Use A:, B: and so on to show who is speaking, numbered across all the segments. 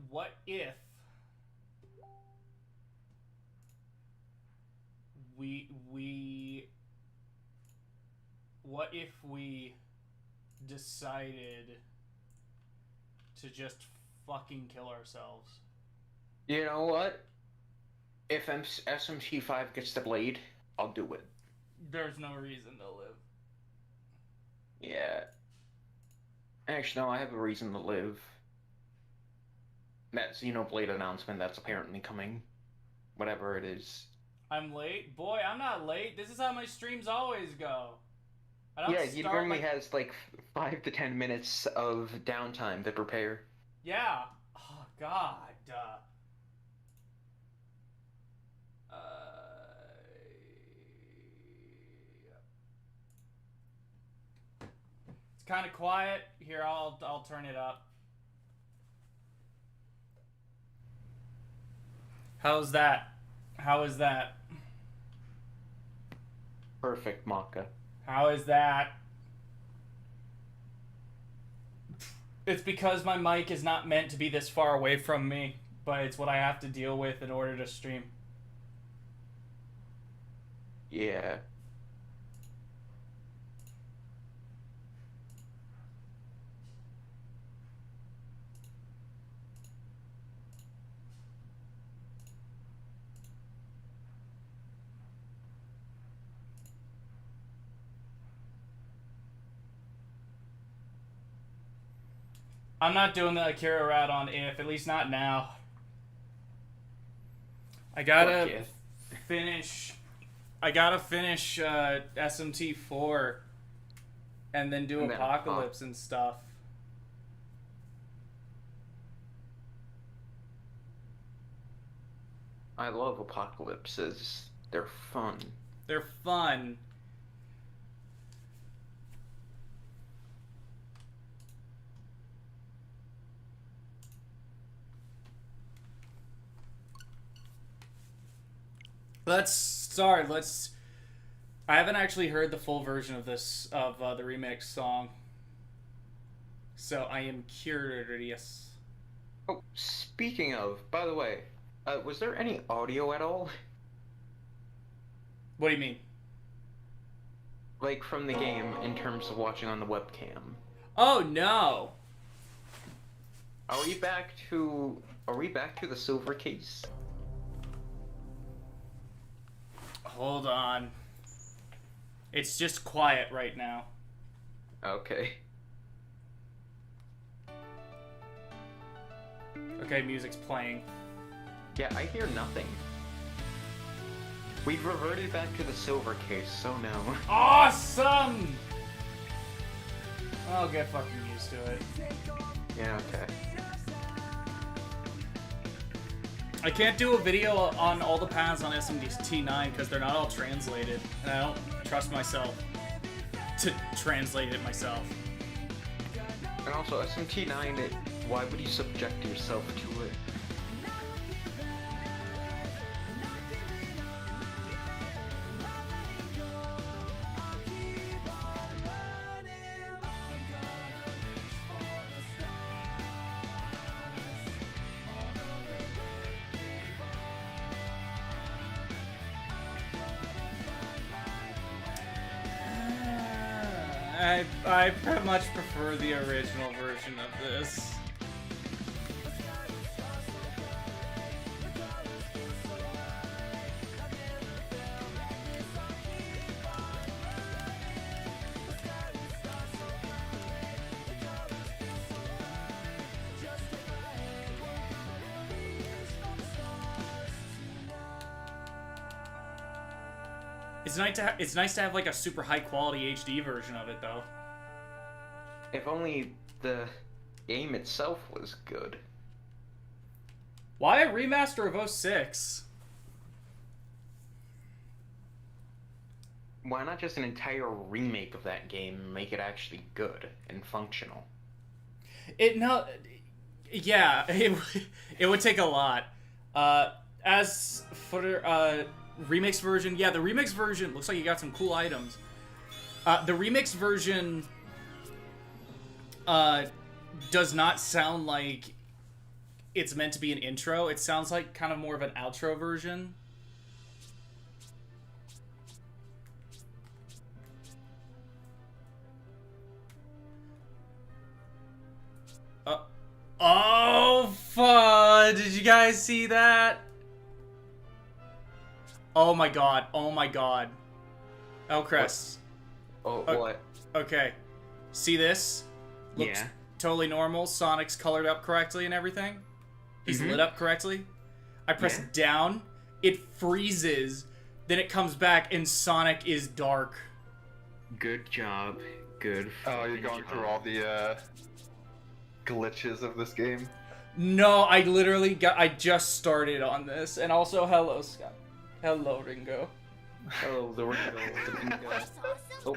A: What if we what if we decided to just fucking kill ourselves?
B: You know what? If SMT5 gets the blade, I'll do it.
A: There's no reason to live.
B: Yeah. Actually, no, I have a reason to live. That Xenoblade announcement that's apparently coming. Whatever it is.
A: I'm late? Boy, I'm not late. This is how my streams always go. I don't
B: Yeah, he
A: start
B: normally
A: like...
B: has like 5 to 10 minutes of downtime to prepare.
A: Yeah. Oh, God. It's kind of quiet. Here, I'll turn it up. How's that? How is that?
B: Perfect, Macca.
A: How is that? It's because my mic is not meant to be this far away from me, but it's what I have to deal with in order to stream.
B: Yeah.
A: I'm not doing the Akira route on if, at least not now. I gotta
B: Yeah.
A: finish. I gotta finish SMT4, and then do
B: And then
A: Apocalypse and stuff.
B: I love apocalypses. They're fun.
A: They're fun. Let's. I haven't actually heard the full version of the remix song, so I am curious.
B: Oh, speaking of, by the way, was there any audio at all?
A: What do you mean?
B: Like from the game in terms of watching on the webcam?
A: Oh no!
B: Are we back to the silver case?
A: Hold on. It's just quiet right now.
B: Okay.
A: Okay, music's playing.
B: Yeah, I hear nothing. We've reverted back to the silver case, so no.
A: Awesome! I'll get fucking used to it.
B: Yeah, okay.
A: I can't do a video on all the paths on SMT9 because they're not all translated, and I don't trust myself to translate it myself.
B: And also, SMT9, why would you subject yourself to it?
A: I much prefer the original version of this. It's nice to have like a super high quality HD version of it though.
B: If only the game itself was good.
A: Why a remaster of 06?
B: Why not just an entire remake of that game and make it actually good and functional?
A: Yeah, it would take a lot. As for remix version, yeah, the remix version looks like you got some cool items. The remix version does not sound like it's meant to be an intro. It sounds like kind of more of an outro version. Oh, fuck. Did you guys see that? Oh my god. Oh my god. El Crest.
B: What?
A: Okay. See this? Looks
B: Yeah.
A: totally normal. Sonic's colored up correctly and everything. He's lit up correctly. I press down. It freezes. Then it comes back and Sonic is dark.
B: Good job. Good.
C: Oh, you're going through all the glitches of this game?
A: No, I just started on this. And also, hello, Scott. Hello, Ringo.
B: Oh, the Ringo. Oh.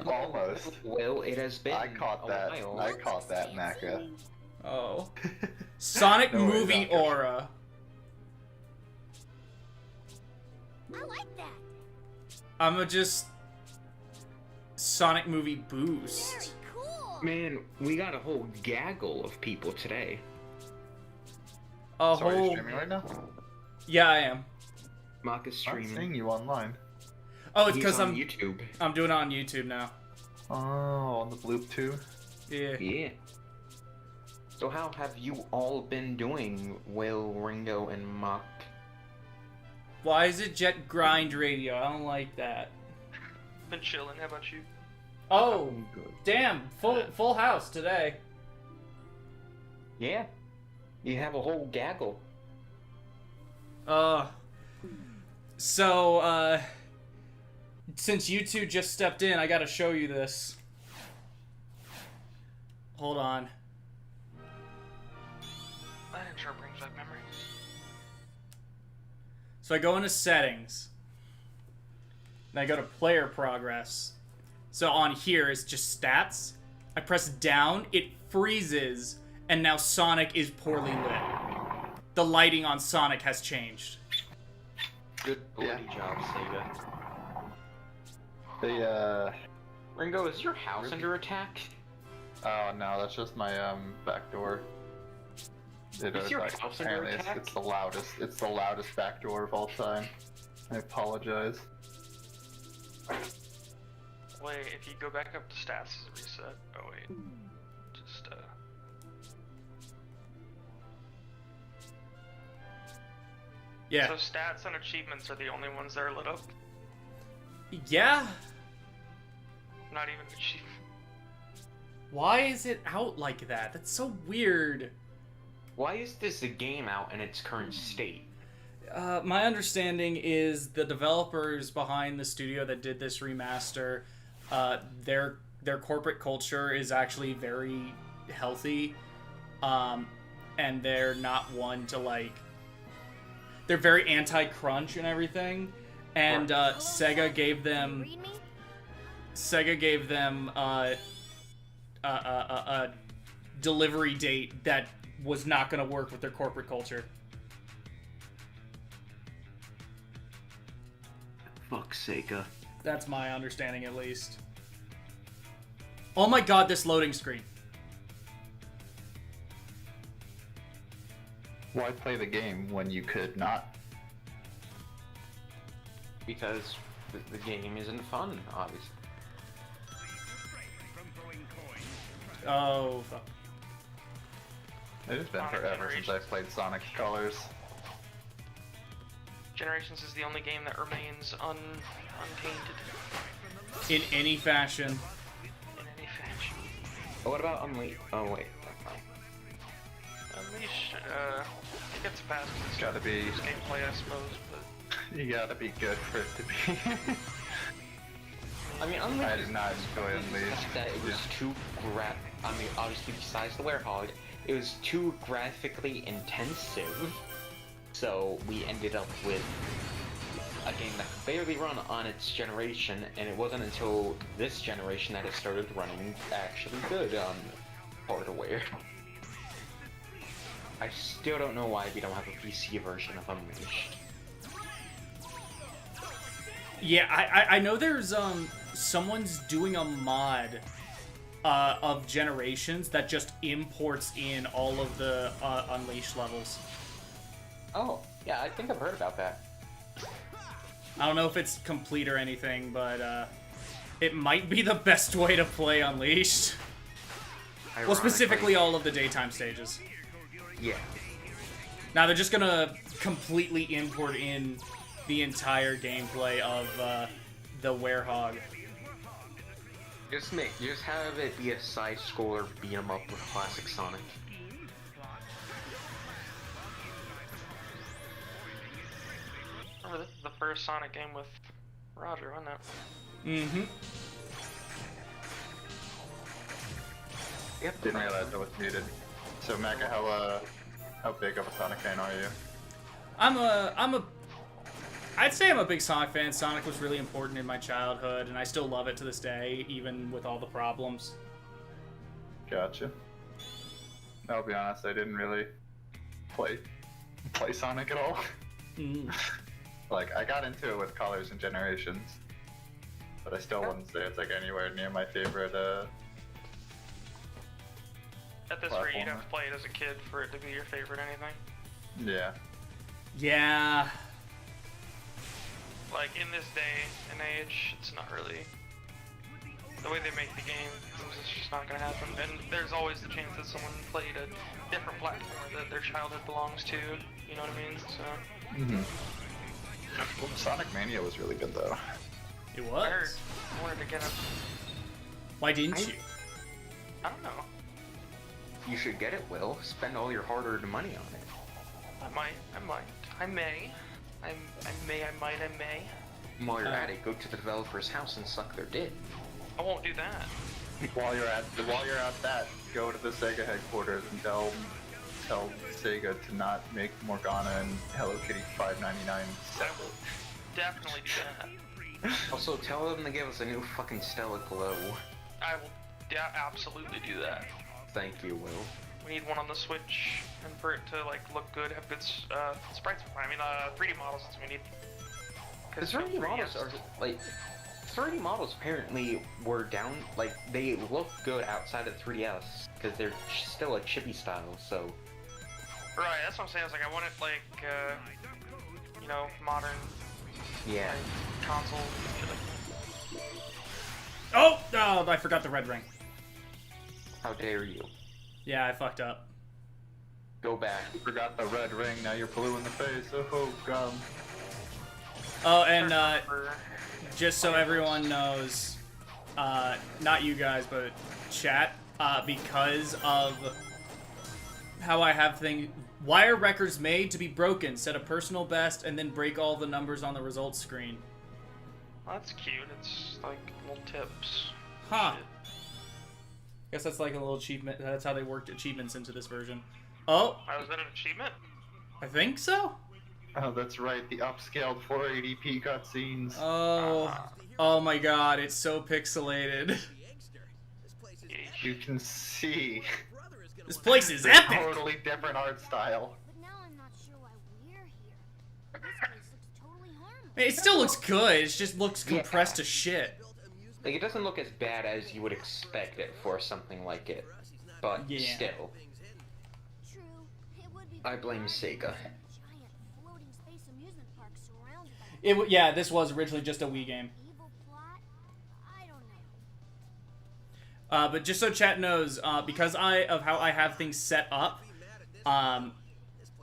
C: Almost.
B: Well, it has been.
C: I caught that.
B: While.
C: I caught that, Macca.
A: Oh. Sonic
C: No way,
A: movie
C: Macca.
A: aura.
D: I like that.
A: I'ma just... Sonic movie
D: Very
A: boost.
D: cool.
B: Man, we got a whole gaggle of people today.
A: A
C: So are you
A: whole...
C: streaming right now?
A: Yeah, I am.
B: Macca's
C: I'm
B: streaming.
C: seeing you online.
A: Oh, it's
B: He's
A: because
B: on
A: I'm
B: YouTube.
A: doing it on YouTube now.
C: Oh, on the bloop too?
A: Yeah.
B: Yeah. So how have you all been doing, Will, Ringo, and Mock?
A: Why is it Jet Grind Radio? I don't like that.
E: Been chilling. How about you?
A: Oh,
C: Good.
A: damn. Full house today.
B: Yeah. You have a whole gaggle.
A: So, since you two just stepped in, I gotta show you this. Hold on.
E: That sure brings back memories.
A: So I go into settings. Then I go to player progress. So on here is just stats. I press down, it freezes, and now Sonic is poorly lit. The lighting on Sonic has changed.
B: Good bloody job, Sega.
C: The
B: Ringo, is your house under attack?
C: oh no, that's just my back door.
B: Is your house under
C: apparently
B: attack?
C: it's the loudest. It's the loudest back door of all time. I apologize.
E: Wait, if you go back up to stats, is it reset? Oh wait, just
A: Yeah.
E: So stats and achievements are the only ones that are lit up.
A: Yeah?
E: Not even achievement.
A: Why is it out like that? That's so weird.
B: Why is this a game out in its current state?
A: My understanding is the developers behind the studio that did this remaster, their corporate culture is actually very healthy, and they're not one to like. They're very anti-crunch and everything, and Sega gave them.
D: Read me?
A: Sega gave them a delivery date that was not going to work with their corporate culture.
B: Fuck Sega.
A: That's my understanding, at least. Oh my god, this loading screen.
C: Why play the game when you could not?
B: Because the game isn't fun, obviously.
A: Oh, fuck.
C: It's been
E: Sonic
C: forever since I've played Sonic Colors.
E: Generations is the only game that remains untainted
A: In any fashion.
E: in any fashion.
B: Oh, what about Unleashed? Oh, wait.
E: Unleashed, it gets past this
C: Gotta be,
E: gameplay, I suppose, but
C: you gotta be good for it to be.
B: I mean, Unleashed.
C: I did not enjoy
B: the
C: Unleashed.
B: fact that it was too I mean, obviously, besides the Werehog, it was too graphically intensive. So we ended up with a game that could barely run on its generation, and it wasn't until this generation that it started running actually good on hardware. I still don't know why we don't have a PC version of Unleashed.
A: Yeah, I know there's, someone's doing a mod of Generations that just imports in all of the Unleashed levels.
B: Oh, yeah, I think I've heard about that.
A: I don't know if it's complete or anything, but it might be the best way to play Unleashed. Well, specifically all of the daytime stages.
B: Yeah.
A: Now they're just gonna completely import in the entire gameplay of the Werehog.
B: Just have it be a side scroller beat 'em up with classic Sonic.
E: Remember the first Sonic game with Roger, wasn't it?
A: Mm-hmm.
B: Yep.
C: Didn't realize I was muted. So Macca, how big of a Sonic fan are you?
A: I'd say I'm a big Sonic fan. Sonic was really important in my childhood, and I still love it to this day, even with all the problems.
C: Gotcha. I'll be honest, I didn't really play Sonic at all.
A: Mm.
C: Like, I got into it with Colors and Generations, but I still wouldn't say it's like anywhere near my favorite.
E: At this rate, you'd
C: Platformer.
E: have to play it as a kid for it to be your favorite anything.
C: Yeah.
A: Yeah.
E: Like, in this day and age, it's not really... The way they make the game, it's just not gonna happen. And there's always the chance that someone played a different platform that their childhood belongs to, you know what I mean? So...
C: Mm-hmm. Well, Sonic Mania was really good though.
A: It
E: I heard.
A: was.
E: I wanted to get it.
A: Why didn't you?
E: I don't know.
B: You should get it, Will. Spend all your hard-earned money on it.
E: I might. I may. I may.
B: While you're at it, go to the developer's house and suck their dick.
E: I won't do that.
C: While you're at that, go to the Sega headquarters and tell Sega to not make Morgana and Hello Kitty $5.99 separate.
E: Definitely do that.
B: Also, tell them to give us a new fucking Stella Glow.
E: I will absolutely do that.
B: Thank you, Will.
E: We need one on the Switch, and for it to like look good, have good sprites. I mean, 3D models. That's what we need.
B: The 3D models are like 3D models apparently were down. Like they look good outside of 3DS because they're still a chibi style. So
E: Right, that's what I'm saying. It's like I want it like, you know, modern.
B: yeah.
E: Like, console. Shit like that.
A: Oh, I forgot the red ring.
B: How dare you?
A: Yeah, I fucked up.
B: Go back.
C: You forgot the red ring, now you're blue in the face. Oh, gum.
A: Oh, and
E: For-
A: just so everyone knows, not you guys, but chat, because of how I have things. Why are records made to be broken? Set a personal best and then break all the numbers on the results screen.
E: Well, that's cute. It's like little tips.
A: Huh.
E: Shit.
A: Guess that's like a little achievement. That's how they worked achievements into this version. Oh,
E: Was that an achievement?
A: I think so.
C: Oh, that's right, the upscaled 480p cutscenes.
A: Oh my god, it's so pixelated.
C: You can see
A: This place is
C: the
A: epic!
C: totally different art style.
D: But now I'm not sure why we're here. This place looks totally harmless.
A: It still looks good, it just looks compressed to shit.
B: Like it doesn't look as bad as you would expect it for something like it, but
A: Yeah.
B: still,
D: True, it would be
B: I blame Sega.
D: giant floating space amusement park surrounded by
A: Yeah, this was originally just a Wii game.
D: evil plot. I don't know.
A: But just so chat knows, because of how I have things set up, I'm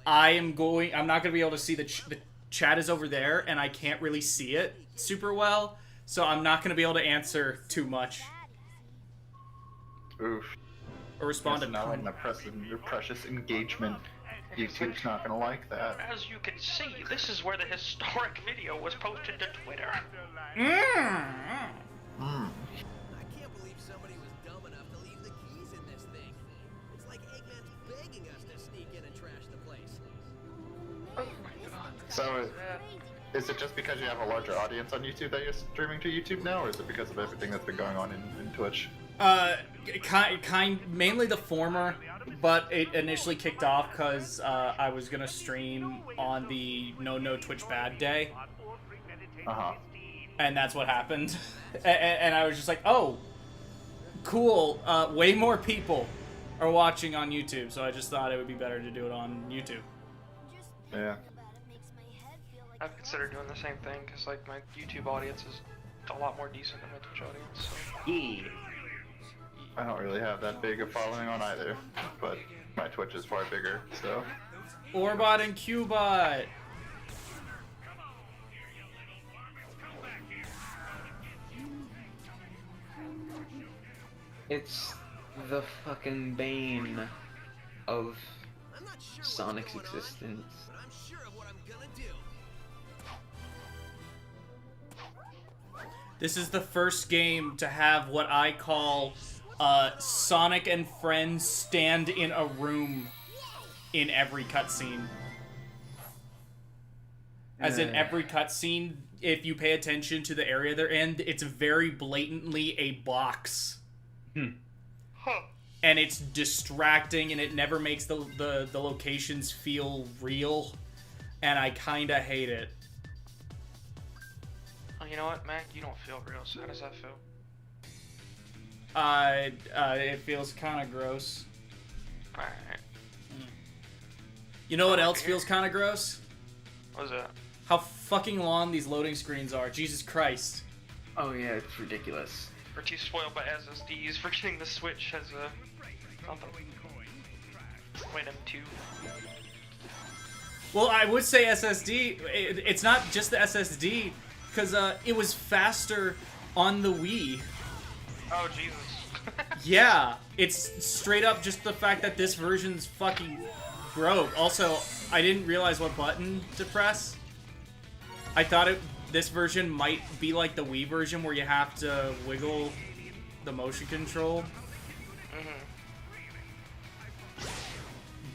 A: not gonna be able to see the chat is over there, and I can't really see it super well, so I'm not gonna be able to answer too much
C: Oof.
A: or respond
C: That's
A: to.
C: not your precious engagement. YouTube's not gonna like that.
E: As you can see, this is where the historic video was posted to Twitter.
C: Mm.
F: I can't believe somebody was dumb enough to leave the keys in this thing. It's like Eggman's begging us to sneak in and trash the place.
E: Oh my god.
C: So, is it just because you have a larger audience on YouTube that you're streaming to YouTube now, or is it because of everything that's been going on in Twitch?
A: Mainly the former, but it initially kicked off because I was gonna stream on the No Twitch Bad Day,
C: Uh-huh.
A: and that's what happened. And I was just like, oh, cool. Way more people are watching on YouTube, so I just thought it would be better to do it on YouTube.
D: Just
C: Yeah.
D: thinking about it makes my head feel like
E: I've considered doing the same thing because like my YouTube audience is a lot more decent than my Twitch audience. So.
B: Yeah.
C: I don't really have that big a following on either, but my Twitch is far bigger, so.
A: Orbot and Qbot.
B: It's the fucking bane of
F: I'm not sure what
B: Sonic's
F: you're going on,
B: existence.
F: but I'm sure of what I'm gonna do.
A: This is the first game to have what I call Sonic and friends stand in a room in every cutscene. As in every cutscene, if you pay attention to the area they're in, it's very blatantly a box.
E: Huh.
A: And it's distracting, and it never makes the locations feel real. And I kinda hate it.
E: Oh, you know what, Mac? You don't feel real. So how does that feel?
A: It feels kinda gross.
E: All right.
A: You know what else feels kinda gross?
E: What was that?
A: How fucking long these loading screens are. Jesus Christ.
B: Oh yeah, it's ridiculous.
E: We're too spoiled by SSDs for getting the Switch as a something. Wait, M2.
A: Well, I would say SSD. It's not just the SSD, because it was faster on the Wii.
E: Oh Jesus.
A: Yeah, it's straight up just the fact that this version's fucking broke. Also, I didn't realize what button to press. I thought this version might be like the Wii version where you have to wiggle the motion control.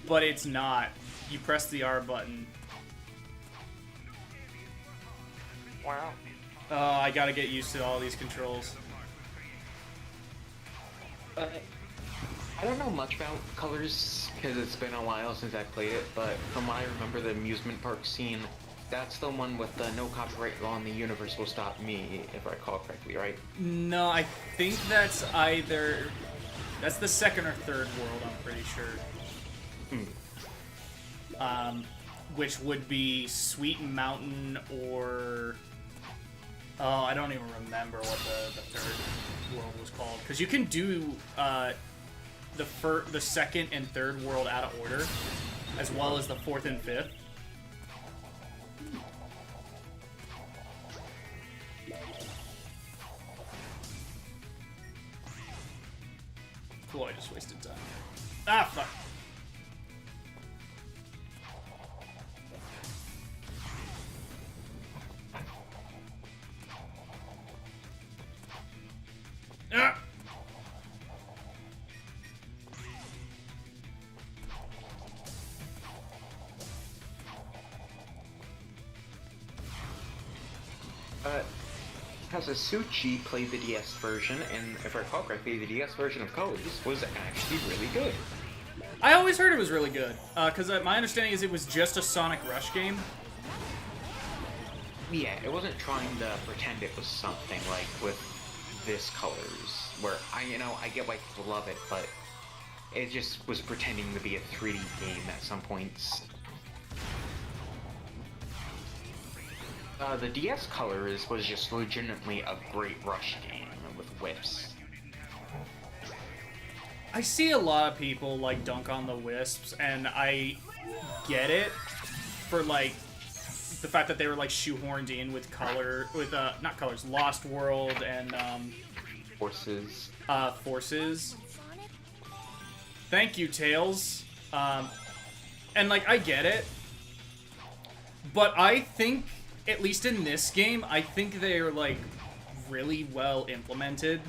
A: But it's not. You press the R button.
E: Wow.
A: I gotta get used to all these controls.
B: I don't know much about colors because it's been a while since I played it, but from what I remember, the amusement park scene, that's the one with the no copyright law and the universe will stop me, if I recall correctly, right?
A: No, I think that's either... That's the second or third world, I'm pretty sure. Which would be Sweet Mountain or... Oh, I don't even remember what the third world was called. Because you can do the second and third world out of order, as well as the fourth and fifth. Cool, I just wasted time. Ah, fuck. Ah!
B: Kazusuchi played the DS version, and if I recall correctly, the DS version of Colors was actually really good.
A: I always heard it was really good, because my understanding is it was just a Sonic Rush game.
B: Yeah, it wasn't trying to pretend it was something like with this Colors, where I get why people love it, but it just was pretending to be a 3D game at some points. The DS Colors was just legitimately a great Rush game with whips.
A: I see a lot of people like dunk on the Wisps, and I get it for like the fact that they were like shoehorned in with not Colors, Lost World and
B: Forces.
A: Forces. Thank you, Tails. And like I get it, but I think at least in this game, I think they're like really well implemented.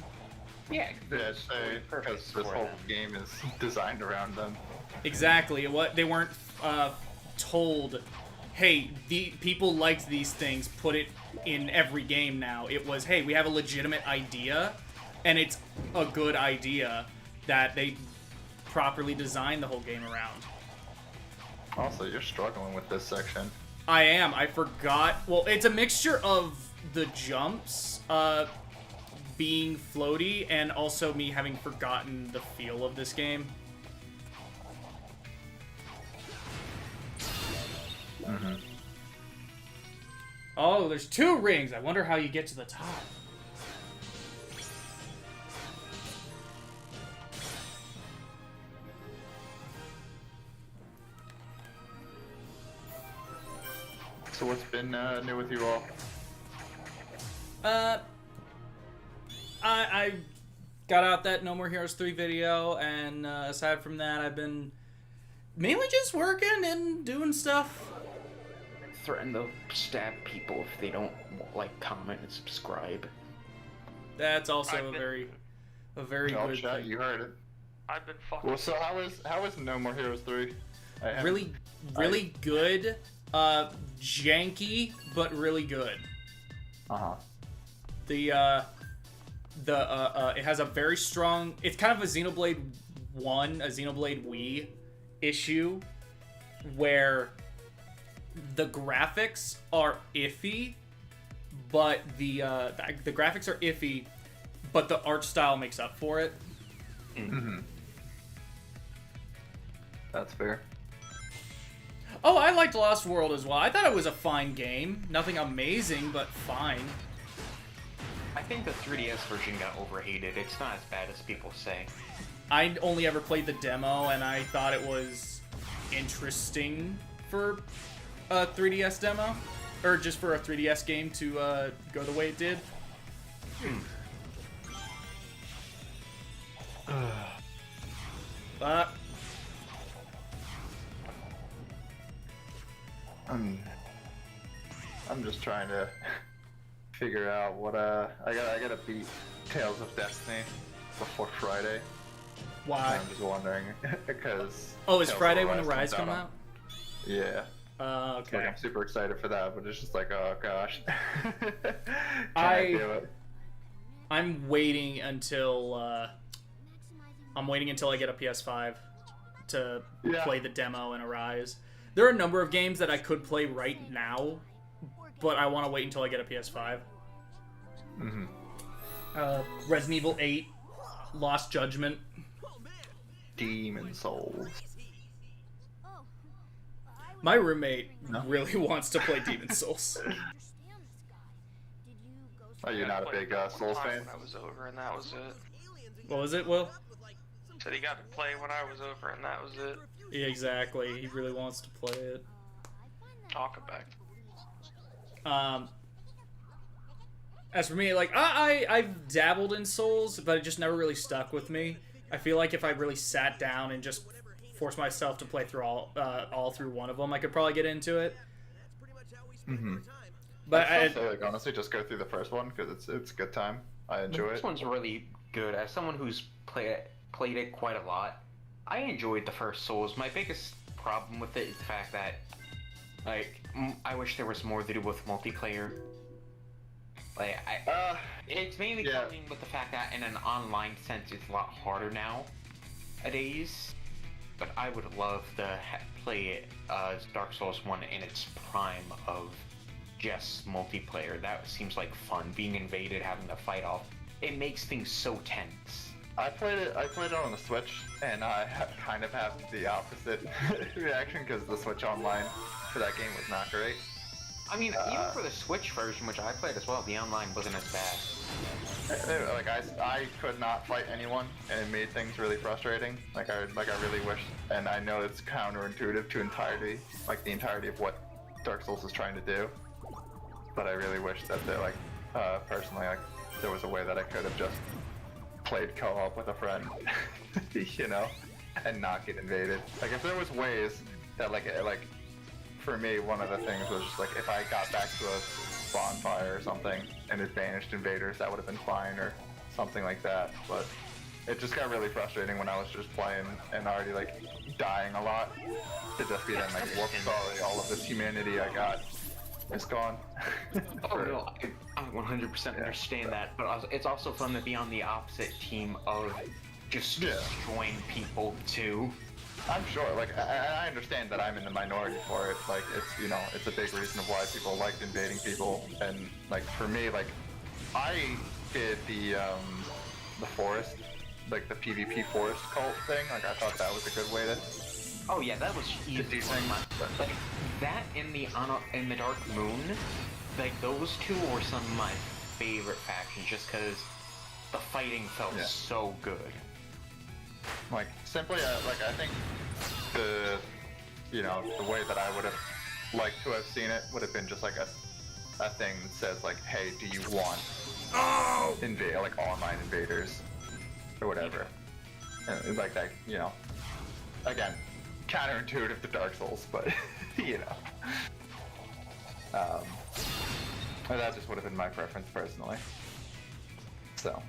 B: Yeah,
C: Because this whole game is designed around them.
A: Exactly. What they weren't told, hey, the people liked these things, put it in every game now. It was, hey, we have a legitimate idea, and it's a good idea that they properly designed the whole game around.
C: Also, you're struggling with this section.
A: I am. I forgot. Well, it's a mixture of the jumps being floaty and also me having forgotten the feel of this game. Oh, there's 2 rings. I wonder how you get to the top.
C: So what's been new with you all?
A: I got out that No More Heroes 3 video, and aside from that, I've been mainly just working and doing stuff.
B: Threaten to stab people if they don't like, comment, and subscribe.
A: That's also
E: I've
A: a
E: been-
A: very
C: Oh,
A: good
C: chat,
A: thing.
C: you heard it.
E: I've been fucking.
C: Well, so how is No More Heroes 3?
A: Really good. Janky, but really good.
C: Uh-huh.
A: It has a very strong. It's kind of a Xenoblade 1, a Xenoblade Wii issue, where the graphics are iffy, but the graphics are iffy, but the art style makes up for it.
C: Mm-hmm. That's fair.
A: Oh, I liked Lost World as well. I thought it was a fine game. Nothing amazing, but fine.
B: I think the 3DS version got overhated. It's not as bad as people say.
A: I only ever played the demo, and I thought it was interesting for a 3DS demo, or just for a 3DS game to go the way it did. But
C: I'm just trying to figure out what I gotta beat Tales of Destiny before Friday.
A: why?
C: I'm just wondering because
A: Oh, is
C: Tales of
A: Friday when the
C: Arise
A: Rise
C: comes
A: come
C: on-
A: out?
C: Yeah.
A: Okay.
C: Like, I'm super excited for that, but it's just like, oh gosh. Can
A: I-
C: do it?
A: I'm waiting until I get a PS5 to
C: Yeah.
A: play the demo and Arise. There are a number of games that I could play right now, but I want to wait until I get a PS5.
C: Mm-hmm.
A: Resident Evil 8, Lost Judgment.
C: Demon Souls.
D: Oh, I would
A: My roommate
C: No.
A: really wants to play Demon's Souls.
D: understand this guy. Did you go
C: Are you
E: I
C: not a
E: played
C: big
E: it one
C: Souls
E: time
C: fan?
E: When I was over, and that was it.
A: What was it, Will?
E: Said he got to play when I was over, and that was it.
A: Yeah, exactly. He really wants to play it.
E: Talk back.
A: As for me, like I've dabbled in Souls, but it just never really stuck with me. I feel like if I really sat down and just forced myself to play through all through one of them, I could probably get into it.
C: Mm-hmm.
A: But
C: I'd say, like, honestly, just go through the first one because it's a good time. I enjoy
B: This
C: it.
B: one's really good. As someone who's played it quite a lot, I enjoyed the first Souls. My biggest problem with it is the fact that, like, I wish there was more to do with multiplayer. Like, it's mainly
C: yeah.
B: coming with the fact that in an online sense, it's a lot harder nowadays. But I would love to play Dark Souls 1 in its prime of just multiplayer. That seems like fun. Being invaded, having to fight off. It makes things so tense.
C: I played it on the Switch, and I kind of have the opposite reaction because the Switch Online for that game was not great.
B: I mean, even for the Switch version, which I played as well, the online wasn't as bad.
C: Like I could not fight anyone, and it made things really frustrating. Like I really wish, and I know it's counterintuitive to the entirety of what Dark Souls is trying to do. But I really wish that personally, like, there was a way that I could have just played co-op with a friend, you know, and not get invaded. Like if there was ways that like for me, one of the things was just like if I got back to a bonfire or something and it banished invaders, that would have been fine or something like that. But it just got really frustrating when I was just playing and already like dying a lot to just be then like, whoops, sorry, all of this humanity I got is gone.
B: Oh no, I 100% understand that, but also, it's also fun to be on the opposite team of just destroying people too.
C: I'm sure, like, I understand that I'm in the minority for it. Like, it's, you know, it's a big reason of why people liked invading people. And, like, for me, like, I did the forest, like the PvP forest cult thing. Like I thought that was a good way to.
B: Oh yeah, that was easy.
C: do things, but-
B: Like that in the Dark Moon, like those two were some of my favorite factions, just because the fighting felt so good.
C: Like simply, like I think the way that I would have liked to have seen it would have been just like a thing that says like, hey, do you want like online invaders or whatever, and like that, again, counterintuitive to Dark Souls, but that just would have been my preference personally. So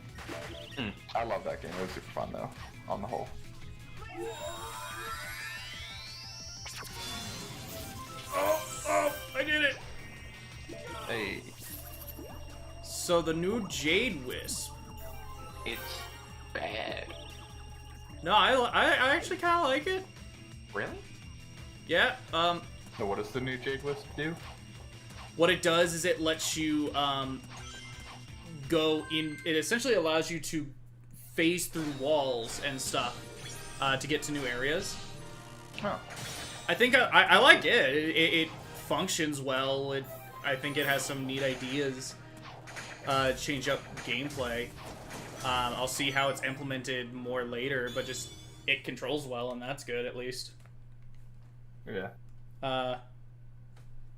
C: I love that game. It was super fun though, on the whole.
A: Oh, I did it!
C: Hey,
A: So the new Jade Wisp.
B: It's bad.
A: No, I actually kind of like it.
B: Really?
A: Yeah.
C: so what does the new Jade Wisp do?
A: What it does is it lets you go in. It essentially allows you to phase through walls and stuff to get to new areas.
C: Oh,
A: I think I like it. It functions well. I think it has some neat ideas. Change up gameplay. I'll see how it's implemented more later, but just it controls well, and that's good at least.
C: yeah.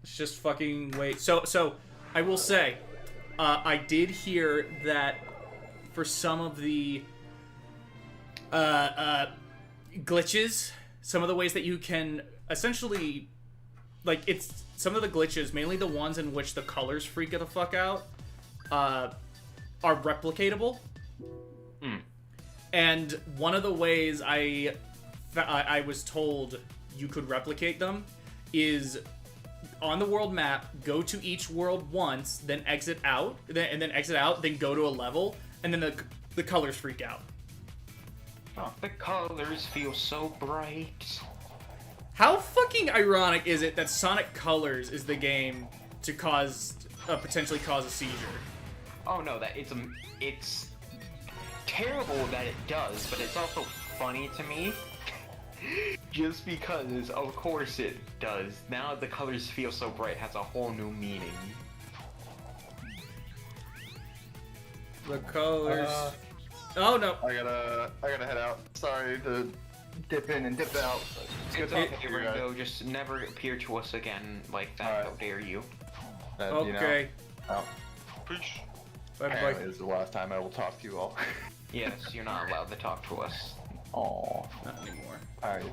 A: It's just fucking wait. So I will say, I did hear that for some of the glitches, some of the ways that you can essentially, like, it's some of the glitches, mainly the ones in which the colors freak the fuck out, are replicatable. And one of the ways I was told you could replicate them is on the world map, go to each world once, then exit out, then go to a level, and then the colors freak out.
B: Oh, the colors feel so bright.
A: How fucking ironic is it that Sonic Colors is the game to potentially cause a seizure?
B: Oh no, it's terrible that it does, but it's also funny to me. Just because, of course it does. Now the colors feel so bright has a whole new meaning.
A: The colors. Oh no.
C: I gotta head out. Sorry to dip in and dip out.
B: It's okay, Ringo. Just never appear to us again like that. How dare you?
A: Okay.
E: Peace.
A: Bye bye.
C: Apparently this is the last time I will talk to you all.
B: Yes, you're not allowed to talk to us.
C: Aw.
A: Not anymore.
C: Alright,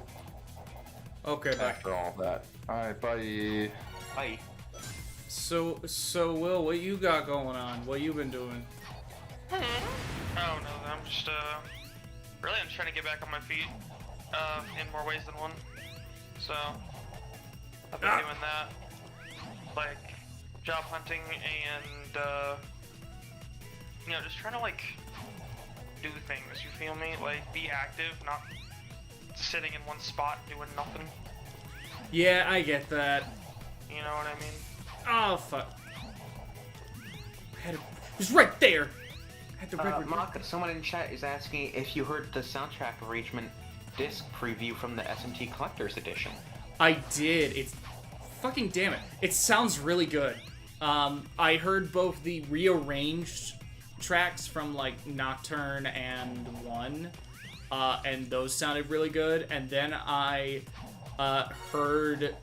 A: Okay, bye.
C: after all that. Alright, bye.
B: Bye.
A: So Will, what you got going on? What you been doing?
E: Oh no, I'm just really I'm trying to get back on my feet in more ways than one. So I've been doing that, like job hunting and just trying to like do things. You feel me? Like be active, not sitting in one spot doing nothing.
A: Yeah, I get that.
E: You know what I mean?
A: Oh fuck! It was right there. I had to
B: Macca, someone in chat is asking if you heard the soundtrack arrangement disc preview from the SMT Collector's Edition.
A: I did. It's fucking damn it. It sounds really good. I heard both the rearranged tracks from like Nocturne and 1, and those sounded really good. And then I heard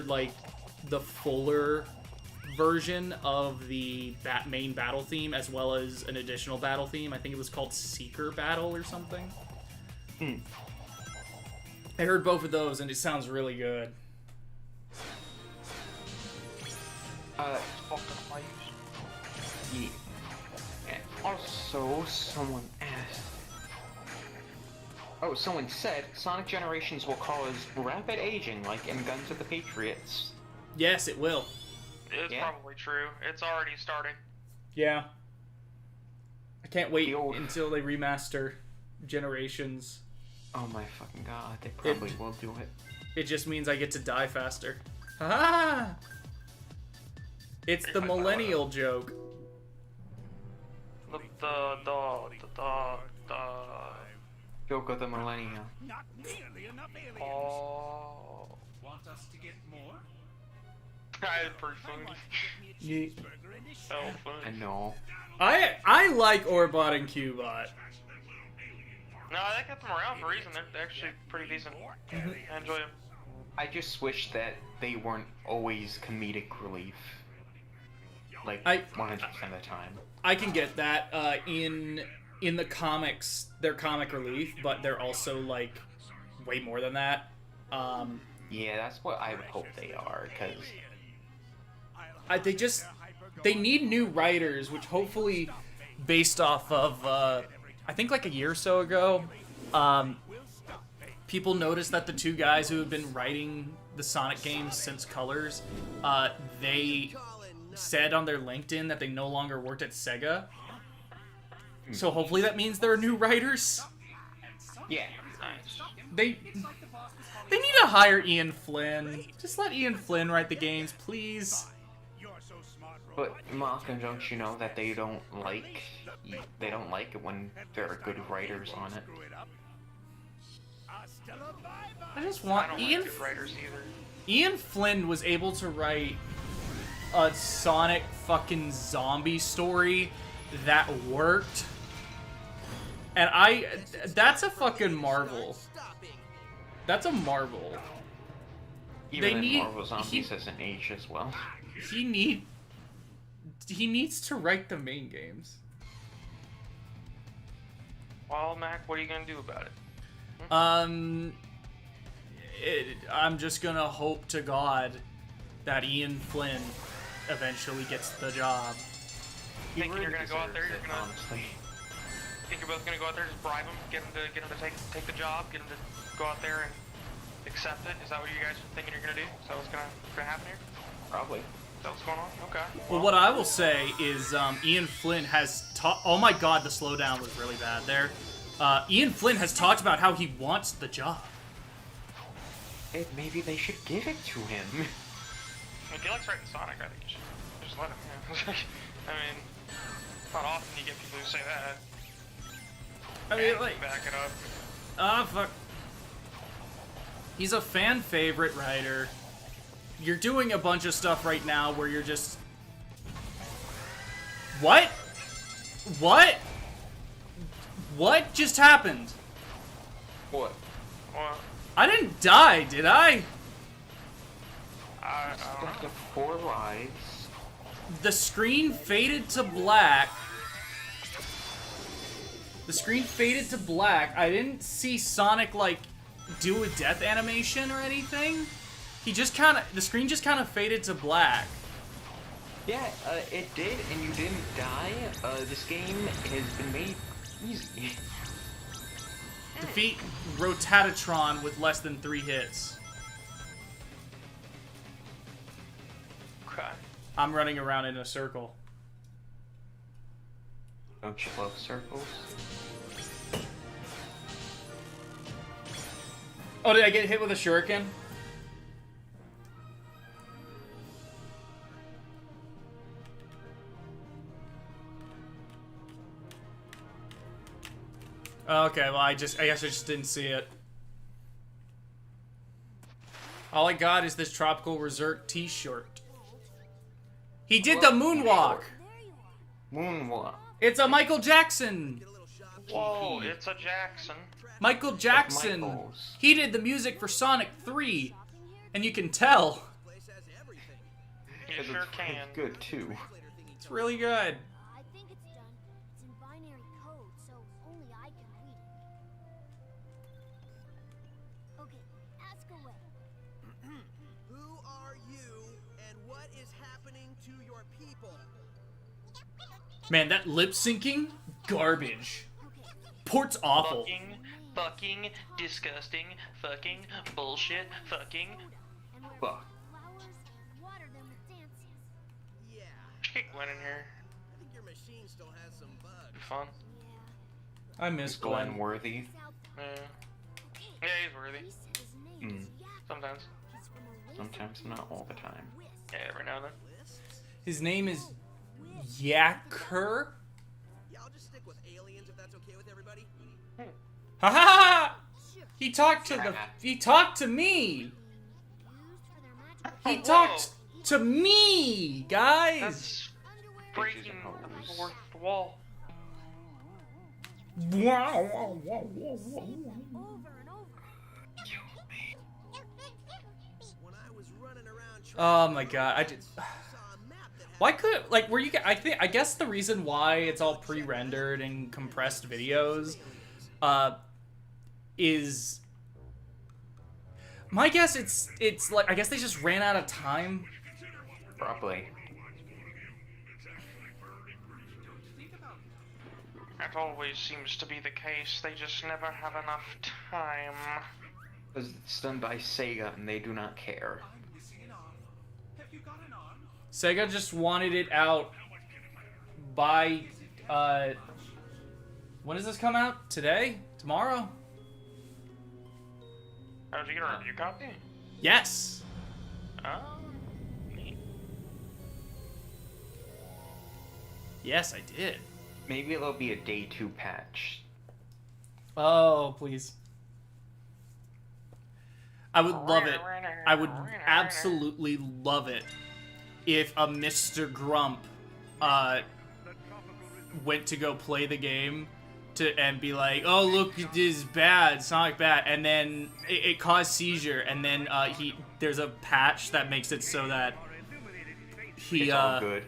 A: like the fuller version of the main battle theme, as well as an additional battle theme. I think it was called Seeker Battle or something. I heard both of those, and it sounds really good.
B: Yeah. And also, someone asked. Oh, someone said Sonic Generations will cause rapid aging, like in Guns of the Patriots.
A: Yes, it will.
E: It's probably true. It's already starting.
A: Yeah. I can't wait until they remaster Generations.
B: Oh my fucking god, they probably will do it.
A: It just means I get to die faster. Ha! It's the millennial joke.
B: Yoko the Millennial.
E: Oh.
G: Want us to get more?
E: I had pretty fun. So fun.
B: I know.
A: I like Orbot and Cubot.
E: No, they kept them around for a reason. They're actually pretty decent. I enjoy them.
B: I just wish that they weren't always comedic relief. Like,
A: I-
B: 100% of the time.
A: I can get that. In the comics, they're comic relief, but they're also like way more than that.
B: Yeah, that's what I would hope they are, because...
A: They need new writers, which hopefully, based off of, I think like a year or so ago, people noticed that the two guys who have been writing the Sonic games since Colors, they said on their LinkedIn that they no longer worked at Sega. So hopefully that means there are new writers.
B: Yeah.
E: Nice.
A: They need to hire Ian Flynn. Just let Ian Flynn write the games, please.
B: But Macca, don't you know that they don't like it when there are good writers on it?
A: I just
E: I
A: want
E: don't
A: Ian.
E: like good writers either.
A: Ian Flynn was able to write a Sonic fucking zombie story that worked, and that's a fucking marvel. That's a marvel.
B: Even in
A: need-
B: Marvel Zombies hasn't aged as well.
A: He needs to write the main games.
E: Well, Mac, what are you gonna do about it?
A: I'm just gonna hope to God that Ian Flynn eventually gets the job.
E: Thinking you're gonna go out there, you're gonna
B: honestly.
E: think you're both gonna go out there, just bribe him, get him to take the job, get him to go out there and accept it. Is that what you guys are thinking you're gonna do? Is that what's gonna happen here?
B: Probably.
E: Is that what's going on? Okay.
A: Well, what I will say is Ian Flynn has talked. Oh my God, the slowdown was really bad there. Ian Flynn has talked about how he wants the job.
B: Maybe they should give it to him.
E: If he likes writing Sonic, I think you should just let him. Yeah. I mean, not often you get people who say that.
A: I mean,
E: And
A: like,
E: back it up.
A: fuck. He's a fan favorite writer. You're doing a bunch of stuff right now where you're just... What? What? What just happened?
B: What?
E: Well,
A: I didn't die, did I?
E: I don't
B: Got
E: know.
B: the 4 lives.
A: The screen faded to black. The screen faded to black. I didn't see Sonic, like, do a death animation or anything. He just kind of... The screen just kind of faded to black.
B: Yeah, it did, and you didn't die. This game has been made easy.
A: Defeat Rotatatron with less than 3 hits.
E: Okay.
A: I'm running around in a circle.
B: Don't you love circles?
A: Oh, did I get hit with a shuriken? Okay, well, I guess I just didn't see it. All I got is this Tropical Resort t-shirt. He did the moonwalk!
D: There you are.
B: Moonwalk.
A: It's a Michael Jackson!
E: Whoa, it's a Jackson.
A: Michael Jackson!
B: Michaels.
A: He did the music for Sonic 3, and you can tell.
F: Place has everything.
E: You
B: Because
E: sure
B: it's
E: can.
B: good, too.
A: It's really good.
D: I think it's done. It's in binary code, so only I can read it. Okay, ask away.
F: Who are you, and what is happening to your people?
A: Man, that lip syncing? Garbage.
D: Okay,
A: Port's awful.
E: Fucking disgusting, fucking bullshit, fucking.
D: and where
B: Fuck.
D: flowers and water them with dances.
F: Yeah,
E: Just kick Gwen in here.
F: I think your machine still has some bugs.
E: Be fun.
A: I miss
B: Is Glenn
A: Glenn.
B: worthy?
D: South.
E: Yeah.
D: Okay.
E: Yeah, he's worthy.
D: He said his name is Yak.
E: Sometimes.
D: He's from a laser
B: Sometimes, not all the time.
D: whisk.
E: Yeah, every now and then.
A: His name is Yacker?
F: Yeah, I'll just stick okay with everybody?
A: Ha ha ha!
D: Sure.
A: He talked to me.
D: Used for their magical
A: He
E: Whoa.
A: talked to me, guys.
E: That's breaking the fourth wall.
A: Wow, wow, wow, wow,
D: say
A: wow.
D: that over and over.
F: When I was running around
A: Oh my god, I just.
F: saw a map that had
A: Why could were you? I guess the reason why it's all pre-rendered and compressed videos, is my guess. It's like I guess they just ran out of time.
B: Probably.
E: That always seems to be the case. They just never have enough time.
B: Because it's done by Sega and they do not care.
G: I'm missing an arm. Have you got an arm?
A: Sega just wanted it out by when does this come out? Today? Tomorrow?
E: Oh, did you get a review copy?
A: Yes.
E: Oh, neat.
A: Yes, I did.
B: Maybe it'll be a day 2 patch.
A: Oh, please. I would love it. I would absolutely love it if a Mr. Grump went to go play the game and be like, oh look, it is bad, Sonic bad, and then it caused seizure, and then there's a patch that makes it so that
B: It's all good.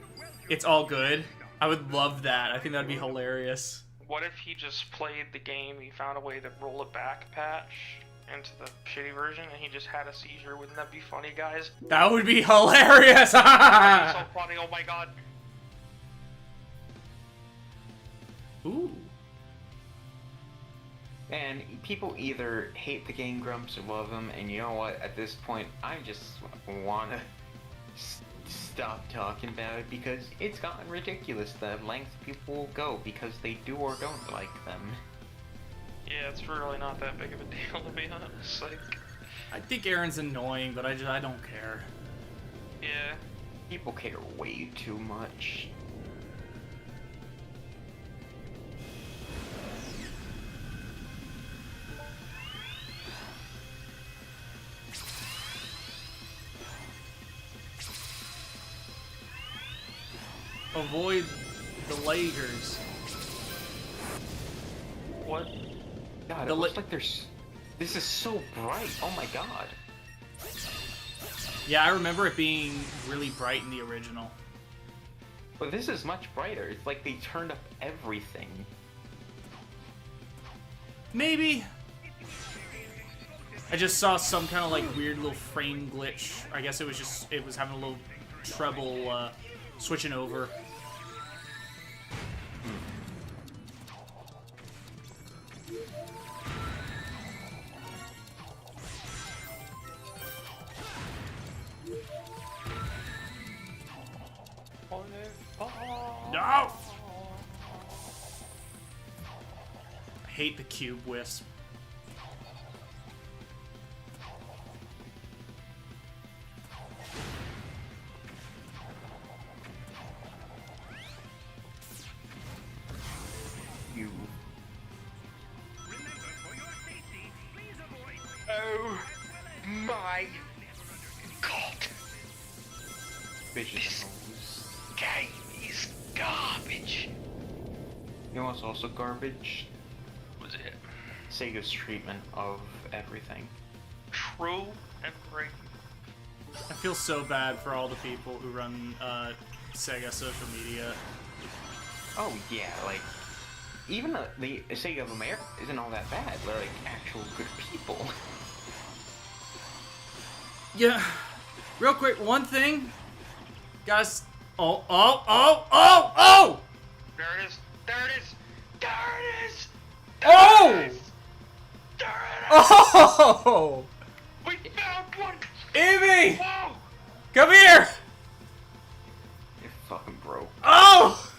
A: it's all good. I would love that. I think that'd be hilarious.
E: What if he just played the game, he found a way to roll it back patch into the shitty version, and he just had a seizure? Wouldn't that be funny, guys?
A: That would be hilarious.
E: That'd be so funny, oh my god.
A: Ooh.
B: And people either hate the Game Grumps or love them, and you know what? At this point, I just wanna stop talking about it because it's gotten ridiculous the length people will go because they do or don't like them.
E: Yeah, it's really not that big of a deal, to be honest. Like,
A: I think Aaron's annoying, but I don't care.
E: yeah.
B: People care way too much.
A: Avoid the Lakers.
E: What?
B: God,
A: The
B: it looks
A: li-
B: like there's... This is so bright, oh my god.
A: Yeah, I remember it being really bright in the original.
B: But this is much brighter, it's like they turned up everything.
A: Maybe. I just saw some kind of like weird little frame glitch. I guess it was having a little trouble switching over. No! I hate the cube wisp.
B: You...
E: Oh my god.
B: Vision hose.
E: Game is garbage.
B: You know what's also garbage?
E: Was it
B: Sega's treatment of everything.
E: true and great?
A: I feel so bad for all the people who run Sega social media.
B: Oh yeah, like, even the Sega of America isn't all that bad. They're like actual good people.
A: Yeah. Real quick, one thing. Guys. Oh!
E: There it is. There it is. There it is.
A: Oh!
E: There it is.
A: Oh!
E: We found one.
A: Evie!
E: Whoa.
A: Come here!
B: It fucking broke.
A: Oh!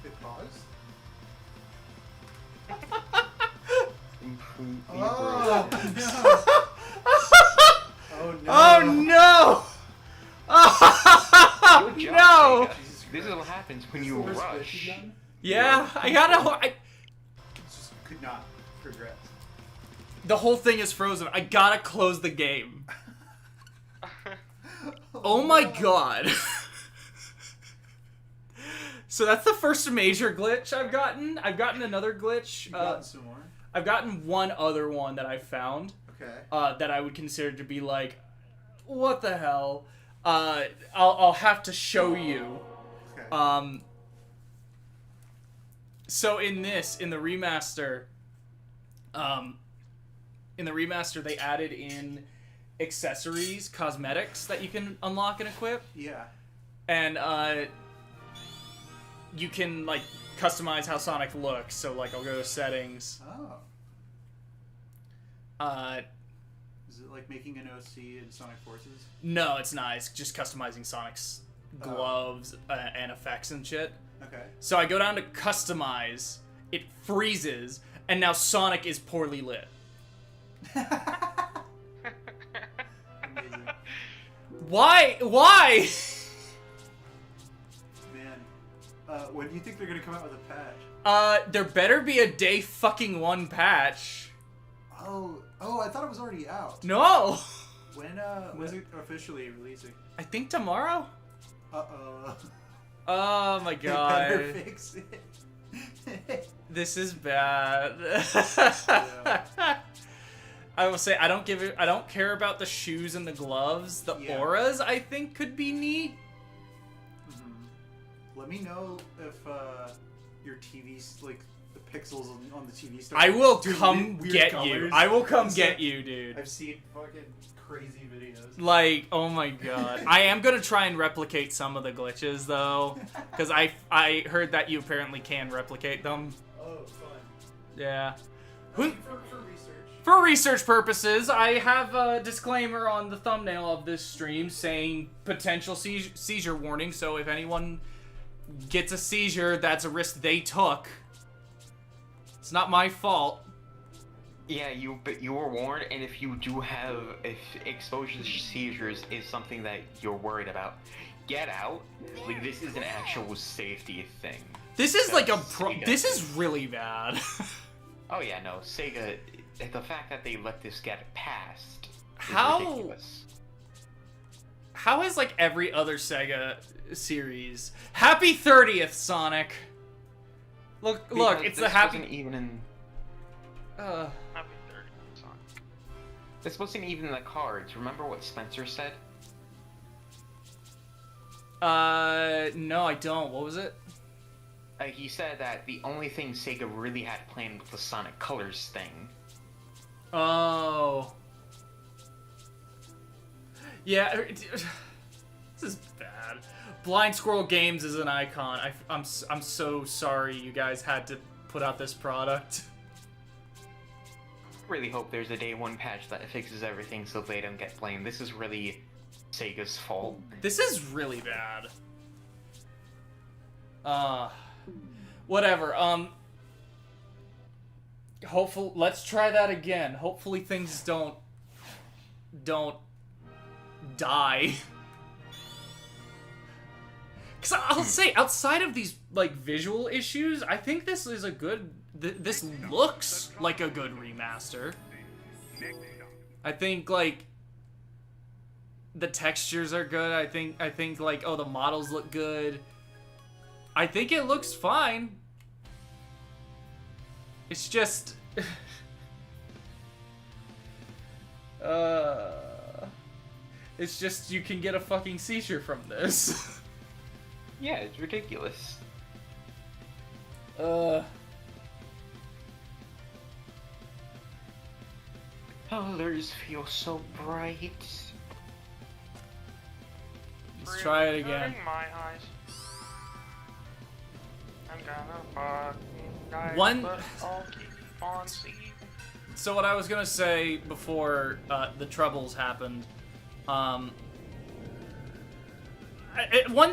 C: It paused?
B: Completely
C: Oh,
B: broken.
C: no. Oh, no.
A: Oh no!
B: Good job,
A: No!
B: Sega. This is what happens happens when you
H: First glitch
B: rush.
H: you've done?
A: Yeah, I gotta.
H: Just could not progress.
A: The whole thing is frozen. I gotta close the game. Oh my god. So that's the first major glitch I've gotten. I've gotten another glitch.
H: You've gotten some more.
A: I've gotten one other one that I found.
H: Okay.
A: That I would consider to be like, what the hell? I'll have to show you.
H: Okay.
A: So in the remaster, they added in accessories, cosmetics that you can unlock and equip,
H: Yeah.
A: and you can like customize how Sonic looks. So like I'll go to settings.
H: Oh. Is it like making an OC in Sonic Forces?
A: No, it's not. It's just customizing Sonic's gloves and effects and shit.
H: Okay.
A: So I go down to customize, it freezes, and now Sonic is poorly lit.
H: Amazing.
A: Why?
H: Man. When do you think they're gonna come out with a patch?
A: There better be a day fucking one patch.
H: Oh, I thought it was already out.
A: No!
H: When was it officially releasing?
A: I think tomorrow?
H: Uh-oh.
A: Oh my
H: They
A: god.
H: better fix it.
A: This is bad.
H: Yeah.
A: I will say I don't care about the shoes and the gloves. The
H: Yeah.
A: auras I think could be neat.
H: Let me know if your TV's like the pixels on the TV start.
A: I will
H: doing
A: come
H: weird
A: get
H: colors.
A: you. I will come
H: It's
A: get
H: like-
A: you, dude.
H: I've seen fucking crazy videos.
A: Like, oh my god. I am gonna try and replicate some of the glitches though, because I heard that you apparently can replicate them.
H: Oh, fun.
A: Yeah.
H: For research.
A: For research purposes, I have a disclaimer on the thumbnail of this stream saying potential seizure warning. So if anyone gets a seizure, that's a risk they took. It's not my fault.
B: Yeah, but you were warned, and if you do have exposure to seizures is something that you're worried about, get out. Like, this is an actual safety thing.
A: This is like
B: Sega.
A: this is really bad.
B: Oh yeah, no, Sega. The fact that they let this get passed is
A: How-
B: ridiculous.
A: How is like every other Sega series? Happy 30th, Sonic. Look,
B: Because
A: it's
B: this
A: the happy.
B: wasn't even in.
E: Happy 30 song.
B: This wasn't even in the cards. Remember what Spencer said?
A: No, I don't. What was it?
B: He said that the only thing Sega really had planned was the Sonic Colors thing.
A: Oh. Yeah, this is bad. Blind Squirrel Games is an icon. I'm so sorry you guys had to put out this product.
B: Really hope there's a day one patch that fixes everything so they don't get blamed. This is really Sega's fault.
A: This is really bad. Whatever. Hopefully, let's try that again. Hopefully things don't die. Cause I'll say, outside of these like visual issues, I think this is a good. This looks like a good remaster. I think like the textures are good. I think like, oh, the models look good. I think it looks fine. It's just it's just you can get a fucking seizure from this.
B: Yeah, it's ridiculous. Colors feel so bright.
A: Let's try it again.
E: Hurting my eyes. I'm gonna fucking die,
A: One-
E: but I'll keep on seeing.
A: So what I was gonna say before the troubles happened, one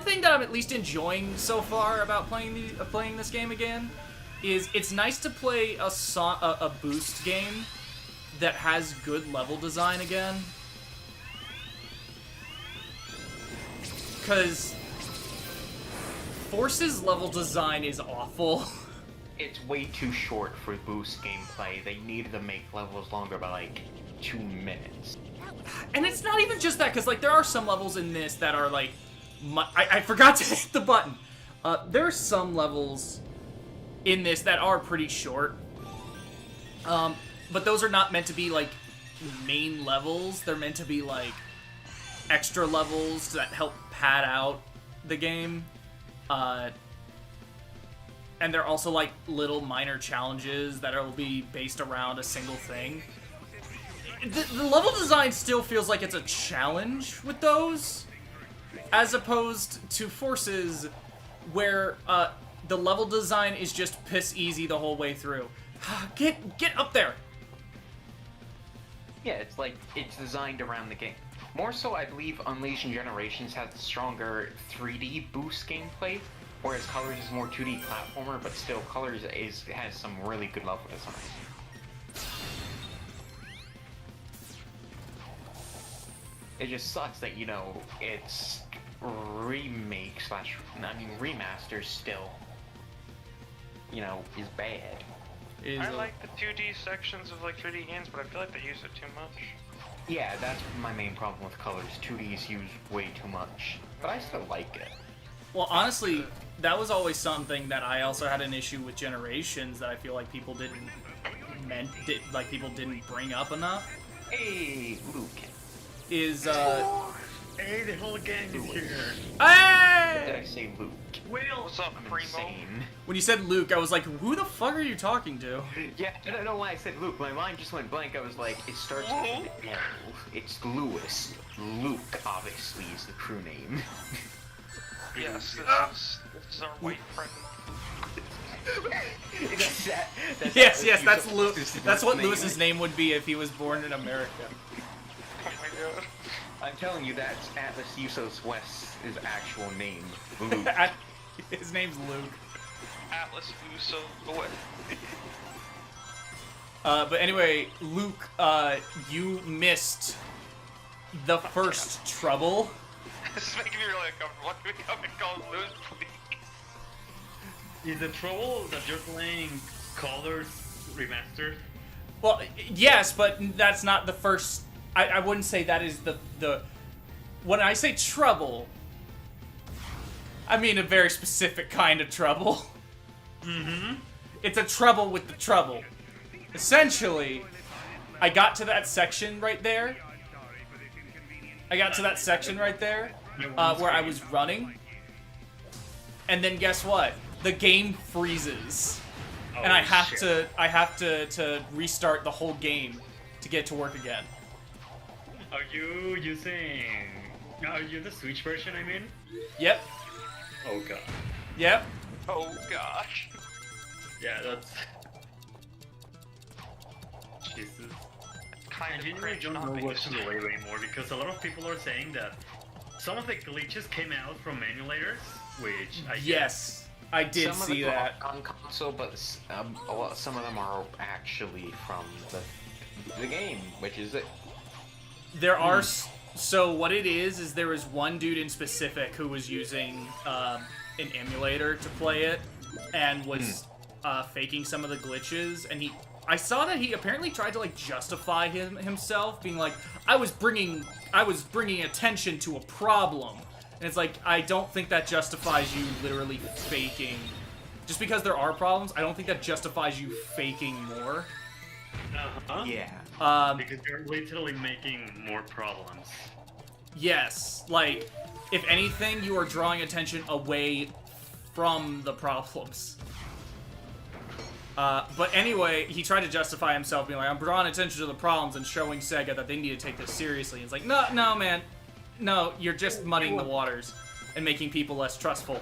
A: thing that I'm at least enjoying so far about playing this game again is it's nice to play a boost game that has good level design again. Because Force's level design is awful.
B: It's way too short for boost gameplay. They needed to make levels longer by like 2 minutes.
A: And it's not even just that, because like there are some levels in this that are like, I forgot to hit the button. There are some levels in this that are pretty short, but those are not meant to be like main levels. They're meant to be like extra levels that help pad out the game. And they're also like little minor challenges that will be based around a single thing. The level design still feels like it's a challenge with those, as opposed to Forces, where the level design is just piss easy the whole way through. Get up there!
B: Yeah, it's like, it's designed around the game. More so, I believe Unleashed Generations has stronger 3D boost gameplay, whereas Colors is more 2D platformer, but still Colors has some really good level design. It just sucks that, you know, it's remaster still, you know, is bad.
E: I like the 2D sections of like 3D games, but I feel like they use it too much.
B: Yeah, that's my main problem with Colors. 2D is used way too much, but I still like it.
A: Well, honestly, that was always something that I also had an issue with Generations that I feel like people didn't bring up enough.
B: Hey, Luke.
A: Is
I: Hey, the whole gang is here.
A: Hey!
B: Did I say Luke?
I: Will,
E: What's up,
B: I'm
E: Primo?
B: insane.
A: When you said Luke, I was like, who the fuck are you talking to?
B: Yeah, I don't know why I said Luke. My mind just went blank. I was like, it starts with an L. It's Lewis. Luke, obviously, is the crew name.
E: Yes, this is our white friend.
A: Yes, that's Luke. That's what Lewis's name would be if he was born in America.
E: Oh my god.
B: I'm telling you, that's Atlas Usos West's actual name, Luke.
A: His name's Luke.
E: Atlas Uso the way.
A: But anyway, Luke, you missed the first trouble.
E: This is making me really uncomfortable. What do we come and call Lewis, please?
I: is the trouble that you're playing Colors Remastered?
A: Well, yes, but that's not the first. I wouldn't say that is the. When I say trouble, I mean a very specific kind of trouble.
I: Mm-hmm.
A: It's a trouble with the trouble. Essentially, I got to that section right there. Where I was running. And then guess what? The game freezes. And I have to restart the whole game to get to work again.
I: Are you using... Are you the Switch version, I mean?
A: Yep.
I: Oh god.
A: Yep.
E: Oh gosh.
I: Yeah, that's... Jesus.
E: Kind
I: I
E: of
I: genuinely
E: cringe
I: don't
E: not
I: know
E: being
I: what to
E: used.
I: do anymore because a lot of people are saying that some of the glitches came out from emulators, which I
A: Yes, I did
B: some
A: see
B: of them
A: that.
B: are on console, but some of them are actually from the game, which is it.
A: There are so what it is there was one dude in specific who was using an emulator to play it and was faking some of the glitches, and I saw that he apparently tried to like justify himself, being like, I was bringing attention to a problem. And it's like, I don't think that justifies you literally faking. Just because there are problems, I don't think that justifies you faking more.
I: Uh-huh.
B: Yeah.
I: Because you're literally making more problems.
A: Yes, like, if anything, you are drawing attention away from the problems. But anyway, he tried to justify himself, being like, I'm drawing attention to the problems and showing Sega that they need to take this seriously. It's like, no, man. No, you're just muddying the waters and making people less trustful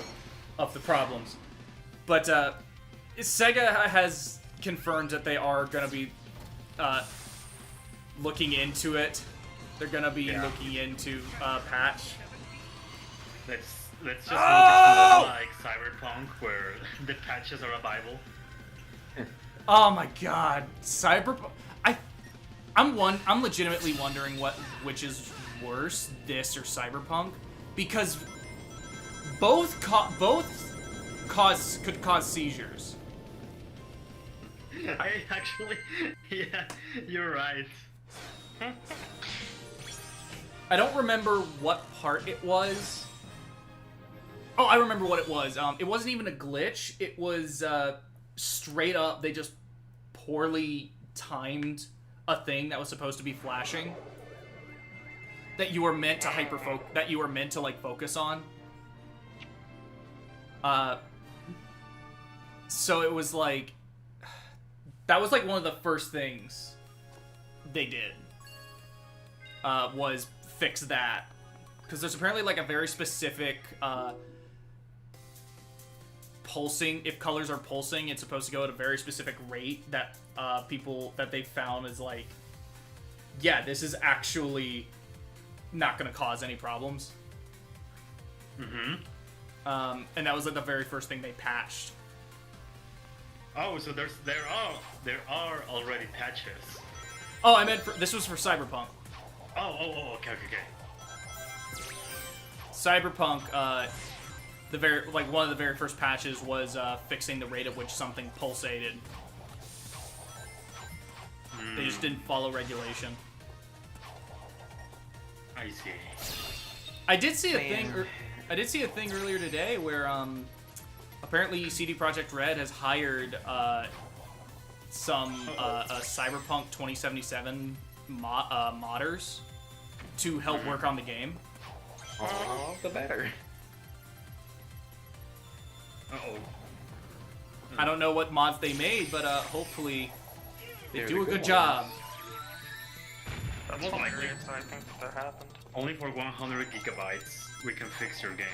A: of the problems. But Sega has confirmed that they are going to be looking into it. They're going to be looking into patch.
I: Let's just make it like Cyberpunk, where the patches are a Bible.
A: Oh my god, Cyberpunk. I'm legitimately wondering which is worse, this or Cyberpunk, because both could cause seizures.
I: I actually, yeah, you're right.
A: I don't remember what part it was. Oh, I remember what it was. It wasn't even a glitch. It was straight up. They just poorly timed a thing that was supposed to be flashing. That you were meant to that you were meant to like focus on. So it was like that was like one of the first things they did. Was fix that, because there's apparently like a very specific pulsing. If colors are pulsing, it's supposed to go at a very specific rate that people that they found is like, yeah, this is actually not going to cause any problems. And that was like the very first thing they patched.
I: Oh, so there are already patches.
A: Oh, I meant this was for Cyberpunk.
I: Okay.
A: Cyberpunk, one of the very first patches was fixing the rate at which something pulsated. They just didn't follow regulation.
I: I see.
A: I did see a thing earlier today where apparently CD Projekt Red has hired some Cyberpunk 2077 modders to help work on the game.
B: Oh, the better.
A: I don't know what mods they made, but hopefully they do a good job.
E: That's hilarious. I think that happened.
I: Only for 100 gigabytes we can fix your game.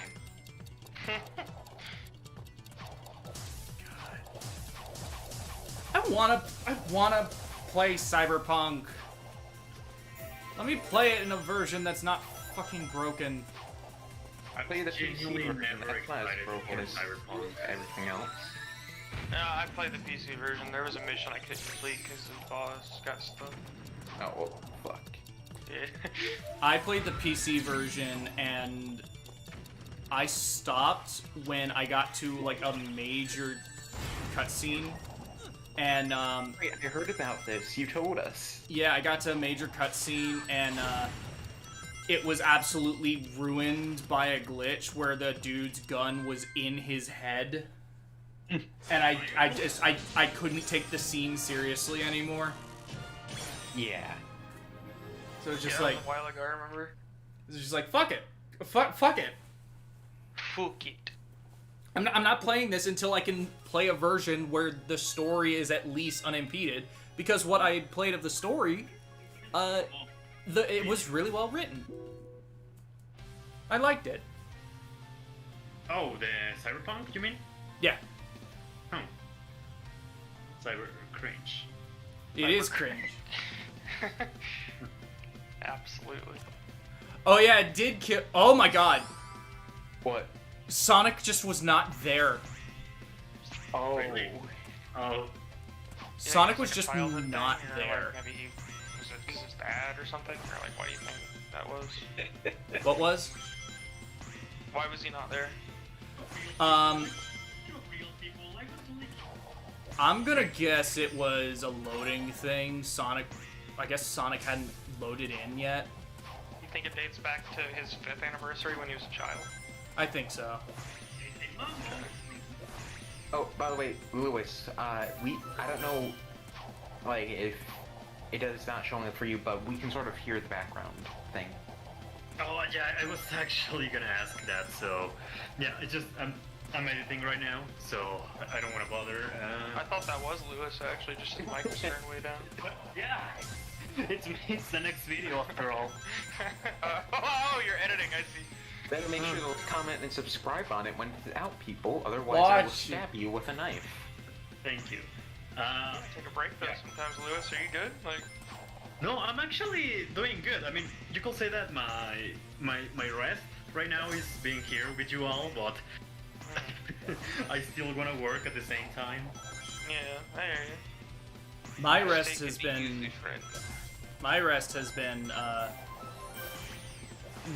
A: I wanna play Cyberpunk. Let me play it in a version that's not fucking broken.
B: I play the PC
I: genuinely
B: version.
I: never
B: That's not as
I: excited
B: broken
I: for
B: as
I: Cyberpunk.
B: everything else.
E: Yeah, I played the PC version. There was a mission I couldn't complete because the boss got stuck.
B: Oh, well, fuck.
E: Yeah.
A: I played the PC version and I stopped when I got to like a major cutscene. And
B: Wait, I heard about this. You told us.
A: yeah, I got to a major cutscene and it was absolutely ruined by a glitch where the dude's gun was in his head. And I couldn't take the scene seriously anymore.
B: Yeah.
A: So it's just
E: Yeah,
A: like,
E: a while ago, I remember.
A: it's just like, fuck it. Fuck it.
E: Fuck it.
A: I'm not playing this until I can play a version where the story is at least unimpeded, because what I had played of the story, it was really well written. I liked it.
I: Oh, the Cyberpunk, you mean?
A: Yeah,
I: Oh. Cyber cringe.
A: it is cringe.
E: Absolutely.
A: Oh yeah, it did kill. Oh my god,
B: What?
A: Sonic just was not there.
B: Oh.
I: Really? Oh.
A: Sonic was
E: like a
A: just
E: childhood
A: not
E: thing, or,
A: there.
E: Like, maybe was it because his dad or something, or like what do you think that was?
A: What was?
E: Why was he not there?
A: I'm gonna guess it was a loading thing. Sonic, I guess Sonic hadn't loaded in yet.
E: You think it dates back to his 5th anniversary when he was a child?
A: I think so.
B: Oh, by the way, Lewis, I don't know, like, if it is not showing up for you, but we can sort of hear the background thing.
I: Oh yeah, I was actually gonna ask that. So yeah, it's just I'm editing right now, so I don't want to bother.
E: I thought that was Lewis, actually, just the mic was turned way down.
I: Yeah, it's the next video after all.
E: Oh, you're editing, I see.
B: Better make sure to comment and subscribe on it when it's out, people. Otherwise, I will
A: Watch.
B: stab you with a knife.
I: Thank you.
E: Take a break though sometimes, Lewis. Are you good? Like,
I: No, I'm actually doing good. I mean, you could say that my rest right now is being here with you all, but I still wanna work at the same time.
E: yeah, I hear you.
A: My
E: Just
A: rest
E: take
A: has
E: it
A: been
E: easy, friend.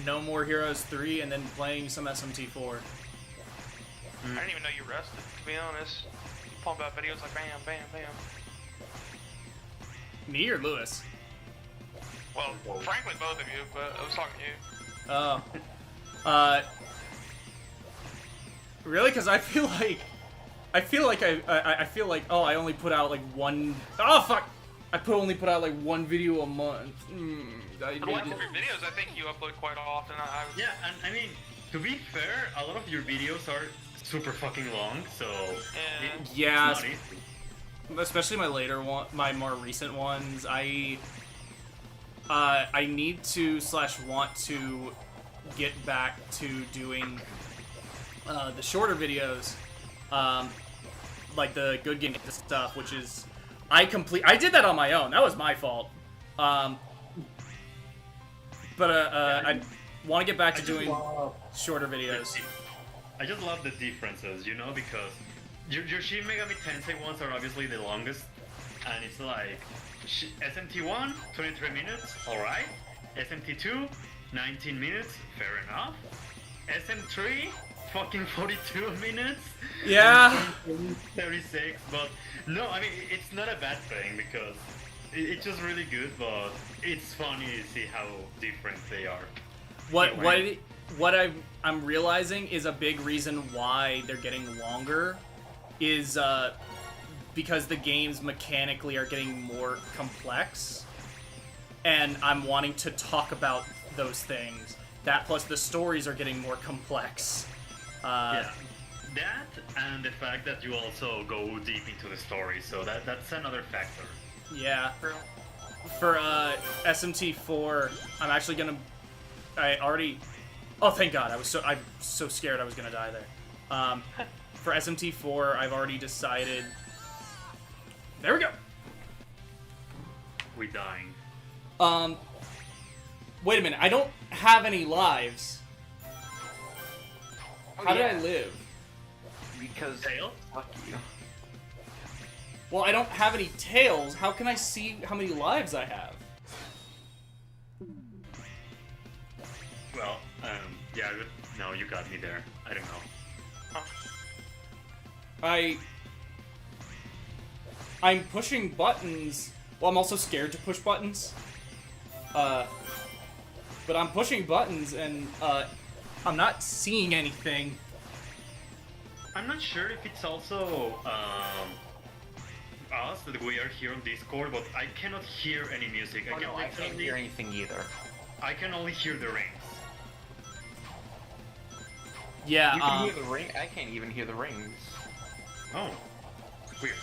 A: No More Heroes 3 and then playing some SMT4.
E: I didn't even know you rested, to be honest. Pulling out videos like bam, bam, bam.
A: Me or Lewis?
E: Well, frankly, both of you, but I was talking to you.
A: Oh. Really? Because I feel like I feel like oh, I only put out like one. Oh fuck! I only put out like one video a month.
E: I watch your videos. I think you upload quite often.
I: Yeah, and I mean, to be fair, a lot of your videos are super fucking long, so
A: yeah,
I: it's not easy.
A: especially my later one, my more recent ones. I need to / want to get back to doing the shorter videos, like the good game stuff, which is I did that on my own. That was my fault. But I want to get back to doing shorter videos.
I: I just love the differences, you know, because your Shin Megami Tensei ones are obviously the longest, and it's like SMT1, 23 minutes, alright. SMT2, 19 minutes, fair enough. SM3, fucking 42 minutes.
A: Yeah.
I: 36, but no, I mean, it's not a bad thing because it's just really good, but it's funny to see how different they are.
A: What I'm realizing is a big reason why they're getting longer is because the games mechanically are getting more complex, and I'm wanting to talk about those things. That plus the stories are getting more complex.
I: Yeah, that and the fact that you also go deep into the story, so that's another factor.
A: Yeah. For SMT4, I'm actually gonna. Oh, thank God! I'm so scared I was gonna die there. For SMT4, I've already decided. There we go.
I: We dying.
A: Wait a minute. I don't have any lives. How did I live?
B: Because
I: Tail?
B: fuck you.
A: Well, I don't have any tails. How can I see how many lives I have?
I: Well, yeah, no, you got me there. I don't know.
A: I'm pushing buttons. Well, I'm also scared to push buttons. But I'm pushing buttons and, I'm not seeing anything.
I: I'm not sure if it's also, us that we are here on Discord, but I cannot hear any music.
B: Oh, no, I can't hear anything either.
I: I can only hear the rings.
A: Yeah,
B: You can hear the ring. I can't even hear the rings.
I: Oh, weird.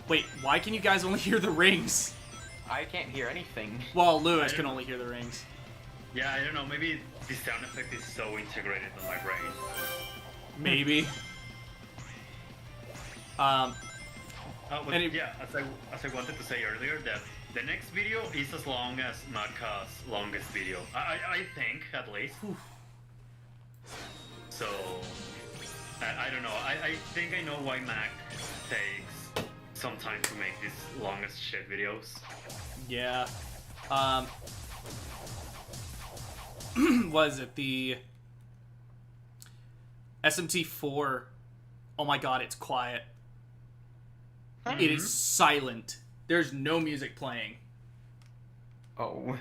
A: Wait, why can you guys only hear the rings?
B: I can't hear anything.
A: Well, Lewis can only hear the rings.
I: Yeah, I don't know, maybe this sound effect is so integrated in my brain.
A: Maybe.
I: But yeah, as I wanted to say earlier, that the next video is as long as Macca's longest video. I think, at least. So, I don't know. I think I know why Mac takes some time to make these longest shit videos.
A: Yeah. Was it the SMT4? Oh my God, it's quiet. It is silent. There's no music playing.
B: Oh.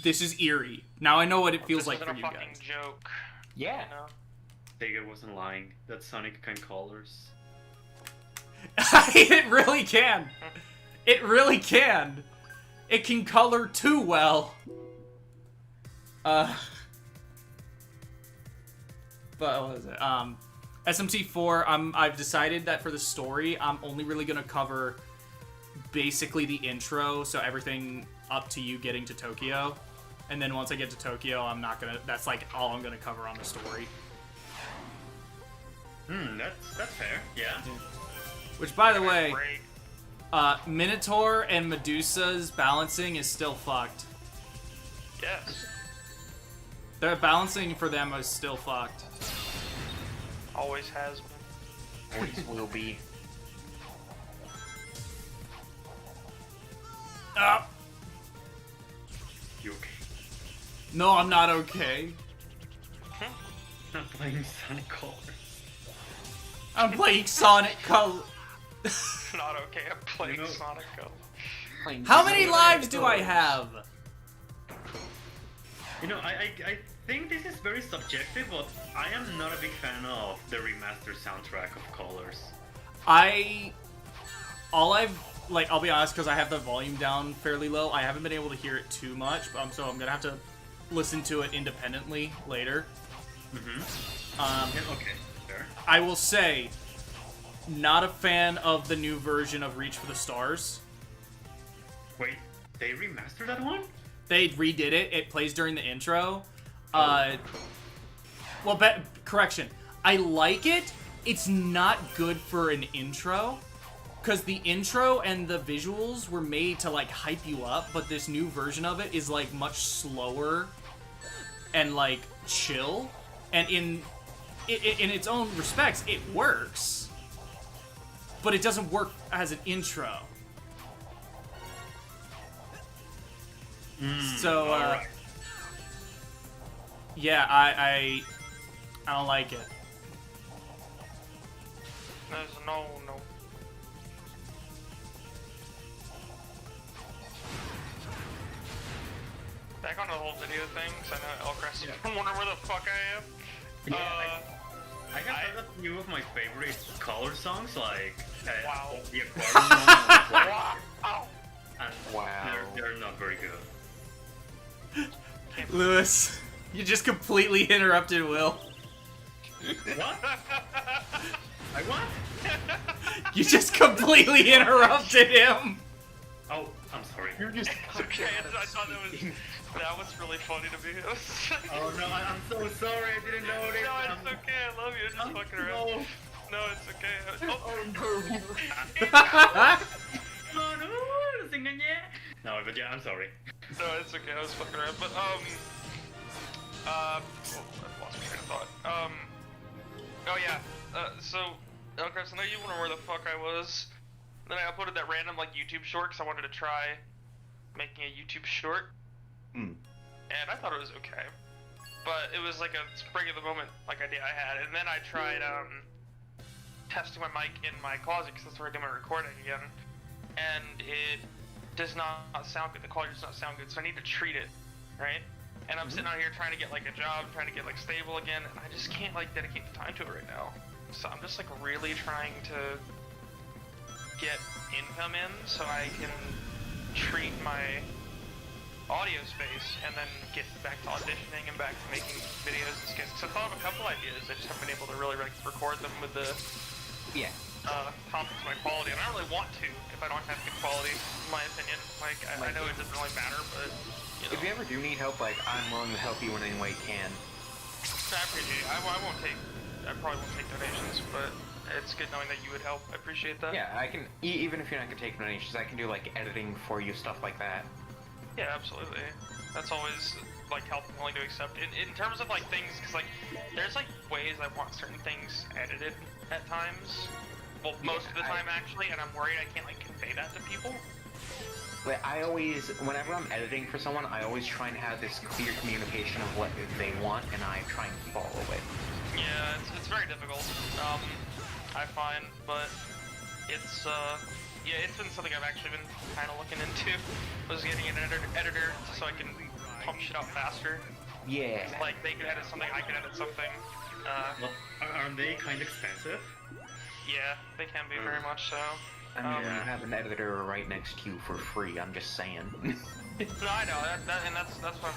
A: This is eerie. Now I know what it feels like for
E: This
A: you
E: isn't a fucking
A: guys.
E: joke.
B: Yeah.
E: You know?
I: Sega wasn't lying. That Sonic can colors.
A: It really can. It really can. It can color too well. But what was it? SMT4, I've decided that for the story, I'm only really gonna cover basically the intro, so everything up to you getting to Tokyo. And then once I get to Tokyo, I'm not gonna, that's like all I'm gonna cover on the story.
I: That's fair, yeah.
A: Which, by the way,
E: Break.
A: Minotaur and Medusa's balancing is still fucked.
E: Yes.
A: The balancing for them is still fucked.
E: Always has been.
B: Always will be.
I: You okay?
A: No, I'm not okay.
I: I'm playing Sonic Colors.
A: I'm playing Sonic Color.
E: Not okay. I'm playing
I: You know-
E: Sonic Go.
A: How many lives do I have?
I: You know, I think this is very subjective, but I am not a big fan of the remastered soundtrack of Colors.
A: I'll be honest, because I have the volume down fairly low. I haven't been able to hear it too much, so I'm gonna have to listen to it independently later.
I: Mm-hmm. Okay, fair.
A: I will say, not a fan of the new version of Reach for the Stars.
I: Wait, they remastered that one?
A: They redid it. It plays during the intro. Correction. I like it. It's not good for an intro. Because the intro and the visuals were made to, like, hype you up, but this new version of it is, like, much slower and, like, chill. And in its own respects, it works. But it doesn't work as an intro. So,
I: alright.
A: yeah, I don't like it.
E: There's no. Back on the whole video thing, 'cause I know Elcrest is wondering where the fuck I am.
I: Yeah, I got a few of my favorite Color songs, like
E: Wow.
I: the Aquarium one,
E: Wow.
I: and
B: Wow.
I: they're not very good.
A: Lewis, you just completely interrupted Will.
I: What? I what?
A: You just completely interrupted him.
I: Oh, I'm sorry.
B: You're just
E: Okay, I thought that was really funny to me.
I: Oh no, I'm so sorry. I didn't know this.
E: No, it's okay. I love you. I'm just fucking around. No, it's okay.
I: Oh no, singing yeah. No, but yeah, I'm sorry.
E: No, it's okay. I was fucking around. But I've lost my train of thought. Oh yeah. So, Elcrest, I know you wonder where the fuck I was. Then I uploaded that random like YouTube short because I wanted to try making a YouTube short. And I thought it was okay, but it was like a spring of the moment like idea I had. And then I tried testing my mic in my closet because that's where I do my recording again, and it does not sound good. The quality does not sound good, so I need to treat it, right? And I'm sitting out here trying to get like a job, trying to get like stable again, and I just can't like dedicate the time to it right now. So I'm just like really trying to get income in so I can treat my audio space and then get back to auditioning and back to making videos and skits. So I thought of a couple ideas, I just haven't been able to really like record them with the top of my quality, and I don't really want to if I don't have good quality, in my opinion. Like, I know it doesn't really matter, but, you know.
B: If you ever do need help, like, I'm willing to help you in any way I can.
E: I appreciate it. I probably won't take donations, but it's good knowing that you would help. I appreciate that.
B: Yeah, I can, even if you're not gonna take donations, I can do, like, editing for you, stuff like that.
E: Yeah, absolutely. That's always, like, helpful, willing to accept. In terms of, like, things, because, like, there's, like, ways I want certain things edited at times. Well, most of the time, actually, and I'm worried I can't, like, convey that to people.
B: Like, whenever I'm editing for someone, I always try and have this clear communication of what they want, and I try and follow it.
E: Yeah, it's very difficult, I find, but it's, yeah, it's been something I've actually been kind of looking into, was getting an editor so I can pump shit out faster.
B: Yeah.
E: Like, they could edit something, I could edit something.
I: Well, aren't they kind of expensive?
E: Yeah, they can be very much so.
B: I mean, you have an editor right next to you for free, I'm just saying.
E: No, I know, and that's what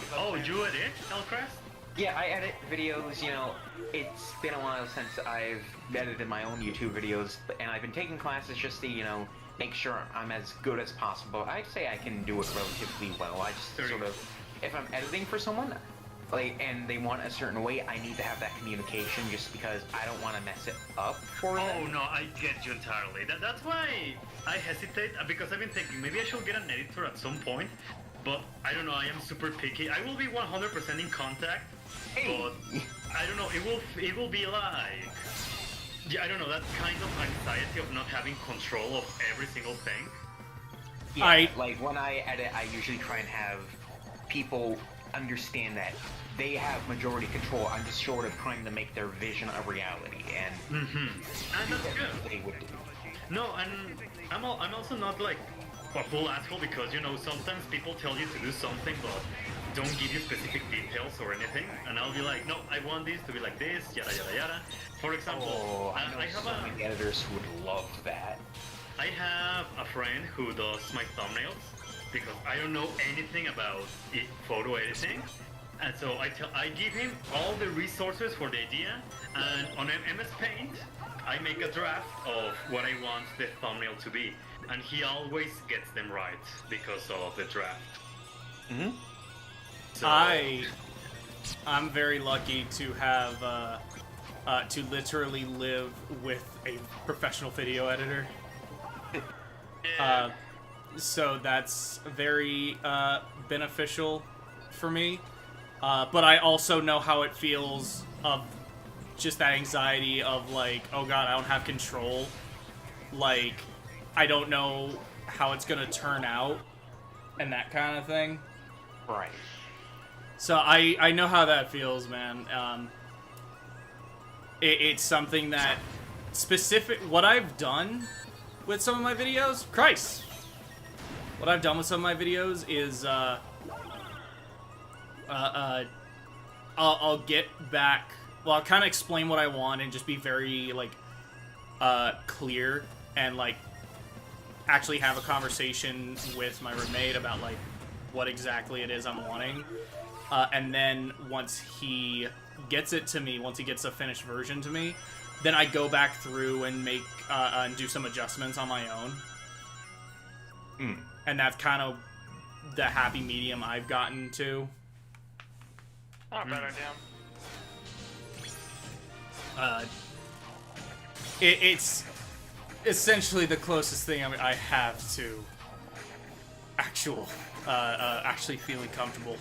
E: I'm
I: You edit, Elcrest?
B: Yeah, I edit videos, you know, it's been a while since I've edited my own YouTube videos, and I've been taking classes just to, you know, make sure I'm as good as possible. I'd say I can do it relatively well. I just sort of, if I'm editing for someone, like, and they want a certain way, I need to have that communication just because I don't want to mess it up for them.
I: Oh no, I get you entirely. That's why I hesitate, because I've been thinking maybe I should get an editor at some point, but I don't know, I am super picky. I will be 100% in contact, but I don't know, it will be like, yeah, I don't know, that kind of anxiety of not having control of every single thing.
B: Yeah, like when I edit, I usually try and have people understand that they have majority control. I'm just sort of trying to make their vision a reality, and
I: And that's good.
B: they would do.
I: No, and I'm also not like a full asshole because, you know, sometimes people tell you to do something but don't give you specific details or anything, and I'll be like, no, I want this to be like this, yada yada yada. For example,
B: Oh, I know
I: have
B: so many editors who would love that.
I: I have a friend who does my thumbnails because I don't know anything about photo editing, and so I give him all the resources for the idea, and on MS Paint I make a draft of what I want the thumbnail to be, and he always gets them right because of the draft.
B: Mm-hmm.
I: So,
A: I'm very lucky to have to literally live with a professional video editor. So that's very beneficial for me. But I also know how it feels of just that anxiety of like, oh god, I don't have control. Like, I don't know how it's gonna turn out, and that kind of thing.
B: Right.
A: So I know how that feels, man. It's something that what I've done with some of my videos, Christ. What I've done with some of my videos is I'll get back. Well, I'll kind of explain what I want and just be very like clear and like actually have a conversation with my roommate about like what exactly it is I'm wanting. And then once he gets it to me, once he gets a finished version to me, then I go back through and make and do some adjustments on my own. And that's kind of the happy medium I've gotten to.
E: Not a bad idea.
A: It's essentially the closest thing I have to actually feeling comfortable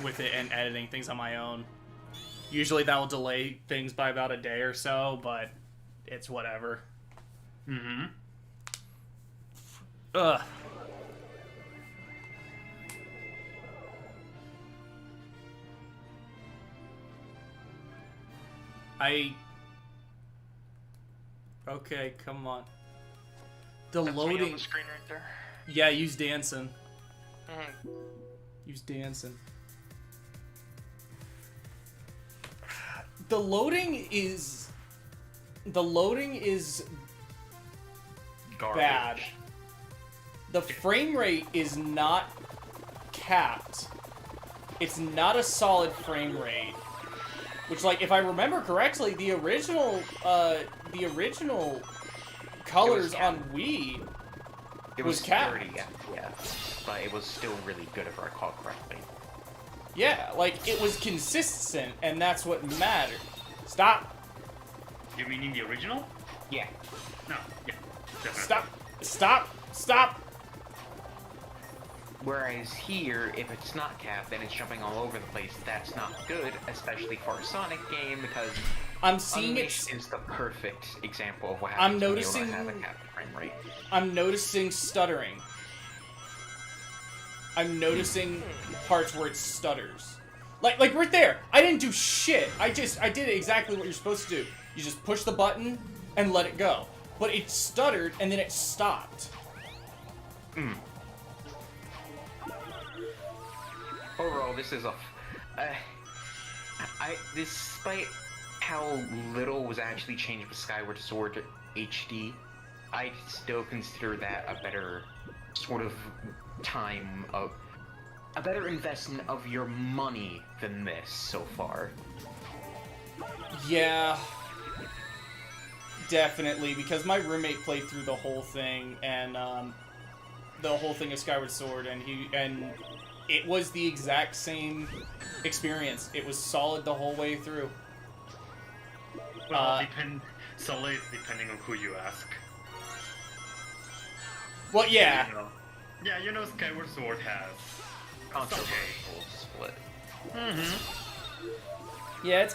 A: with it and editing things on my own. Usually that will delay things by about a day or so, but it's whatever.
I: Mm-hmm.
A: Ugh. Okay, come on. The
E: That's me on
A: loading.
E: the screen right there.
A: Yeah, use dancing.
E: Mhm.
A: Use dancing. The loading is
B: Garbage.
A: bad. The frame rate is not capped. It's not a solid frame rate. Which, like, if I remember correctly, the original colors on Wii
B: It
A: was
B: was
A: capped.
B: 30 FPS, but it was still really good if I recall correctly.
A: Yeah, like, it was consistent, and that's what mattered. Stop!
I: You mean in the original?
B: Yeah.
I: No, yeah, definitely.
A: Stop! Stop! Stop!
B: Whereas here, if it's not capped, then it's jumping all over the place. That's not good, especially for a Sonic game, because
A: I'm seeing
B: Unleashed
A: it.
B: is the perfect example of what
A: I'm
B: happens when
A: noticing-
B: you don't have a capped frame rate.
A: I'm noticing stuttering. I'm noticing parts where it stutters. Like right there. I didn't do shit. I did exactly what you're supposed to do. You just push the button and let it go. But it stuttered and then it stopped.
B: Overall, this is despite how little was actually changed with Skyward Sword HD, I still consider that a better sort of a better investment of your money than this so far.
A: Yeah. Definitely, because my roommate played through the whole thing and the whole thing of Skyward Sword, and it was the exact same experience. It was solid the whole way through.
I: Well, solid depending on who you ask.
A: Well, yeah.
I: You know Skyward Sword has
B: Controversial split.
A: Yeah,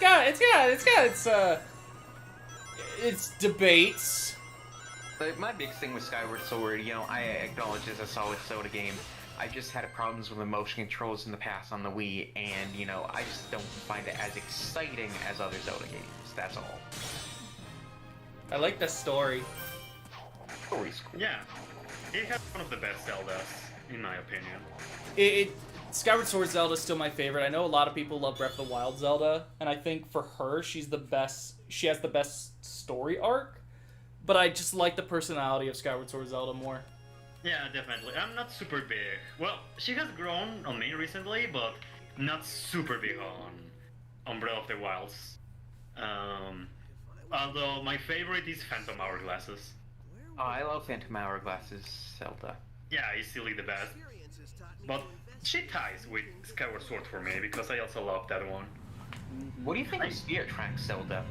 A: it's debates.
B: But my big thing with Skyward Sword, I acknowledge it's a solid Soda game. I just had problems with the motion controls in the past on the Wii, and, you know, I just don't find it as exciting as other Zelda games. That's all.
A: I like the story.
B: Story's cool.
I: Yeah, it has one of the best Zeldas, in my opinion.
A: Skyward Sword Zelda is still my favorite. I know a lot of people love Breath of the Wild Zelda, and I think for her, she has the best story arc, but I just like the personality of Skyward Sword Zelda more.
I: Yeah, definitely. I'm not super big. Well, she has grown on me recently, but not super big on Breath of the Wilds. Although my favorite is Phantom Hourglasses.
B: Oh, I love Phantom Hourglasses Zelda.
I: Yeah, easily the best. But she ties with Skyward Sword for me because I also love that one.
B: What do you think of Spirit Tracks Zelda?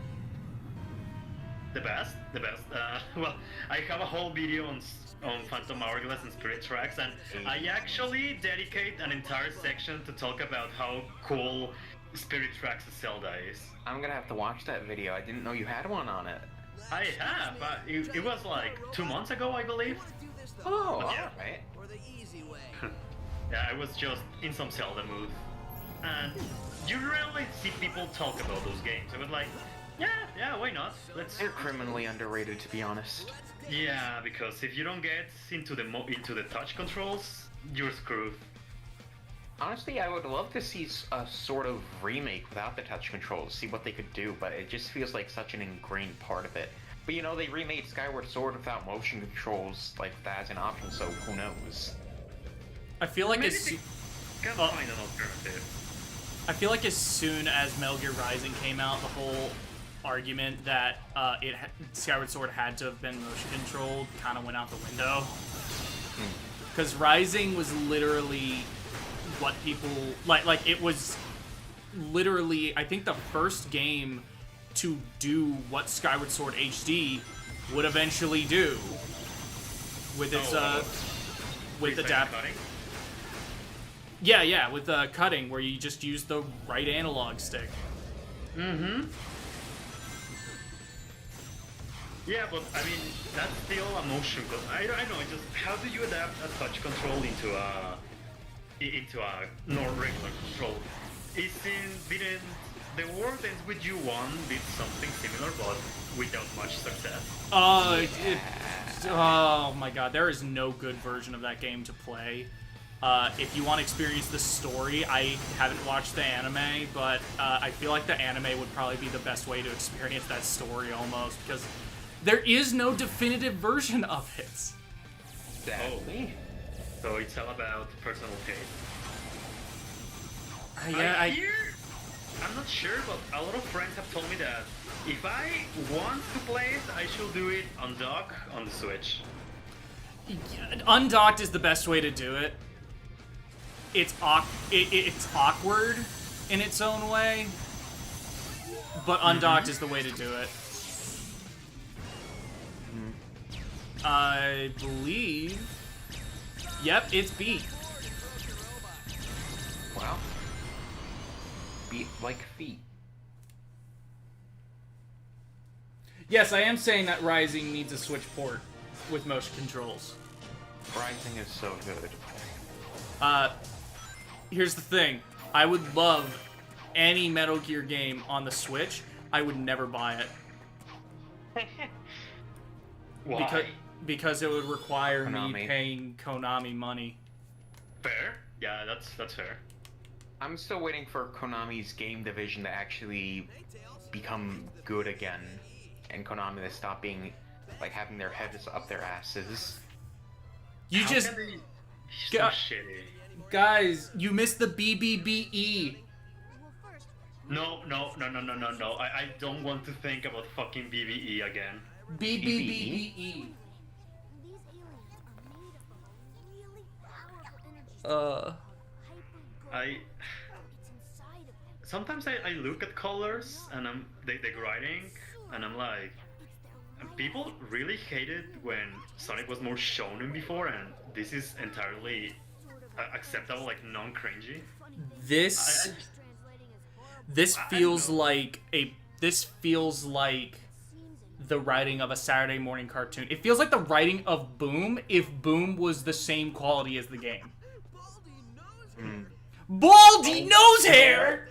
I: The best? The best. Well, I have a whole video on Phantom Hourglass and Spirit Tracks, and I actually dedicate an entire section to talk about how cool Spirit Tracks Zelda is.
B: I'm gonna have to watch that video. I didn't know you had one on it.
I: I have. It was like 2 months ago, I believe.
B: Oh,
I: yeah.
B: Alright.
F: Or the easy way.
I: Yeah, I was just in some Zelda mood. And you rarely see people talk about those games. I was like, yeah, why not?
B: They're criminally underrated, to be honest.
I: Yeah, because if you don't get into the touch controls, you're screwed.
B: Honestly, I would love to see a sort of remake without the touch controls, see what they could do, but it just feels like such an ingrained part of it. But you know, they remade Skyward Sword without motion controls, like that as an option, so who knows?
A: I feel like
I: Maybe
A: as
I: they can find an alternative.
A: I feel like as soon as Metal Gear Rising came out, the whole argument that Skyward Sword had to have been motion controlled kind of went out the window. Because Rising was literally what people like. It was literally, I think, the first game to do what Skyward Sword HD would eventually do with its with adapt. Yeah, with the cutting where you just use the right analog stick.
I: Mm-hmm. Yeah, but I mean that's still a motion. I don't know. Just how do you adapt a touch control into a regular control? Didn't The World Ends With You 1 did something similar, but without much success?
A: Oh my god, there is no good version of that game to play. If you want to experience the story, I haven't watched the anime, but I feel like the anime would probably be the best way to experience that story almost, because there is no definitive version of it.
B: Exactly.
I: So it's all about personal taste. I'm not sure, but a lot of friends have told me that if I want to play it, I should do it on dock on the Switch.
A: Undocked is the best way to do it. It's awkward in its own way, but undocked is the way to do it. I believe. Yep, it's beat.
B: Wow. Beat like feet.
A: Yes, I am saying that Rising needs a Switch port with motion controls.
B: Rising is so good.
A: Here's the thing. I would love any Metal Gear game on the Switch. I would never buy it.
I: Why?
A: Because it would require
B: Konami.
A: me paying Konami money.
I: Fair? Yeah, that's fair.
B: I'm still waiting for Konami's game division to actually become good again, and Konami to stop being like having their heads up their asses.
A: You
I: How
A: just
I: can they be so shitty?
A: guys, you missed the BBBE.
D: Well, first,
I: No. I don't want to think about fucking BBE again.
A: BBBBE.
D: these aliens are made up of a really powerful energy.
I: I
D: It's inside of them.
I: sometimes I look at colors and the writing and I'm like, people really hated when Sonic was more shonen before, and this is entirely acceptable, like non-cringy.
A: This feels like the writing of a Saturday morning cartoon. It feels like the writing of Boom if Boom was the same quality as the game. Baldy nose hair!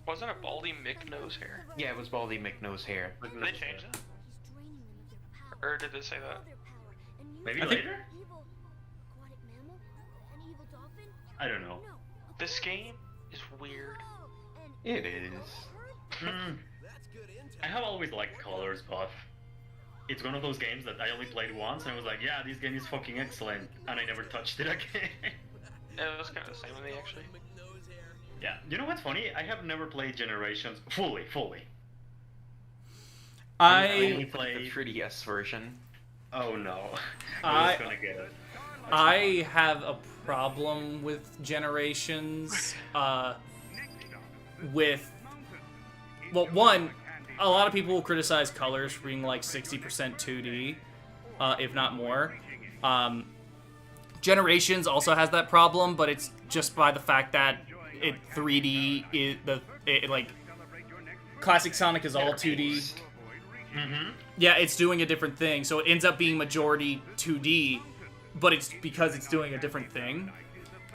E: Wasn't it Baldy McNose hair?
B: Yeah, it was Baldy McNose hair.
E: Did they change it? Or did it say that?
I: Maybe
A: I think-
I: later? I don't know.
E: This game is weird.
B: It is.
I: I have always liked colors, but it's one of those games that I only played once, and I was like, yeah, this game is fucking excellent, and I never touched it again.
E: Yeah, it was kind of the same with me, actually.
I: Yeah, you know what's funny? I have never played Generations fully. I only
B: The
I: played...
B: 3DS version.
I: Oh no.
A: I-
I: was gonna get it.
A: I have a problem with Generations, with, well, one, a lot of people will criticize colors for being like 60% 2D, if not more. Generations also has that problem, but it's just by the fact that it 3D is like classic Sonic is all 2D.
I: Mm-hmm.
A: Yeah, it's doing a different thing, so it ends up being majority 2D, but it's because it's doing a different thing.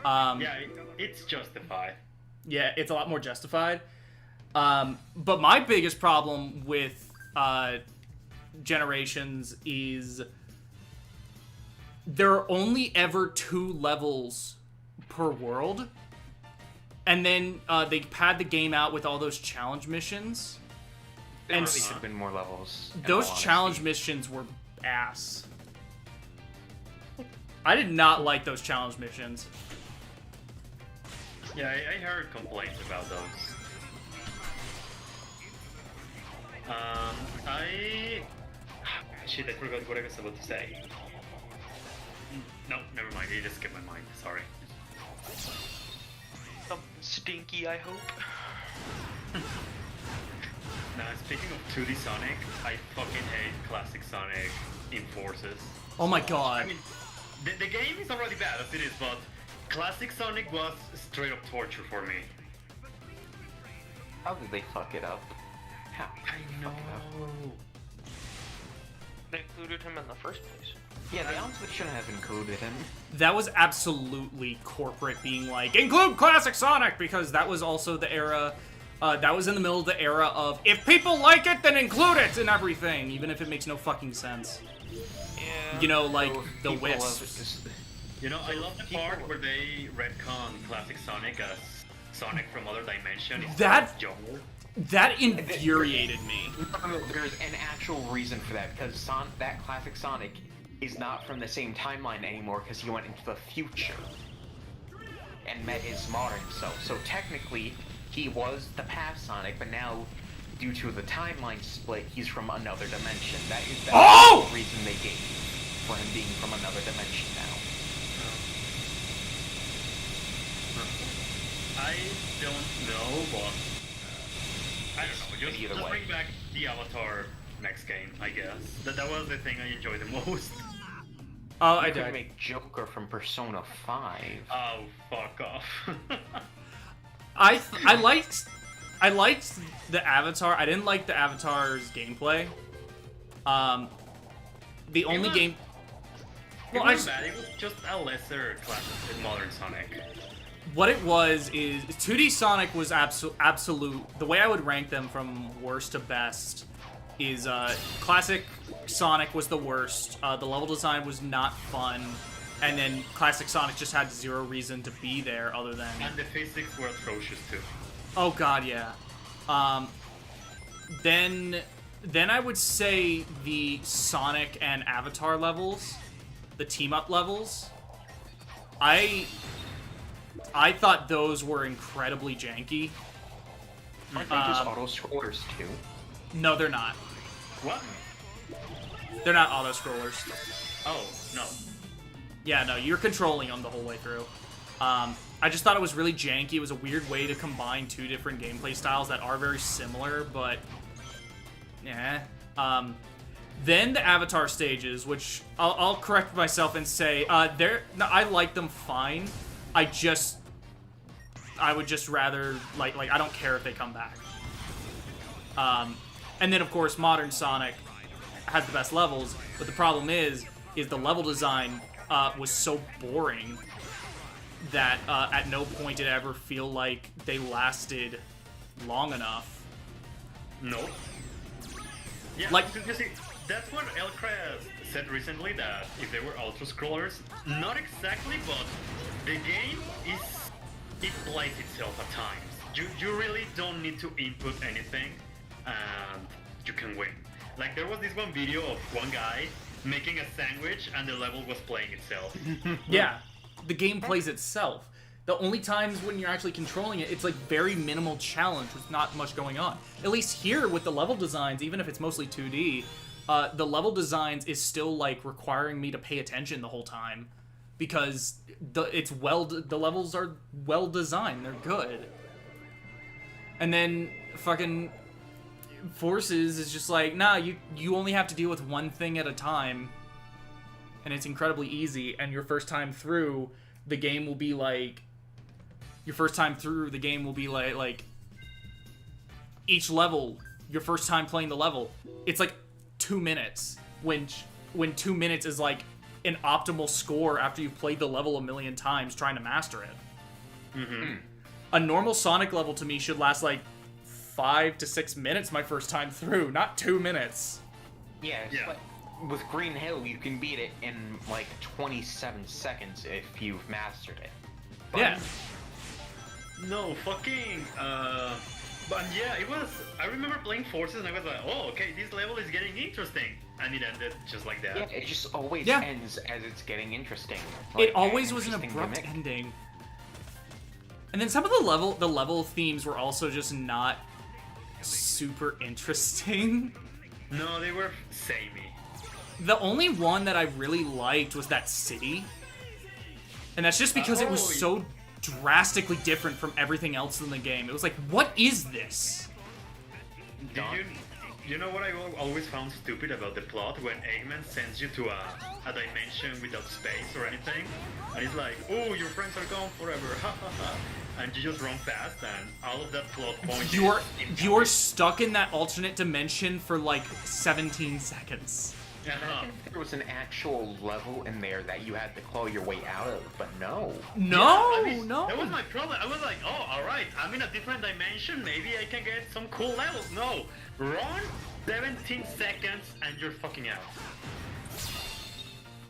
I: Yeah, it's justified.
A: Yeah, it's a lot more justified. But my biggest problem with Generations is there are only ever 2 levels per world. And then they pad the game out with all those challenge missions.
B: There
A: And
B: really should have been more levels. in
A: Those
B: all honesty.
A: challenge missions were ass. I did not like those challenge missions.
I: Yeah, I heard complaints about those. Shit, I forgot what I was about to say. No, never mind, it just skipped my mind, sorry.
E: Something stinky, I hope.
I: Now, speaking of 2D Sonic, I fucking hate classic Sonic in Forces.
A: Oh my god.
I: I mean, the game is already bad as it is, but classic Sonic was straight up torture for me.
B: How did they fuck it up? How?
I: I know.
E: They included him in the first place.
B: Yeah, they honestly shouldn't have included him.
A: That was absolutely corporate being like, include classic Sonic, because that was also the era, that was in the middle of the era of, if people like it, then include it in everything, even if it makes no fucking sense.
E: Yeah.
A: You know, like,
B: So
A: the
B: people love
A: Wisps.
B: just-
I: You know, I love the
B: People-
I: part where they retcon classic Sonic as Sonic from other dimension.
A: That-
I: Jungle.
A: That infuriated me.
B: There's an actual reason for that, because that classic Sonic is not from the same timeline anymore because he went into the future and met his modern self. So technically, he was the past Sonic, but now, due to the timeline split, he's from another dimension. That is the reason they gave for him being from another dimension now.
I: I don't know, but I don't know. Just
B: Either way.
I: bring back the Avatar next game, I guess. That was the thing I enjoyed the most.
A: Oh, I
B: You could
A: died.
B: make Joker from Persona 5.
I: Oh, fuck off.
A: I liked the Avatar. I didn't like the Avatar's gameplay. The only
I: was-
A: game.
I: It
A: Well, I
I: wasn't bad. It was just a lesser classic modern Sonic.
A: what it was is 2D Sonic was absolute. The way I would rank them from worst to best is classic Sonic was the worst. The level design was not fun, and then classic Sonic just had zero reason to be there other than.
I: And the physics were atrocious too.
A: Oh god, yeah. Then I would say the Sonic and Avatar levels, the team-up levels. I thought those were incredibly janky.
B: Aren't they just auto-scrollers too?
A: No, they're not.
I: What?
A: They're not auto-scrollers.
I: Oh, no.
A: Yeah, no, you're controlling them the whole way through. I just thought it was really janky. It was a weird way to combine two different gameplay styles that are very similar, but... yeah. Then the Avatar stages, which I'll correct myself and say, I like them fine. I would just rather, like, I don't care if they come back. And then, of course, modern Sonic has the best levels, but the problem is the level design was so boring that at no point did I ever feel like they lasted long enough.
I: No. Yeah,
A: Like-
I: you see, that's what Elcrest said recently, that if they were auto-scrollers, not exactly, but the game it plays itself at times. You really don't need to input anything, and you can win. Like, there was this one video of one guy making a sandwich, and the level was playing itself.
A: Yeah, the game plays itself. The only times when you're actually controlling it, it's like very minimal challenge with not much going on. At least here with the level designs, even if it's mostly 2D, the level designs is still like requiring me to pay attention the whole time because the levels are well designed. They're good. And then fucking Forces is just like, nah, you only have to deal with one thing at a time, and it's incredibly easy. And your first time through, the game will be like, each level, your first time playing the level, it's like 2 minutes. When 2 minutes is like an optimal score after you've played the level a million times trying to master it.
I: Mm-hmm.
A: A normal Sonic level to me should last like 5 to 6 minutes my first time through, not 2 minutes.
B: Yeah, like, with Green Hill, you can beat it in like 27 seconds if you've mastered it. But
A: Yeah.
I: No, fucking, but yeah, it was, I remember playing Forces and I was like, oh, okay, this level is getting interesting. And it ended just like that.
B: yeah, it just always
A: Yeah.
B: ends as it's getting interesting.
A: It always was an
B: interesting
A: abrupt
B: gimmick.
A: ending. And then some of the level themes were also just not super interesting.
I: No, they were samey.
A: The only one that I really liked was that city. And that's just because it was so drastically different from everything else in the game. It was like, what is this?
I: You know what I always found stupid about the plot? When Eggman sends you to a dimension without space or anything, and he's like, oh, your friends are gone forever, ha ha ha, and you just run fast, and all of that plot point
A: You're stuck in that alternate dimension for like 17 seconds.
I: Uh-huh.
B: There was an actual level in there that you had to claw your way out of, but no.
A: No,
I: I mean,
A: no.
I: That was my problem. I was like, oh, alright, I'm in a different dimension, maybe I can get some cool levels. No, run 17 seconds and you're fucking out.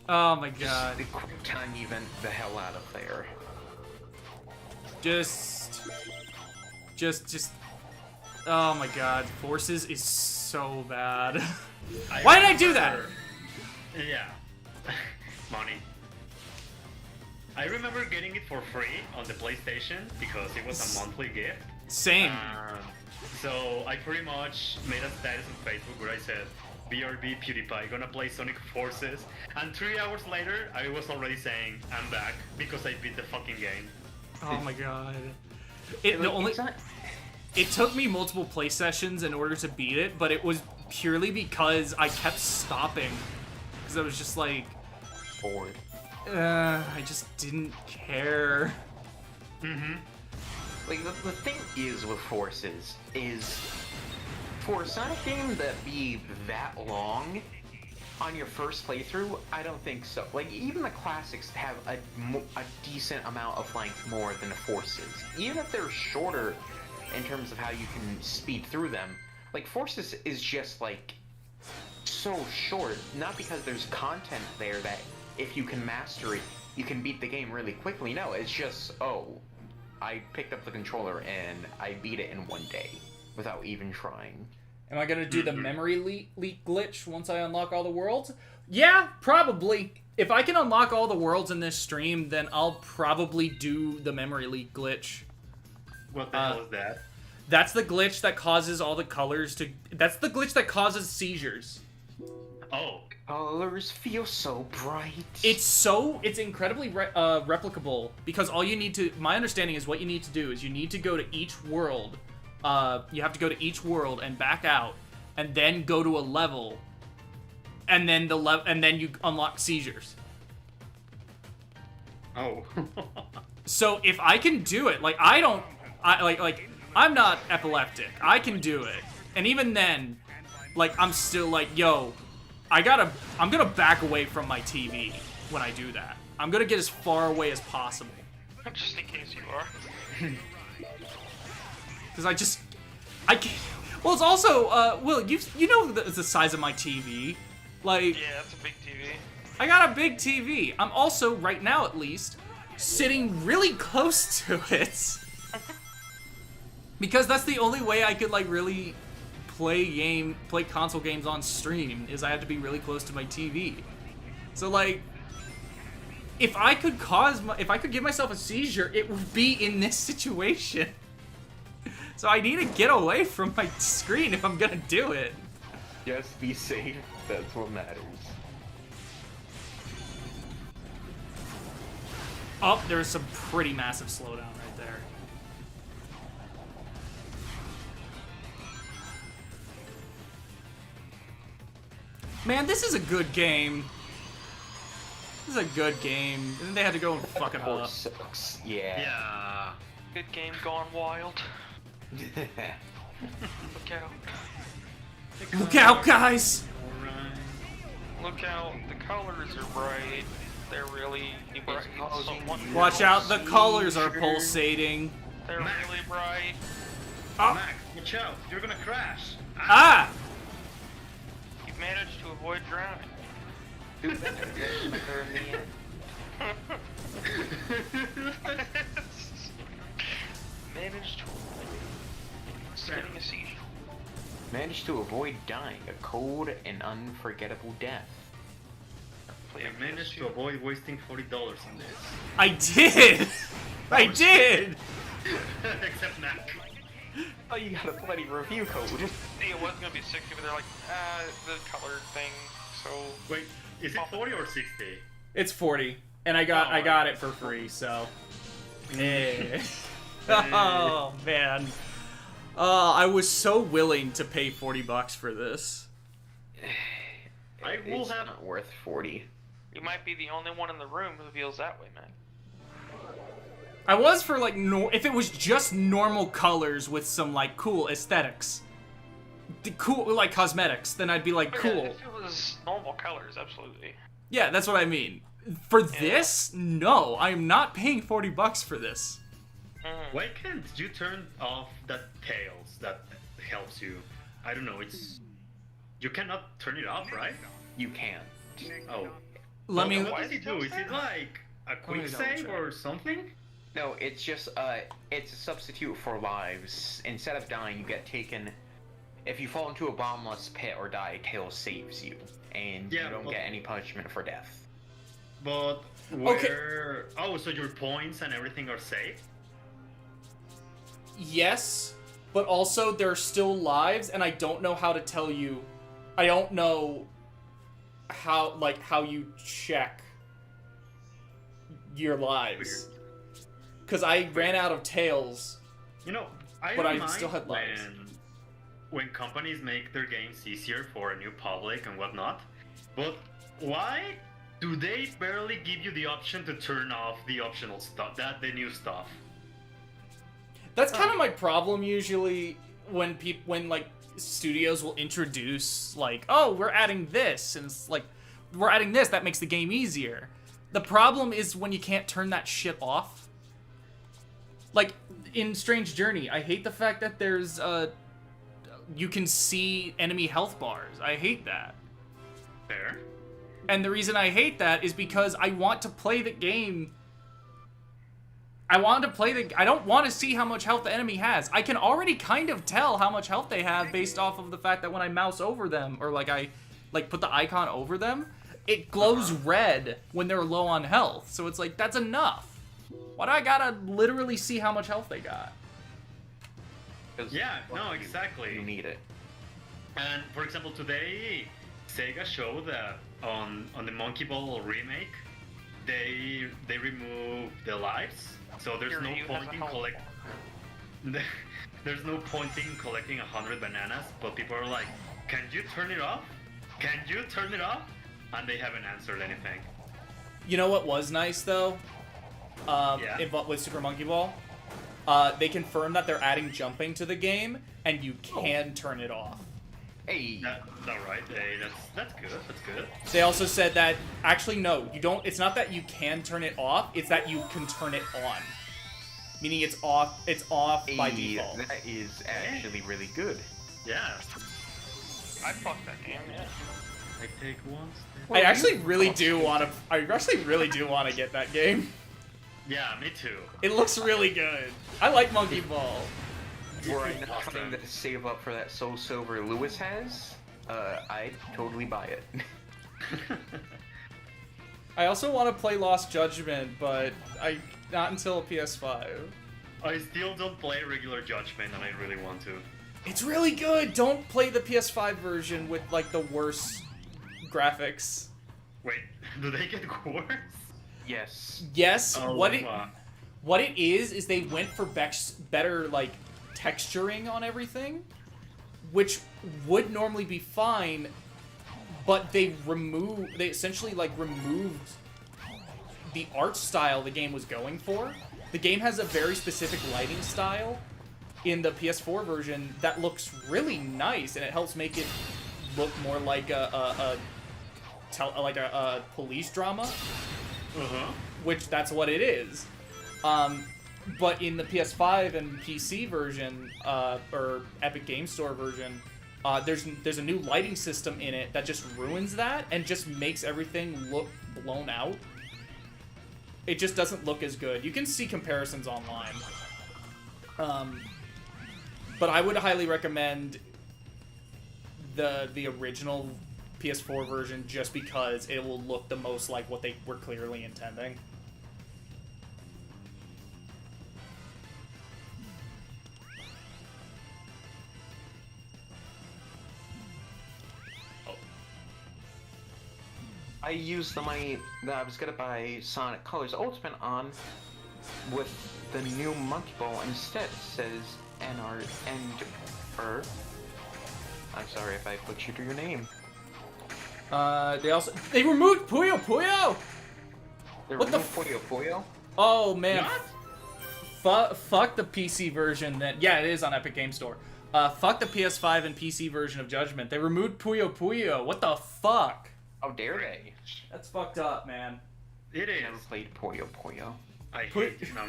A: Oh my god.
B: The quick time event the hell out of there.
A: Just. Oh my god. Forces is so bad. Why did I do that?
I: Yeah. Money. I remember getting it for free on the PlayStation because it was a monthly gift.
A: Same.
I: So I pretty much made a status on Facebook where I said, BRB PewDiePie gonna play Sonic Forces, and 3 hours later I was already saying I'm back because I beat the fucking game.
A: Oh my god. It took me multiple play sessions in order to beat it, but it was purely because I kept stopping. Because I was just like...
B: Bored.
A: I just didn't care.
I: Mm-hmm.
B: Like, the thing is with Forces is, for a Sonic game that be that long on your first playthrough, I don't think so. Like, even the classics have a decent amount of length more than the Forces. Even if they're shorter in terms of how you can speed through them, like, Forces is just, like, so short, not because there's content there that if you can master it, you can beat the game really quickly. No, it's just, oh, I picked up the controller and I beat it in one day without even trying.
A: Am I gonna do the memory leak glitch once I unlock all the worlds? Yeah, probably. If I can unlock all the worlds in this stream, then I'll probably do the memory leak glitch.
I: What the hell is that?
A: That's the glitch that causes all the colors to... That's the glitch that causes seizures.
I: Oh.
B: Colors feel so bright.
A: It's incredibly replicable, because all you need to... My understanding is what you need to do is you need to go to each world. You have to go to each world and back out, and then go to a level, and then then you unlock seizures.
I: Oh.
A: So if I can do it, like I'm not epileptic. I can do it. And even then, like, I'm still like, yo, I'm gonna back away from my TV when I do that. I'm gonna get as far away as possible.
E: Just in case you are.
A: Because I can't. Well, it's also, Will, you know the size of my TV. Like,
E: Yeah, it's a big TV.
A: I got a big TV. I'm also, right now at least, sitting really close to it. Because that's the only way I could, like, really play console games on stream, is I have to be really close to my TV. So, like, if I could give myself a seizure, it would be in this situation. So I need to get away from my screen if I'm gonna do it.
B: Just be safe. That's what matters.
A: Oh, there's some pretty massive slowdown right there. Man, this is a good game. This is a good game. And then they had to go and fuck it
B: Oh,
A: up.
B: sucks. Yeah.
I: Yeah.
E: Good game gone wild. Look out.
A: Look out, guys!
I: Alright.
E: Look out. The colors are bright. They're really bright.
A: Watch out, the colors are pulsating.
E: They're really bright.
A: Oh.
I: Mac, watch out. You're gonna crash.
A: Ah!
E: You've managed to avoid drowning.
B: Do better.
E: Managed to getting a seizure.
B: Managed to avoid dying a cold and unforgettable death.
I: I managed to avoid wasting $40 on this.
A: I did! I did!
I: Except Mac.
B: Oh, you got a bloody review code.
E: See, it was gonna be 60, but they're like, the color thing, so...
I: Wait, is it 40 or 60?
A: It's 40, and I got it for free, so. Eh. Oh man. I was so willing to pay $40 for this.
I: I will
B: It's
I: have.
B: not worth 40.
E: You might be the only one in the room who feels that way, man.
A: I was for like if it was just normal colors with some like cool aesthetics, cool like cosmetics, then I'd be like
E: But
A: cool.
E: yeah, if it was normal colors, absolutely.
A: Yeah, that's what I mean. For this, no, I am not paying $40 for this.
I: Why can't you turn off that tails that helps you? I don't know, it's... You cannot turn it off, right?
B: You can't.
I: Oh.
A: Let me.
I: What does it do? Is it like a quick save or something?
B: No, it's just it's a substitute for lives. Instead of dying, you get taken. If you fall into a bottomless pit or die, Tails saves you, and you don't get any punishment for death.
I: But where? Okay. Oh, so your points and everything are saved?
A: Yes, but also there are still lives, and I don't know how to tell you. I don't know how you check your lives. Because I ran out of tails.
I: You know,
A: but I still had lives.
I: When companies make their games easier for a new public and whatnot, but why do they barely give you the option to turn off the optional stuff, the new stuff?
A: That's kind of my problem usually when like studios will introduce like, oh, we're adding this, and it's like, we're adding this, that makes the game easier. The problem is when you can't turn that shit off. Like in Strange Journey, I hate the fact that there's you can see enemy health bars. I hate that.
I: Fair.
A: And the reason I hate that is because I want to play the game. I don't want to see how much health the enemy has. I can already kind of tell how much health they have based off of the fact that when I mouse over them, or like I put the icon over them, it glows red when they're low on health. So it's like, that's enough. Why do I gotta literally see how much health they got?
I: Yeah, no, exactly.
B: You need it.
I: And for example, today Sega showed that on the Monkey Ball remake, they removed the lives, so there's no point in there's no point in collecting 100 bananas. But people are like, "Can you turn it off? Can you turn it off?" And they haven't answered anything.
A: You know what was nice though? With Super Monkey Ball, they confirmed that they're adding jumping to the game, and you can turn it off.
B: Hey.
I: Alright, hey, that's good, that's good.
A: They also said that, actually no, you don't, it's not that you can turn it off, it's that you can turn it on. Meaning it's off by default.
B: That is actually really good.
I: Yeah.
E: I fucked that game, yeah.
I: I take one step.
A: I actually really do want to get that game.
I: Yeah, me too.
A: It looks really good. I like Monkey Ball.
B: Were I not something to save up for that Soul Silver Lewis has, I'd totally buy it.
A: I also want to play Lost Judgment, but not until PS5.
I: I still don't play regular Judgment, and I really want to.
A: It's really good. Don't play the PS5 version with like the worst graphics.
I: Wait, do they get worse?
B: Yes.
A: Yes.
I: Oh,
A: What it is they went for better like texturing on everything, which would normally be fine, but they essentially like removed the art style the game was going for. The game has a very specific lighting style in the PS4 version that looks really nice, and it helps make it look more like a police drama, which that's what it is. But in the PS5 and PC version, or Epic Game Store version, there's a new lighting system in it that just ruins that and just makes everything look blown out. It just doesn't look as good. You can see comparisons online. But I would highly recommend the original PS4 version just because it will look the most like what they were clearly intending.
B: I used the money that I was gonna buy Sonic Colors Ultimate on with the new Monkey Ball instead. It says NR. I'm sorry if I butchered your name.
A: They removed Puyo Puyo.
B: What the Puyo Puyo?
A: Oh man. Fuck the PC version. Yeah, it is on Epic Game Store. Fuck the PS5 and PC version of Judgment. They removed Puyo Puyo. What the fuck?
B: How dare they?
A: That's fucked up, man.
I: It is.
B: Never played Puyo Puyo.
I: I hate it now.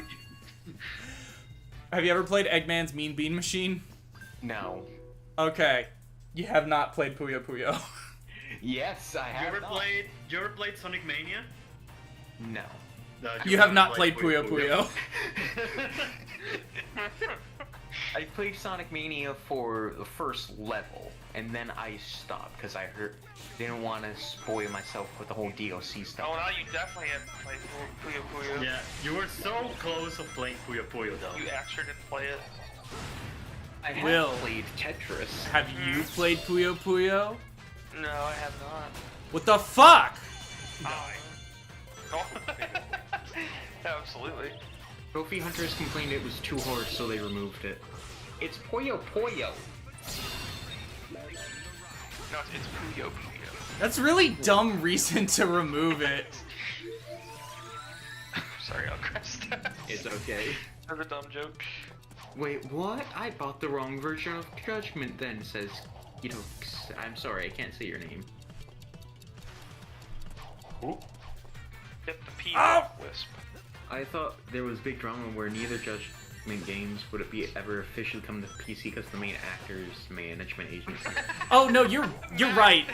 A: Have you ever played Eggman's Mean Bean Machine?
B: No.
A: Okay. You have not played Puyo Puyo.
B: Yes, I have.
I: You ever played Sonic Mania?
B: No.
A: You have not played Puyo Puyo.
B: I played Sonic Mania for the first level, and then I stopped because I didn't want to spoil myself with the whole DLC stuff.
E: Oh, now you definitely have to play Puyo Puyo.
I: Yeah, you were so close of playing Puyo Puyo though.
E: You actually didn't play it.
B: I have
A: Will.
B: played Tetris.
A: Have you played Puyo Puyo?
E: No, I have not.
A: What the fuck?
E: No. Absolutely.
B: Trophy Hunters complained it was too hard, so they removed it. It's Puyo Puyo.
E: No, it's Puyo Puyo.
A: That's really dumb reason to remove it.
E: Sorry, Alcrest.
B: It's okay.
E: That's a dumb joke.
B: Wait, what? I bought the wrong version of Judgment then, says I'm sorry, I can't say your name.
E: Get the P Wisp.
B: I thought there was big drama where neither Judgment games would it be ever officially come to PC because the main actor's management agency.
A: Oh no, you're right.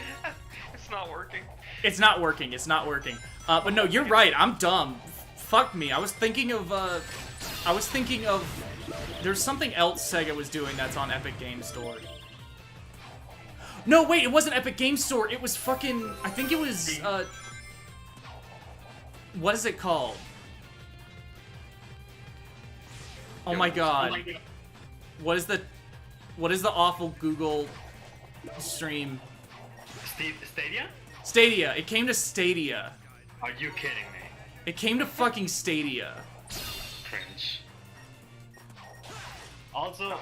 E: It's not working.
A: It's not working. It's not working. But no, you're right. I'm dumb. Fuck me. I was thinking of there's something else Sega was doing that's on Epic Game Store. No, wait, it wasn't Epic Game Store. It was fucking, I think it was what is it called? Oh my god. What is the awful Google stream?
I: Stadia?
A: Stadia. It came to Stadia.
I: Are you kidding me?
A: It came to fucking Stadia.
I: Cringe. Also,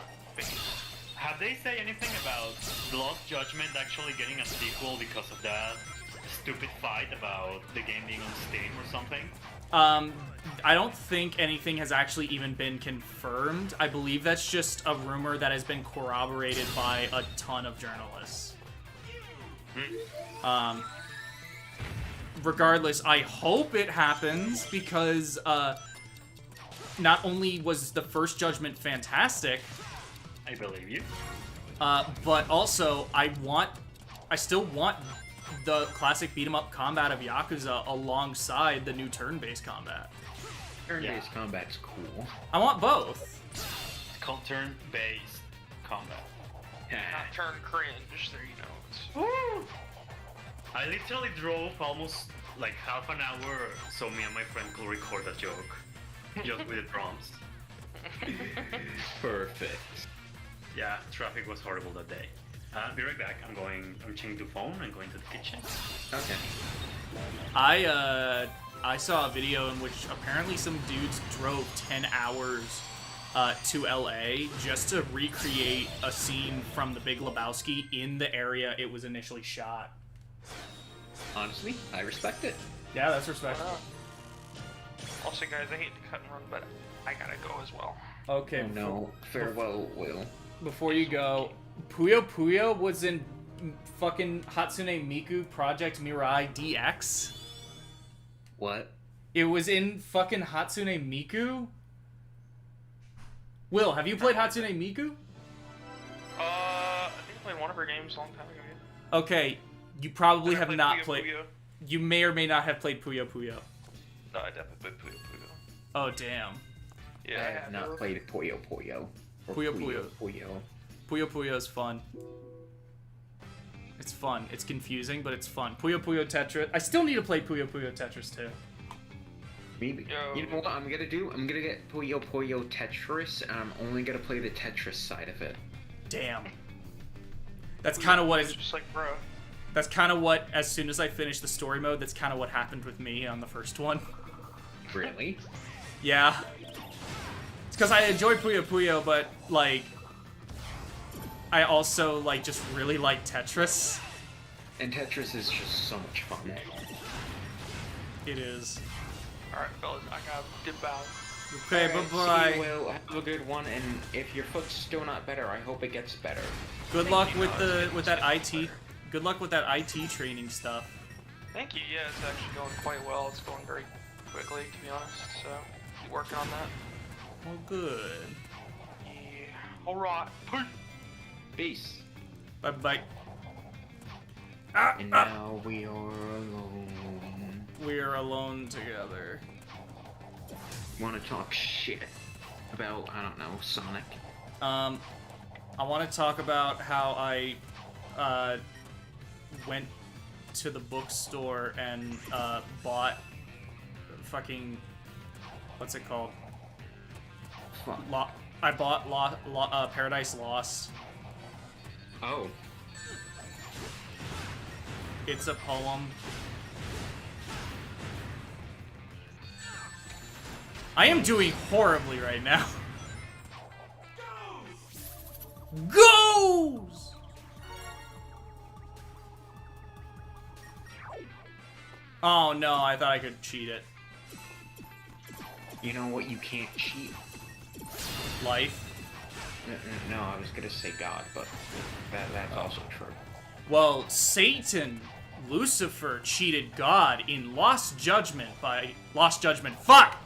I: have they said anything about Lost Judgment actually getting a sequel because of that stupid fight about the game being on Steam or something?
A: I don't think anything has actually even been confirmed. I believe that's just a rumor that has been corroborated by a ton of journalists. Regardless, I hope it happens because not only was the first Judgment fantastic,
I: I believe you.
A: but also I still want the classic beat 'em up combat of Yakuza alongside the new turn-based combat.
B: Turn-based combat's cool.
A: I want both.
I: It's called turn-based combat.
E: Not turn cringe, there you know.
I: I literally drove almost like half an hour so me and my friend could record a joke. Just with the drums.
B: Perfect.
I: Yeah, traffic was horrible that day. Be right back. I'm changing the phone and going to the kitchen.
B: Okay.
A: I saw a video in which apparently some dudes drove 10 hours to LA just to recreate a scene from The Big Lebowski in the area it was initially shot.
B: Honestly, I respect it.
A: Yeah, that's respectable.
E: Also, guys, I hate to cut and run, but I gotta go as well.
A: Okay.
B: Oh no. Farewell, Will.
A: Before you go, Puyo Puyo was in fucking Hatsune Miku Project Mirai DX.
B: What?
A: It was in fucking Hatsune Miku? Will, have you played Hatsune Miku?
E: I think I played one of her games a long time ago. Yeah.
A: Okay, you probably
E: Did I
A: have
E: play
A: not
E: Puyo
A: played...
E: Puyo?
A: You may or may not have played Puyo Puyo.
E: No, I definitely played Puyo Puyo.
A: Oh, damn.
E: Yeah,
B: I have not played Puyo Puyo. Or
A: Puyo Puyo.
B: Puyo.
A: Puyo Puyo is fun. It's fun. It's confusing, but it's fun. Puyo Puyo Tetris. I still need to play Puyo Puyo Tetris too.
B: Maybe. You know what I'm gonna do? I'm gonna get Puyo Puyo Tetris, and I'm only gonna play the Tetris side of it.
A: Damn. That's kind of what is.
E: Just like, bro.
A: That's kind of what. As soon as I finish the story mode, that's kind of what happened with me on the first one.
B: Really?
A: Yeah. It's because I enjoy Puyo Puyo, but like, I also like just really like Tetris.
B: And Tetris is just so much fun.
A: It is.
E: Alright, fellas, I gotta dip out.
A: Okay,
B: Alright,
A: bye-bye.
B: see you, Will. Have a good one, and if your foot's still not better, I hope it gets better.
A: Good luck with that IT. Good luck with that IT training stuff.
E: Thank you. Yeah, it's actually going quite well. It's going very quickly, to be honest. So, keep working on that.
A: Well, good.
E: Yeah. Alright.
B: Peace.
A: Bye-bye.
B: And now we are alone.
A: We're alone together.
B: Want to talk shit about, I don't know, Sonic?
A: I want to talk about how I went to the bookstore and bought fucking, what's it called? I bought Paradise Lost.
B: Oh.
A: It's a poem. I am doing horribly right now. Goes! Oh no, I thought I could cheat it.
B: You know what you can't cheat?
A: Life.
B: No, I was gonna say God, but that's also true.
A: Well, Satan, Lucifer, cheated God in Lost Judgment. Fuck!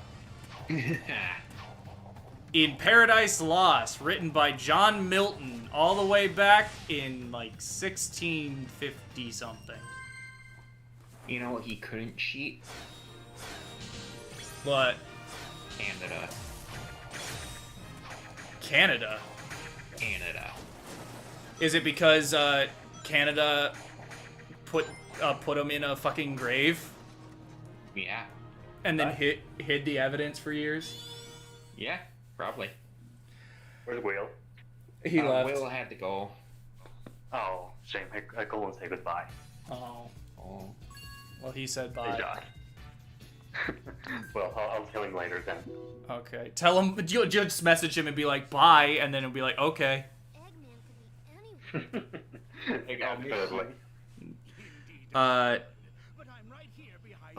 A: In Paradise Lost, written by John Milton, all the way back in, like, 1650 something.
B: You know what he couldn't cheat?
A: What?
B: Canada.
A: Canada?
B: Canada.
A: Is it because, Canada put him in a fucking grave?
B: Yeah.
A: And then hid the evidence for years?
B: Yeah, probably.
J: Where's Will?
A: He left.
B: Will had to go.
J: Oh, shame. I go and say goodbye.
A: Oh.
B: Oh.
A: Well, he said
J: Hey,
A: bye.
J: Josh. Well, I'll tell him later then.
A: Okay. Tell him, you just message him and be like, bye, and then he'll be like, okay.
D: Eggman could be anyone.
J: Absolutely.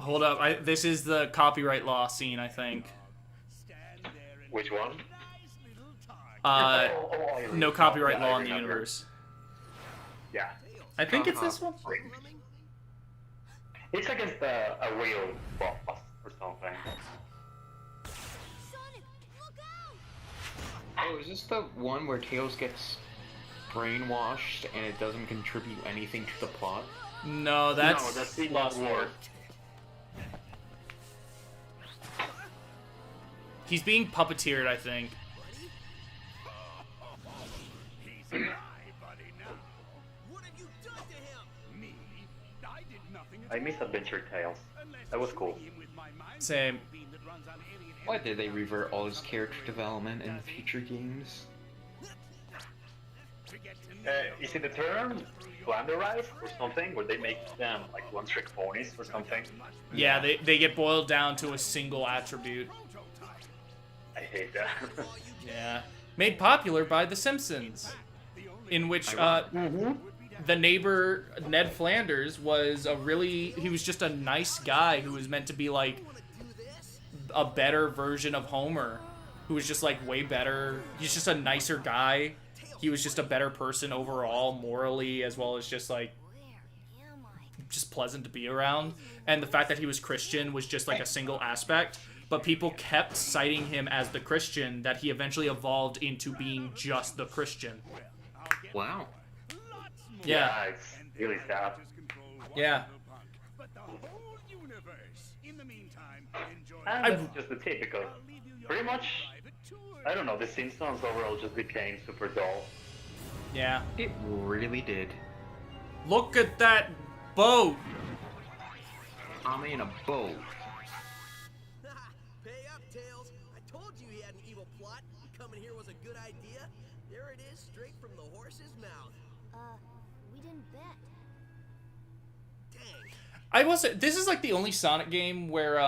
A: Hold up. This is the copyright law scene, I think.
J: Which one?
A: No copyright
J: Yeah,
A: law
J: I
A: in the
J: remember.
A: universe.
J: Yeah.
A: I think it's this one.
J: It's against a real boss or something.
D: Sonic, look out!
B: Oh, is this the one where Tails gets brainwashed and it doesn't contribute anything to the plot?
A: No, that's
J: No, that's the
A: Lost
J: War.
A: World. He's being puppeteered, I think.
F: What have you done to him?
J: I miss Adventure Tales. That was cool.
A: Same.
B: Why did they revert all his character development in future games?
J: Is it the term flanderized or something, where they make them like one-trick ponies or something?
A: Yeah, they get boiled down to a single attribute.
J: I hate that.
A: Yeah. Made popular by The Simpsons, in which the neighbor, Ned Flanders, he was just a nice guy who was meant to be like a better version of Homer, who was just like way better. He's just a nicer guy. He was just a better person overall, morally, as well as just like just pleasant to be around. And the fact that he was Christian was just like a single aspect. But people kept citing him as the Christian that he eventually evolved into being just the Christian.
B: Wow.
A: Yeah.
J: It's really sad.
A: Yeah.
J: And that's just the typical. Pretty much, I don't know, The Simpsons overall just became super dull.
A: Yeah.
B: It really did.
A: Look at that boat.
B: I'm in a boat.
F: Pay up, Tails. I told you he had an evil plot. Coming here was a good idea. There it is, straight from the horse's mouth.
D: We didn't bet.
F: Dang.
A: I will say, this is like the only Sonic game where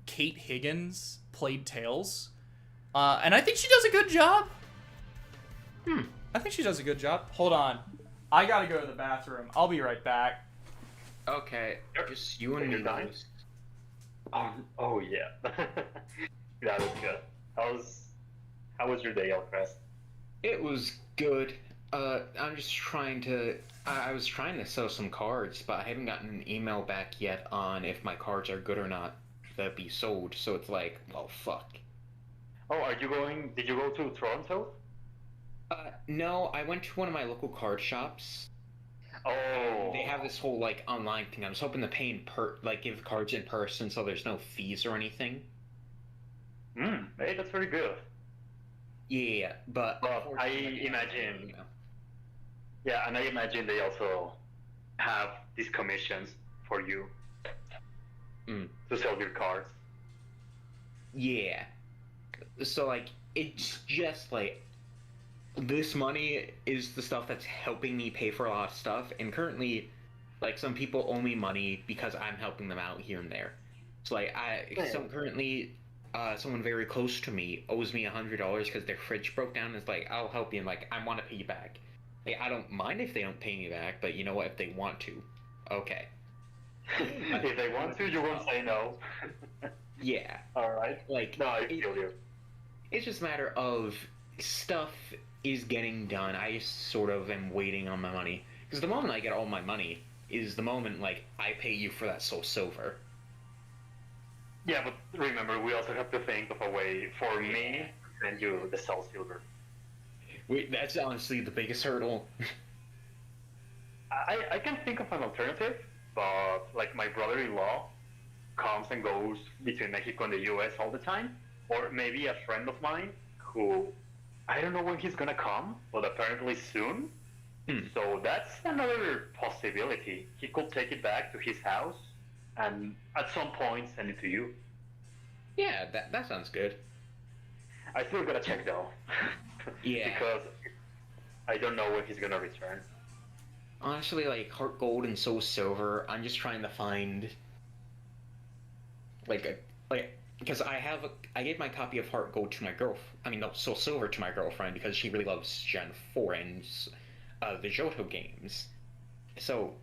A: Kate Higgins played Tails. And I think she does a good job. I think she does a good job. Hold on. I gotta go to the bathroom. I'll be right back.
B: Okay, just you and
J: You're
B: me.
J: dying? Oh yeah. That was good. How was your day, Elcrest?
B: It was good. I'm just trying to. I was trying to sell some cards, but I haven't gotten an email back yet on if my cards are good or not that be sold. So it's like, well, fuck.
J: Oh, did you go to Toronto?
B: No, I went to one of my local card shops.
J: Oh.
B: They have this whole like online thing. I was hoping to pay give cards in person, so there's no fees or anything.
J: Hey, that's very good.
B: Yeah, but
J: I imagine. Yeah, and I imagine they also have these commissions for you to sell your cards.
B: Yeah. So like, it's just like this money is the stuff that's helping me pay for a lot of stuff, and currently, like, some people owe me money because I'm helping them out here and there. So like, someone very close to me owes me $100 because their fridge broke down. It's like, I'll help you, and like, I want to pay you back. Like, I don't mind if they don't pay me back, but you know what? If they want to, okay.
J: If they want to, you won't say no.
B: Yeah.
J: All right.
B: Like,
J: No, I feel you.
B: It's just a matter of stuff is getting done. I just sort of am waiting on my money. Because the moment I get all my money is the moment, like, I pay you for that Soul Silver.
J: Yeah, but remember, we also have to think of a way for me to send you the Soul Silver.
B: Wait, that's honestly the biggest hurdle.
J: I can think of an alternative, but like my brother-in-law comes and goes between Mexico and the US all the time, or maybe a friend of mine who, I don't know when he's gonna come, but apparently soon. So that's another possibility. He could take it back to his house and at some point send it to you.
B: Yeah, that sounds good.
J: I still gotta check though.
B: Yeah.
J: Because I don't know when he's gonna return.
B: Honestly, like, Heart Gold and Soul Silver, I'm just trying to find, because I gave my copy of Heart Gold to my Soul Silver to my girlfriend because she really loves Gen 4 and the Johto games. So,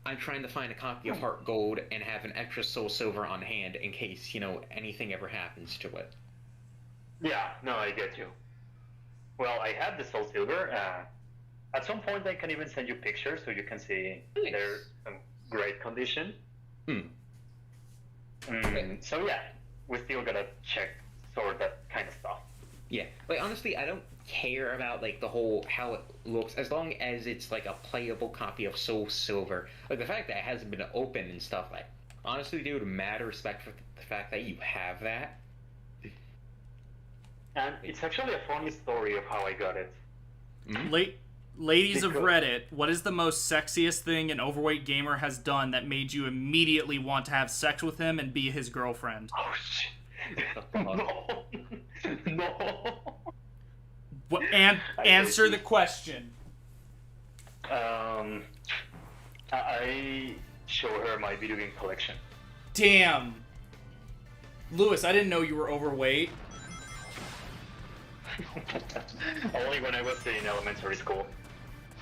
B: I'm trying to find a copy of Heart Gold and have an extra Soul Silver on hand in case, anything ever happens to it.
J: Yeah, no, I get you. Well, I have the Soul Silver. At some point, I can even send you pictures so you can see
B: Nice.
J: they're in great condition. So yeah, we still gotta sort that kind of stuff.
B: Yeah, honestly, I don't care about the whole how it looks as long as it's a playable copy of Soul Silver. The fact that it hasn't been opened and stuff, honestly, dude, mad respect for the fact that you have that.
J: And it's actually a funny story of how I got it.
A: Ladies of Reddit, what is the most sexiest thing an overweight gamer has done that made you immediately want to have sex with him and be his girlfriend?
J: Oh shit! No, no.
A: And answer the question.
J: I show her my video game collection.
A: Damn. Lewis, I didn't know you were overweight.
J: Only when I was in elementary school.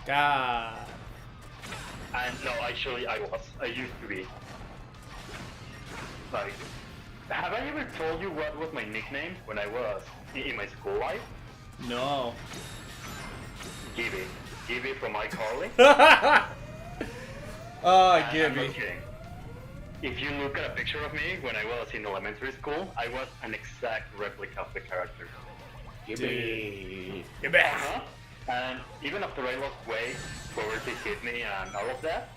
A: God.
J: And no, actually, I used to be. Have I ever told you what was my nickname when I was in my school life?
A: No.
J: Gibby. Gibby from iCarly.
A: Oh,
J: I'm
A: Gibby.
J: not kidding. If you look at a picture of me when I was in elementary school, I was an exact replica of the character.
B: Gibby.
A: Gibby.
J: And even after I lost weight, poverty hit me and all of that,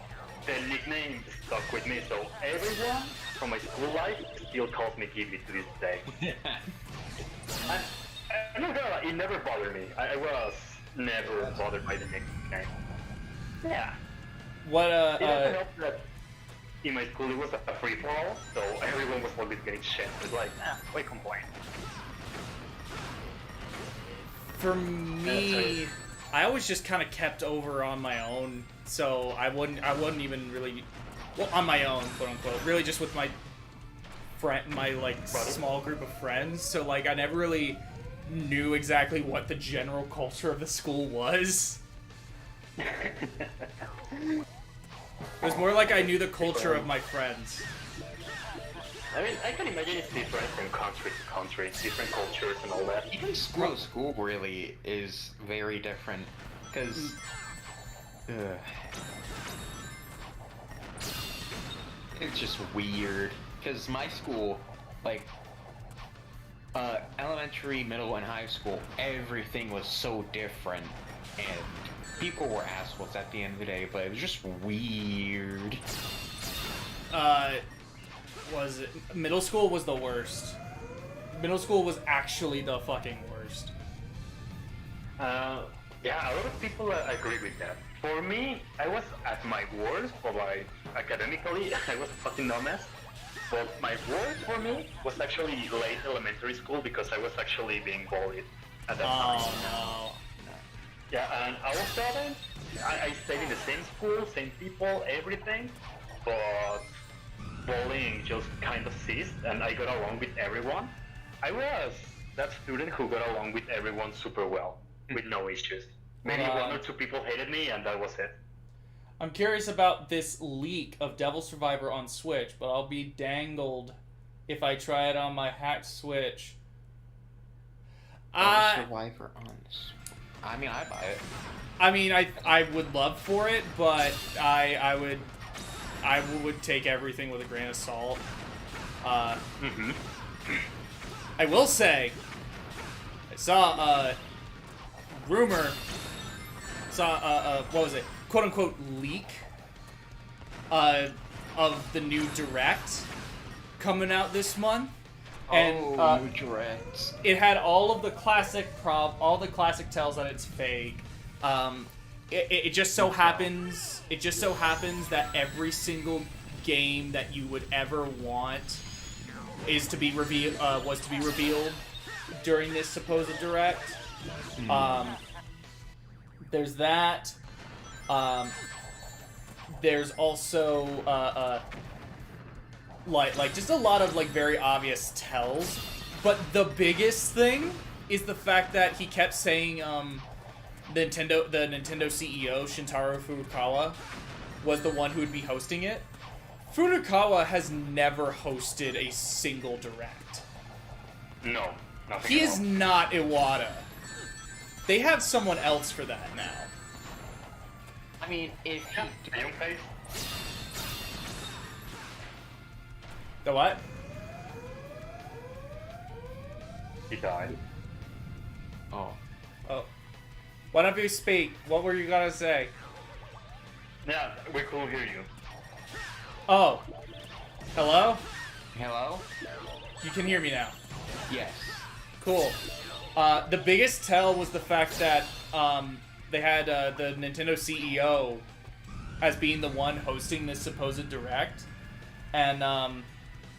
J: the nickname stuck with me, so everyone from my school life still calls me Gibby to this day. And I'm not gonna lie, it never bothered me. I was never bothered by the nickname. Yeah.
A: What,
J: It also helped that in my school it was a free-for-all, so everyone was always getting shit. It was why complain?
A: For me, I always just kind of kept over on my own, so I wouldn't even really, on my own, quote unquote, really just with my small group of friends. So I never really knew exactly what the general culture of the school was. It was more like I knew the culture of my friends.
J: I mean, I can imagine it's different from country to country, different cultures and all that.
B: Even school to school really is very different, because it's just weird. Because my school, elementary, middle, and high school, everything was so different, and people were assholes at the end of the day, but it was just weird.
A: Was it middle school was the worst. Middle school was actually the fucking worst.
J: Yeah, a lot of people agree with that. For me, I was at my worst, but academically, I was a fucking dumbass. But my worst for me was actually late elementary school because I was actually being bullied at that time.
A: Oh no.
J: Yeah, and all of a sudden, I stayed in the same school, same people, everything, but bullying just kind of ceased, and I got along with everyone. I was that student who got along with everyone super well, with no issues. Maybe one or two people hated me, and that was it.
A: I'm curious about this leak of Devil Survivor on Switch, but I'll be dangled if I try it on my hacked Switch.
B: Survivor on Switch. I mean, I buy it.
A: I mean, I would love for it, but I would take everything with a grain of salt. I will say, I saw a rumor, what was it, quote unquote leak, of the new Direct coming out this month. And
B: new Direct.
A: it had all of the classic tells that it's fake. It just so happens that every single game that you would ever want was to be revealed during this supposed Direct. There's that. There's also just a lot of very obvious tells, but the biggest thing is the fact that he kept saying the Nintendo CEO Shintaro Furukawa was the one who would be hosting it. Furukawa has never hosted a single direct.
J: No, nothing.
A: He
J: at
A: is
J: all.
A: not Iwata. They have someone else for that now.
B: I mean, if he...
J: The young face?
A: The what?
J: He died.
B: Oh.
A: Oh. Why don't you speak? What were you gonna say?
J: Yeah, we couldn't hear you.
A: Oh. Hello?
B: Hello?
A: You can hear me now.
B: Yes.
A: Cool. The biggest tell was the fact that they had the Nintendo CEO as being the one hosting this supposed direct, and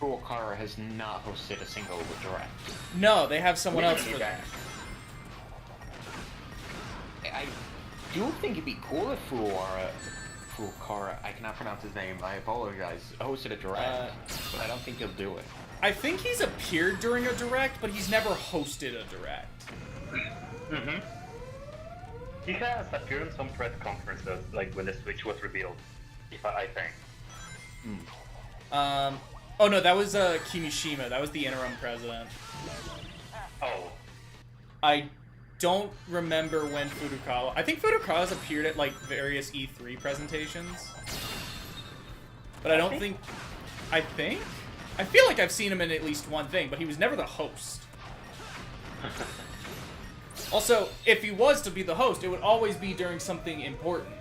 B: Furukawa has not hosted a single direct.
A: no, they have someone else for that.
B: I do think it'd be cool if Furukawa, I cannot pronounce his name, I apologize, hosted a direct, but I don't think he'll do it.
A: I think he's appeared during a direct, but he's never hosted a direct.
J: Mm-hmm. He has appeared in some press conferences, like when the Switch was revealed, I think.
A: Oh no, that was Kimishima. That was the interim president.
J: Oh.
A: I don't remember when Furukawa... I think Furukawa's appeared at, like, various E3 presentations. But I don't think... I think? I feel like I've seen him in at least one thing, but he was never the host. Also, if he was to be the host, it would always be during something important.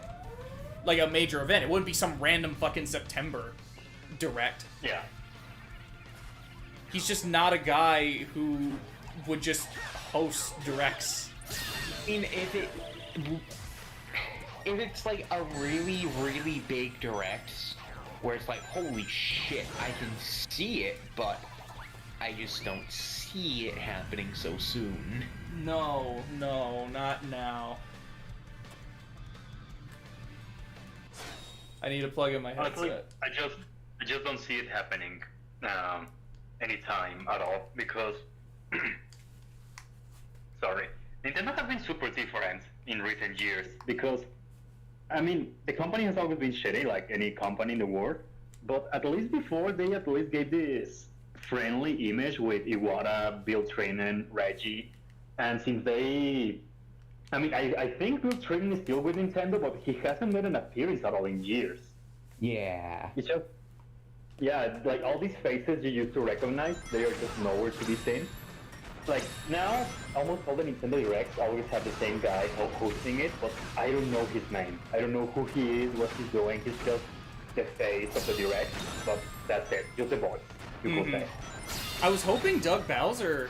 A: Like a major event. It wouldn't be some random fucking September direct.
J: Yeah.
A: He's just not a guy who would just host directs.
B: I mean, if it's like a really, really big direct, where it's like, holy shit, I can see it, but I just don't see it happening so soon.
A: No, not now. I need to plug in my
J: Honestly,
A: headset.
J: I just don't see it happening anytime at all because sorry, Nintendo has been super different in recent years because I mean the company has always been shitty like any company in the world, but at least before they at least gave this friendly image with Iwata, Bill Trinen, Reggie, and since they I mean, I think Bill Trinen is still with Nintendo, but he hasn't made an appearance at all in years.
B: Yeah.
J: It's just, yeah, like all these faces you used to recognize, they are just nowhere to be seen. Like now, almost all the Nintendo Directs always have the same guy hosting it, but I don't know his name. I don't know who he is, what he's doing. He's just the face of the Direct, but that's it. Just the voice, you could say.
A: I was hoping Doug Bowser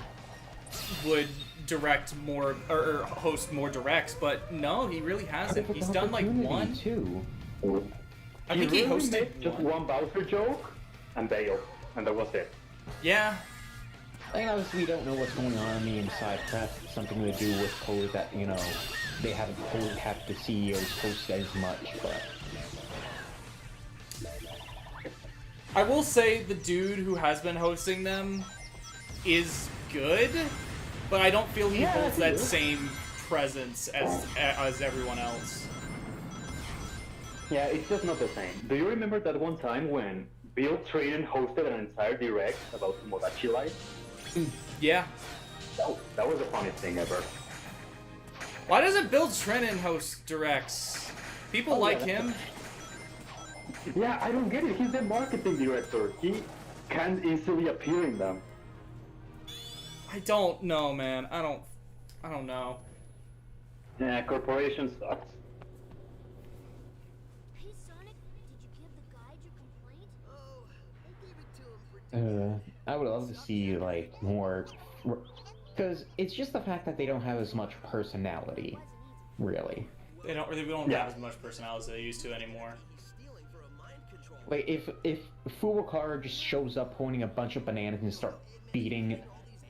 A: would direct more or host more directs, but no, he really hasn't. He's done like one.
B: Too.
A: I think he
J: really
A: hosted
J: made just one Bowser joke and bailed, and that was it.
A: Yeah.
K: I mean, obviously we don't know what's going on in the inside press. It's something to do with code that, you know, they haven't told have the CEOs post as much, but...
A: I will say the dude who has been hosting them is good, but I don't feel he holds that same presence as everyone else.
J: Yeah, it's just not the same. Do you remember that one time when Bill Trinen hosted an entire direct about Tomodachi Life?
A: Yeah.
J: That was the funniest thing ever.
A: Why doesn't Bill Trinen host directs? People like him.
J: Yeah, I don't get it. He's the marketing director. He can't easily appear in them.
A: I don't know, man. I don't know.
J: Yeah, corporation sucks.
D: Hey Sonic, did you give the guide your complaint? Oh, I gave it to him for
K: I would love to see, like, more... Because it's just the fact that they don't have as much personality, really.
A: They don't have as much personality as they used to anymore.
K: Like, if Furukawa just shows up holding a bunch of bananas and start beating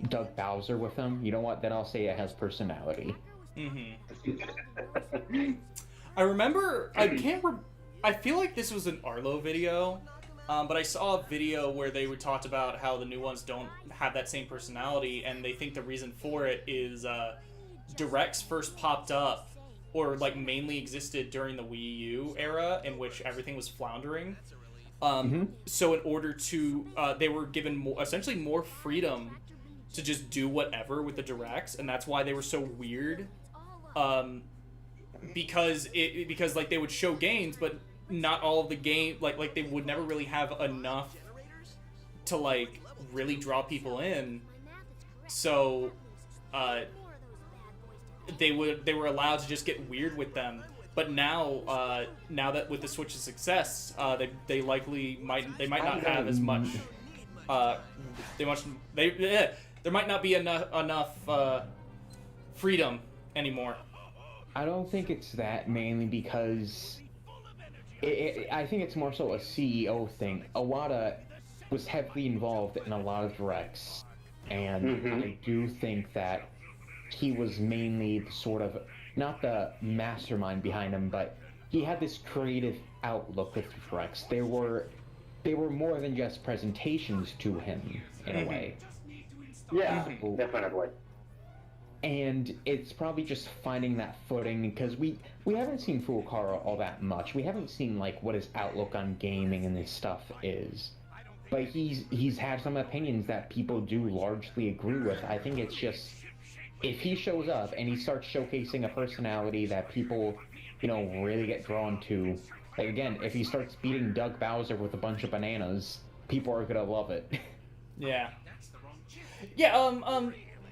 K: Doug Bowser with them, you know what? Then I'll say it has personality.
A: I remember, I feel like this was an Arlo video, but I saw a video where they were talked about how the new ones don't have that same personality, and they think the reason for it is Directs first popped up or like mainly existed during the Wii U era, in which everything was floundering. So in order to, they were given essentially more freedom to just do whatever with the directs, and that's why they were so weird. Because like they would show games, but not all of the game, like they would never really have enough to like really draw people in. So they were allowed to just get weird with them. But now that with the Switch's success, they might not have as much. There might not be enough freedom anymore.
K: I don't think it's that, mainly because I think it's more so a CEO thing. Iwata was heavily involved in a lot of directs, and I do think that he was mainly the sort of, not the mastermind behind them, but he had this creative outlook with the directs. They were more than just presentations to him, in a way.
J: Yeah, definitely.
K: And it's probably just finding that footing, because we haven't seen Furukawa all that much. We haven't seen like what his outlook on gaming and this stuff is. But he's had some opinions that people do largely agree with. I think it's just, if he shows up and he starts showcasing a personality that people, really get drawn to, like again, if he starts beating Doug Bowser with a bunch of bananas, people are gonna love it.
A: Yeah. Yeah,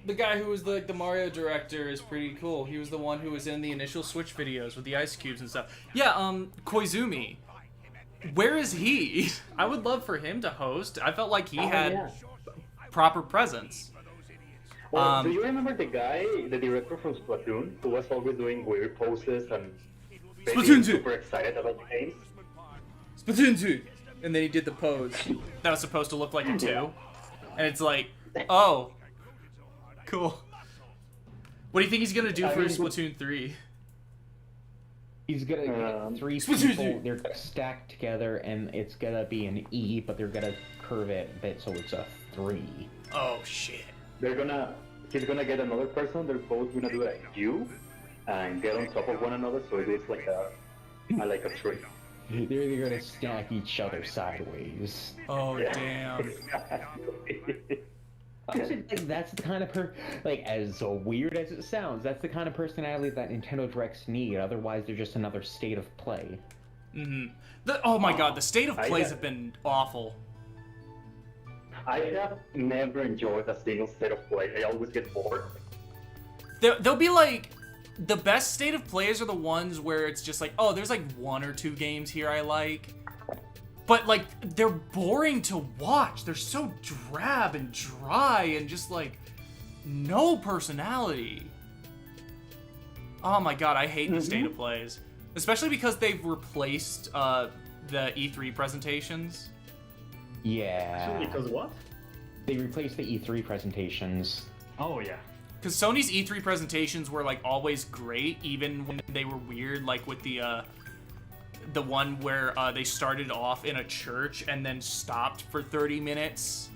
A: the guy who was the Mario director is pretty cool. He was the one who was in the initial Switch videos with the ice cubes and stuff. Yeah, Koizumi. Where is he? I would love for him to host. I felt like he had proper presence.
J: Well, do you remember the guy, the director from Splatoon, who was always doing weird poses and being super excited about the games?
A: Splatoon 2! And then he did the pose. That was supposed to look like a 2. And it's like, oh. Cool. What do you think he's gonna do for Splatoon 3?
K: He's gonna get 3 people, they're gonna stack together, and it's gonna be an E, but they're gonna curve it a bit so it's a 3.
A: Oh, shit.
J: He's gonna get another person, they're both gonna do a U, and get on top of one another, so it's like a tree.
K: They're gonna stack each other sideways.
A: Oh, damn.
K: Actually, that's the kind of as weird as it sounds, that's the kind of personality that Nintendo Directs need. Otherwise, they're just another state of play.
A: Oh my god, the state of plays have been awful.
J: I have never enjoyed a single state of play. I always get bored.
A: They'll be like, the best state of plays are the ones where it's just like, oh, there's like 1 or 2 games here I like. But, like, they're boring to watch. They're so drab and dry and just, like, no personality. Oh my god, I hate the state of plays. Especially because they've replaced the E3 presentations.
K: Yeah.
I: Because what?
K: They replaced the E3 presentations.
I: Oh, yeah.
A: Because Sony's E3 presentations were, like, always great, even when they were weird, like with the one where they started off in a church and then stopped for 30 minutes.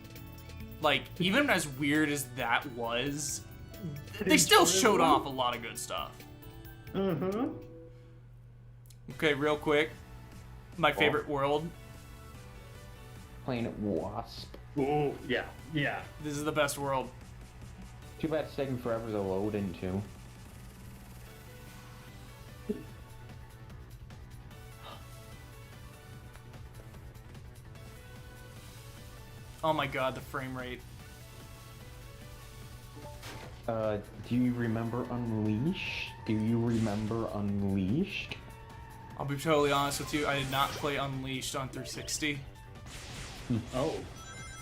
A: Like, even as weird as that was, they still showed off a lot of good stuff. Okay, real quick. My favorite world.
K: Planet Wasp.
I: Oh, yeah. Yeah.
A: This is the best world.
K: Too bad it's taking forever to load into.
A: Oh my god, the frame rate.
K: Do you remember Unleashed? Do you remember Unleashed?
A: I'll be totally honest with you, I did not play Unleashed on 360.
I: Oh.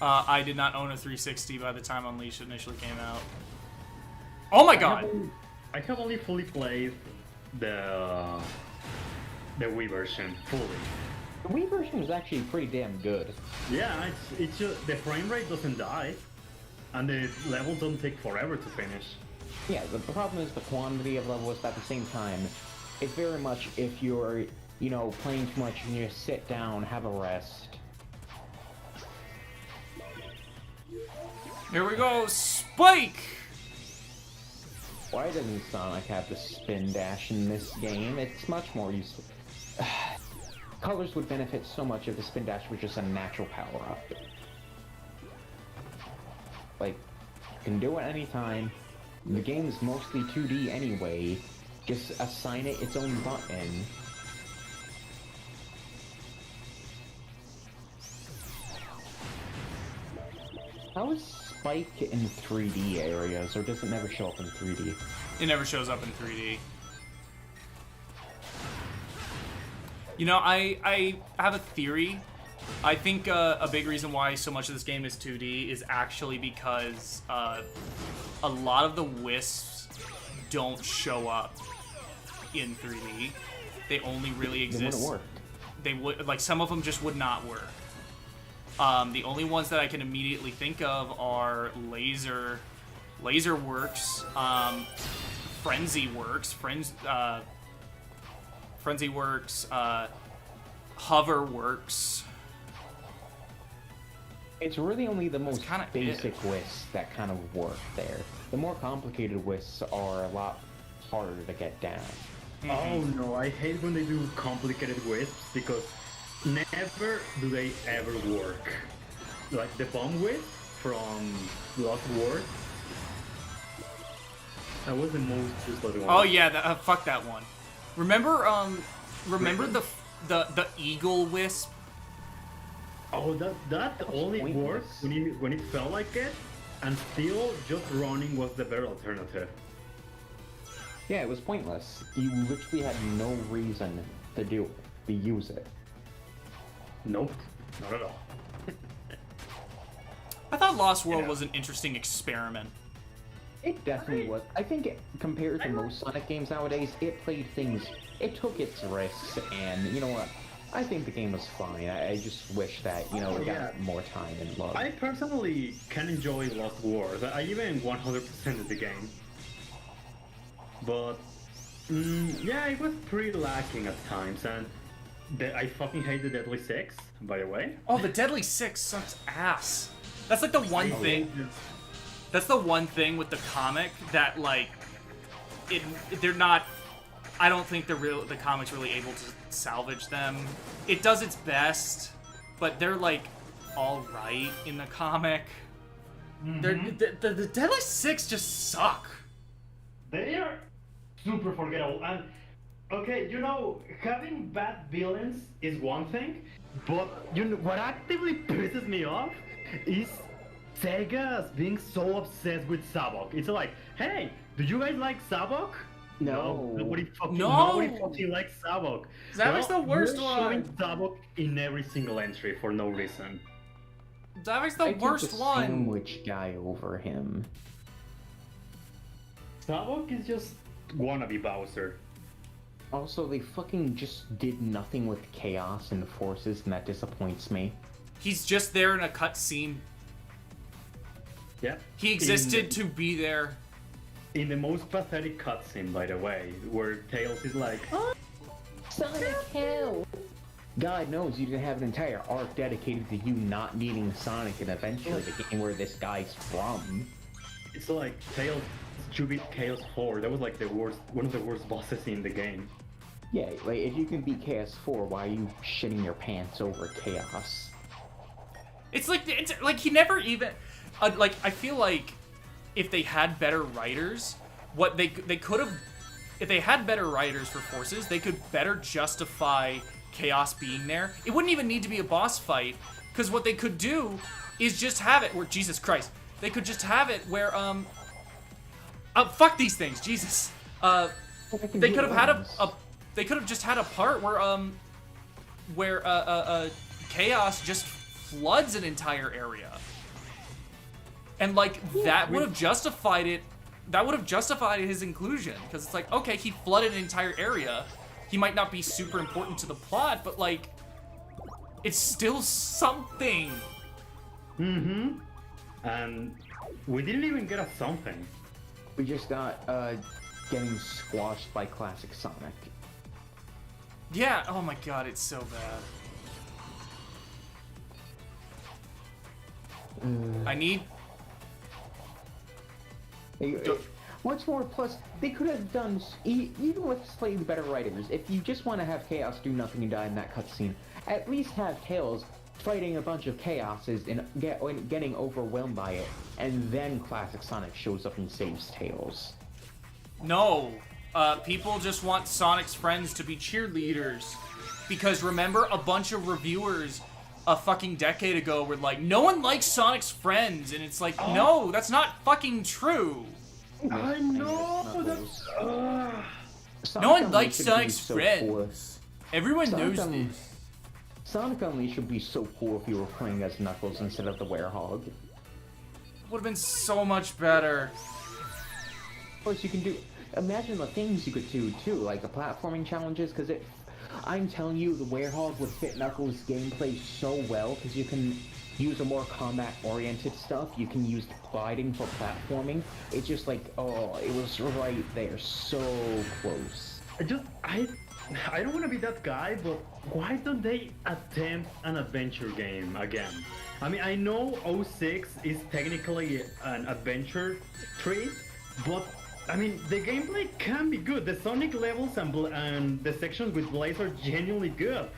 A: I did not own a 360 by the time Unleashed initially came out. Oh my god!
I: I have only fully played the Wii version, fully.
K: The Wii version is actually pretty damn good.
I: Yeah, it's just, the frame rate doesn't die, and the levels don't take forever to finish.
K: Yeah, the problem is the quantity of levels, but at the same time, it's very much if you're, playing too much and you just sit down, have a rest.
A: Here we go, Spike!
K: Why doesn't Sonic have the spin dash in this game? It's much more useful. Colors would benefit so much if the spin dash was just a natural power-up. Like, you can do it anytime. The game is mostly 2D anyway. Just assign it its own button. How is Spike in 3D areas, or does it never show up in 3D?
A: It never shows up in 3D. You know, I have a theory. I think a big reason why so much of this game is 2D is actually because a lot of the wisps don't show up in 3D. They only really exist.
K: They wouldn't work.
A: They would, like, some of them just would not work. The only ones that I can immediately think of are Laser works, Frenzy works, Frenzy works, Hover works.
K: It's really only the most
A: kinda
K: basic wisps that kind of work there. The more complicated wisps are a lot harder to get down.
I: Oh no, I hate when they do complicated wisps because never do they ever work. Like the bomb wisp from Lost World. That was the most useless one.
A: Oh yeah, fuck that one. Remember the eagle wisp?
I: Oh, that only worked when it felt like it, and still just running was the better alternative.
K: Yeah, it was pointless. You literally had no reason to use it.
I: Nope, not at all.
A: I thought Lost World was an interesting experiment.
K: It definitely was. I think compared to most Sonic games nowadays, it took its risks, and you know what? I think the game was fine. I just wish that, you know, it got more time and love.
I: I personally can enjoy Lost Wars. I even 100%ed the game. But, yeah, it was pretty lacking at times, and I fucking hate the Deadly Six, by the way.
A: Oh, the Deadly Six sucks ass. That's like the one thing. That's the one thing with the comic that, like, they're not. I don't think the comic's really able to salvage them. It does its best, but they're like all right in the comic. The Deadly Six just suck.
I: They are super forgettable. And okay, you know, having bad villains is one thing, but you know what actively pisses me off is Sega's being so obsessed with Sabok. It's like, hey, do you guys like Sabok?
K: No.
I: Nobody fucking likes Sabok.
A: Zavok's the worst
I: you're
A: one.
I: Showing Sabok in every single entry for no reason.
A: Zavok's the worst one.
K: Sandwich guy over him.
I: Sabok is just wannabe Bowser.
K: Also, they fucking just did nothing with Chaos and the Forces, and that disappoints me.
A: He's just there in a cutscene.
I: Yeah.
A: He existed to be there.
I: In the most pathetic cutscene, by the way, where Tails is like, oh,
K: Sonic hell! God knows you didn't have an entire arc dedicated to you not needing Sonic and eventually the game where this guy's from.
I: It's like Tails to beat Chaos 4. That was like one of the worst bosses in the game.
K: Yeah, like if you can beat Chaos 4, why are you shitting your pants over Chaos?
A: It's like he never even like I feel like if they had better writers, what they could have, if they had better writers for Forces, they could better justify Chaos being there. It wouldn't even need to be a boss fight, because what they could do is just have it where, Jesus Christ, they could just have it where fuck these things, Jesus. They could have had they could have just had a part where Chaos just floods an entire area. And like that would have justified it. That would have justified his inclusion, because it's like, okay, he flooded an entire area. He might not be super important to the plot, but like, it's still something.
I: Mm-hmm. And we didn't even get a something.
K: We just got getting squashed by classic Sonic.
A: Yeah. Oh my God, it's so bad. I need.
K: What's more, plus, they could have done, even with slightly better writers, if you just want to have Chaos do nothing and die in that cutscene, at least have Tails fighting a bunch of Chaoses and getting overwhelmed by it, and then Classic Sonic shows up and saves Tails.
A: No, people just want Sonic's friends to be cheerleaders. Because remember, a bunch of reviewers a fucking decade ago were like, no one likes Sonic's friends, and it's like, no, that's not fucking true.
I: I know that's.
A: No one likes Sonic's friends. Everyone knows this.
K: Sonic Unleashed would be so cool if you were playing as Knuckles instead of the Werehog.
A: Would have been so much better.
K: Of course, you can do. Imagine the things you could do too, like the platforming challenges. Because I'm telling you, the Werehog would fit Knuckles' gameplay so well. Because you can use a more combat-oriented stuff. You can use gliding for platforming. It's just like, oh, it was right there, so close.
I: I don't want to be that guy, but why don't they attempt an adventure game again? I mean, I know 06 is technically an adventure tree, but I mean, the gameplay can be good. The Sonic levels and the sections with Blaze are genuinely good.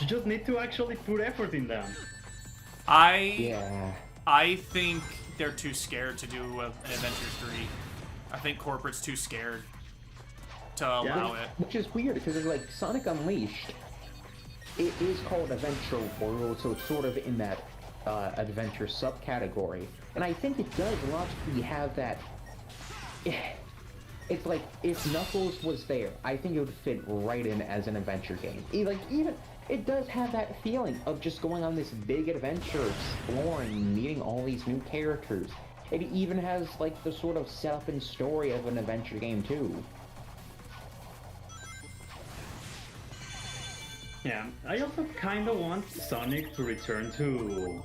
I: You just need to actually put effort in them.
A: I think they're too scared to do an Adventure 3. I think corporate's too scared to allow it.
K: Which is weird, because it's like Sonic Unleashed, it is called Adventure World, so it's sort of in that adventure subcategory. And I think it does logically have that... It's like, if Knuckles was there, I think it would fit right in as an adventure game. Even it does have that feeling of just going on this big adventure, exploring, meeting all these new characters. It even has like the sort of setup and story of an adventure game too.
I: Yeah, I also kind of want Sonic to return to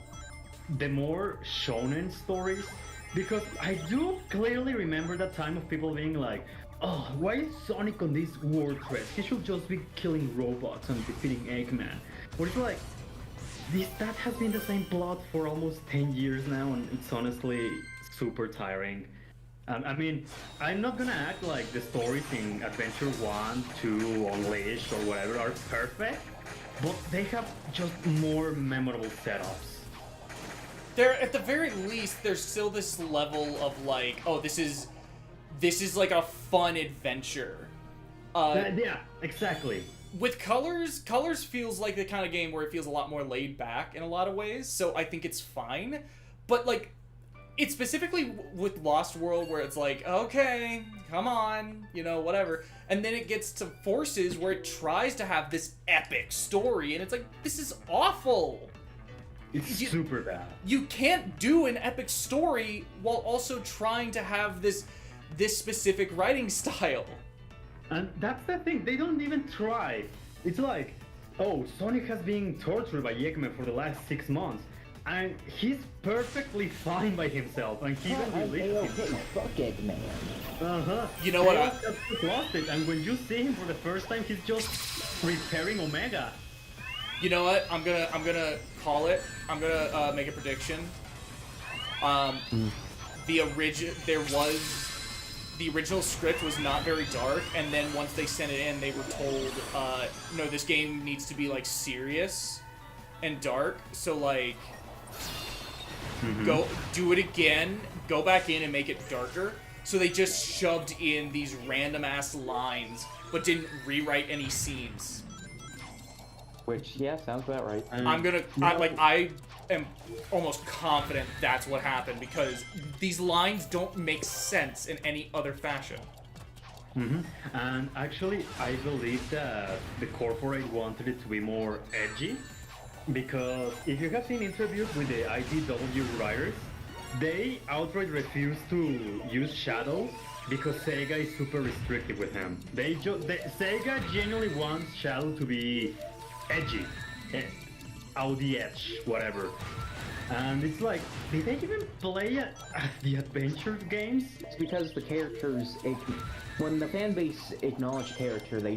I: the more shonen stories, because I do clearly remember that time of people being like, oh, why is Sonic on this world quest? He should just be killing robots and defeating Eggman. But it's like, that has been the same plot for almost 10 years now, and it's honestly super tiring. I mean, I'm not gonna act like the stories in Adventure 1, 2, Unleashed, or whatever are perfect, but they have just more memorable setups.
A: At the very least, there's still this level of like, oh, this is like a fun adventure.
I: Yeah, exactly.
A: With Colors feels like the kind of game where it feels a lot more laid back in a lot of ways, so I think it's fine. But like, it's specifically with Lost World where it's like, okay, come on, you know, whatever. And then it gets to Forces where it tries to have this epic story, and it's like, this is awful.
I: It's super bad.
A: You can't do an epic story while also trying to have this specific writing style.
I: And that's the thing, they don't even try. It's like, oh, Sonic has been tortured by Eggman for the last 6 months, and he's perfectly fine by himself, and he even believes him.
K: Fuck Eggman.
I: Uh-huh.
A: You know what?
I: Just lost it, and when you see him for the first time, he's just repairing Omega.
A: You know what? I'm gonna call it. I'm gonna make a prediction. The original script was not very dark, and then once they sent it in, they were told, no, this game needs to be like serious and dark. So like, go do it again. Go back in and make it darker. So they just shoved in these random ass lines, but didn't rewrite any scenes.
K: Which, yeah, sounds about right.
A: I am almost confident that's what happened, because these lines don't make sense in any other fashion.
I: And actually, I believe that the corporate wanted it to be more edgy, because if you have seen interviews with the IDW writers, they outright refuse to use Shadow because Sega is super restrictive with him. Sega genuinely wants Shadow to be edgy, out the edge, whatever. And it's like, did they even play the adventure games?
K: It's because the characters, when the fan base acknowledge character, they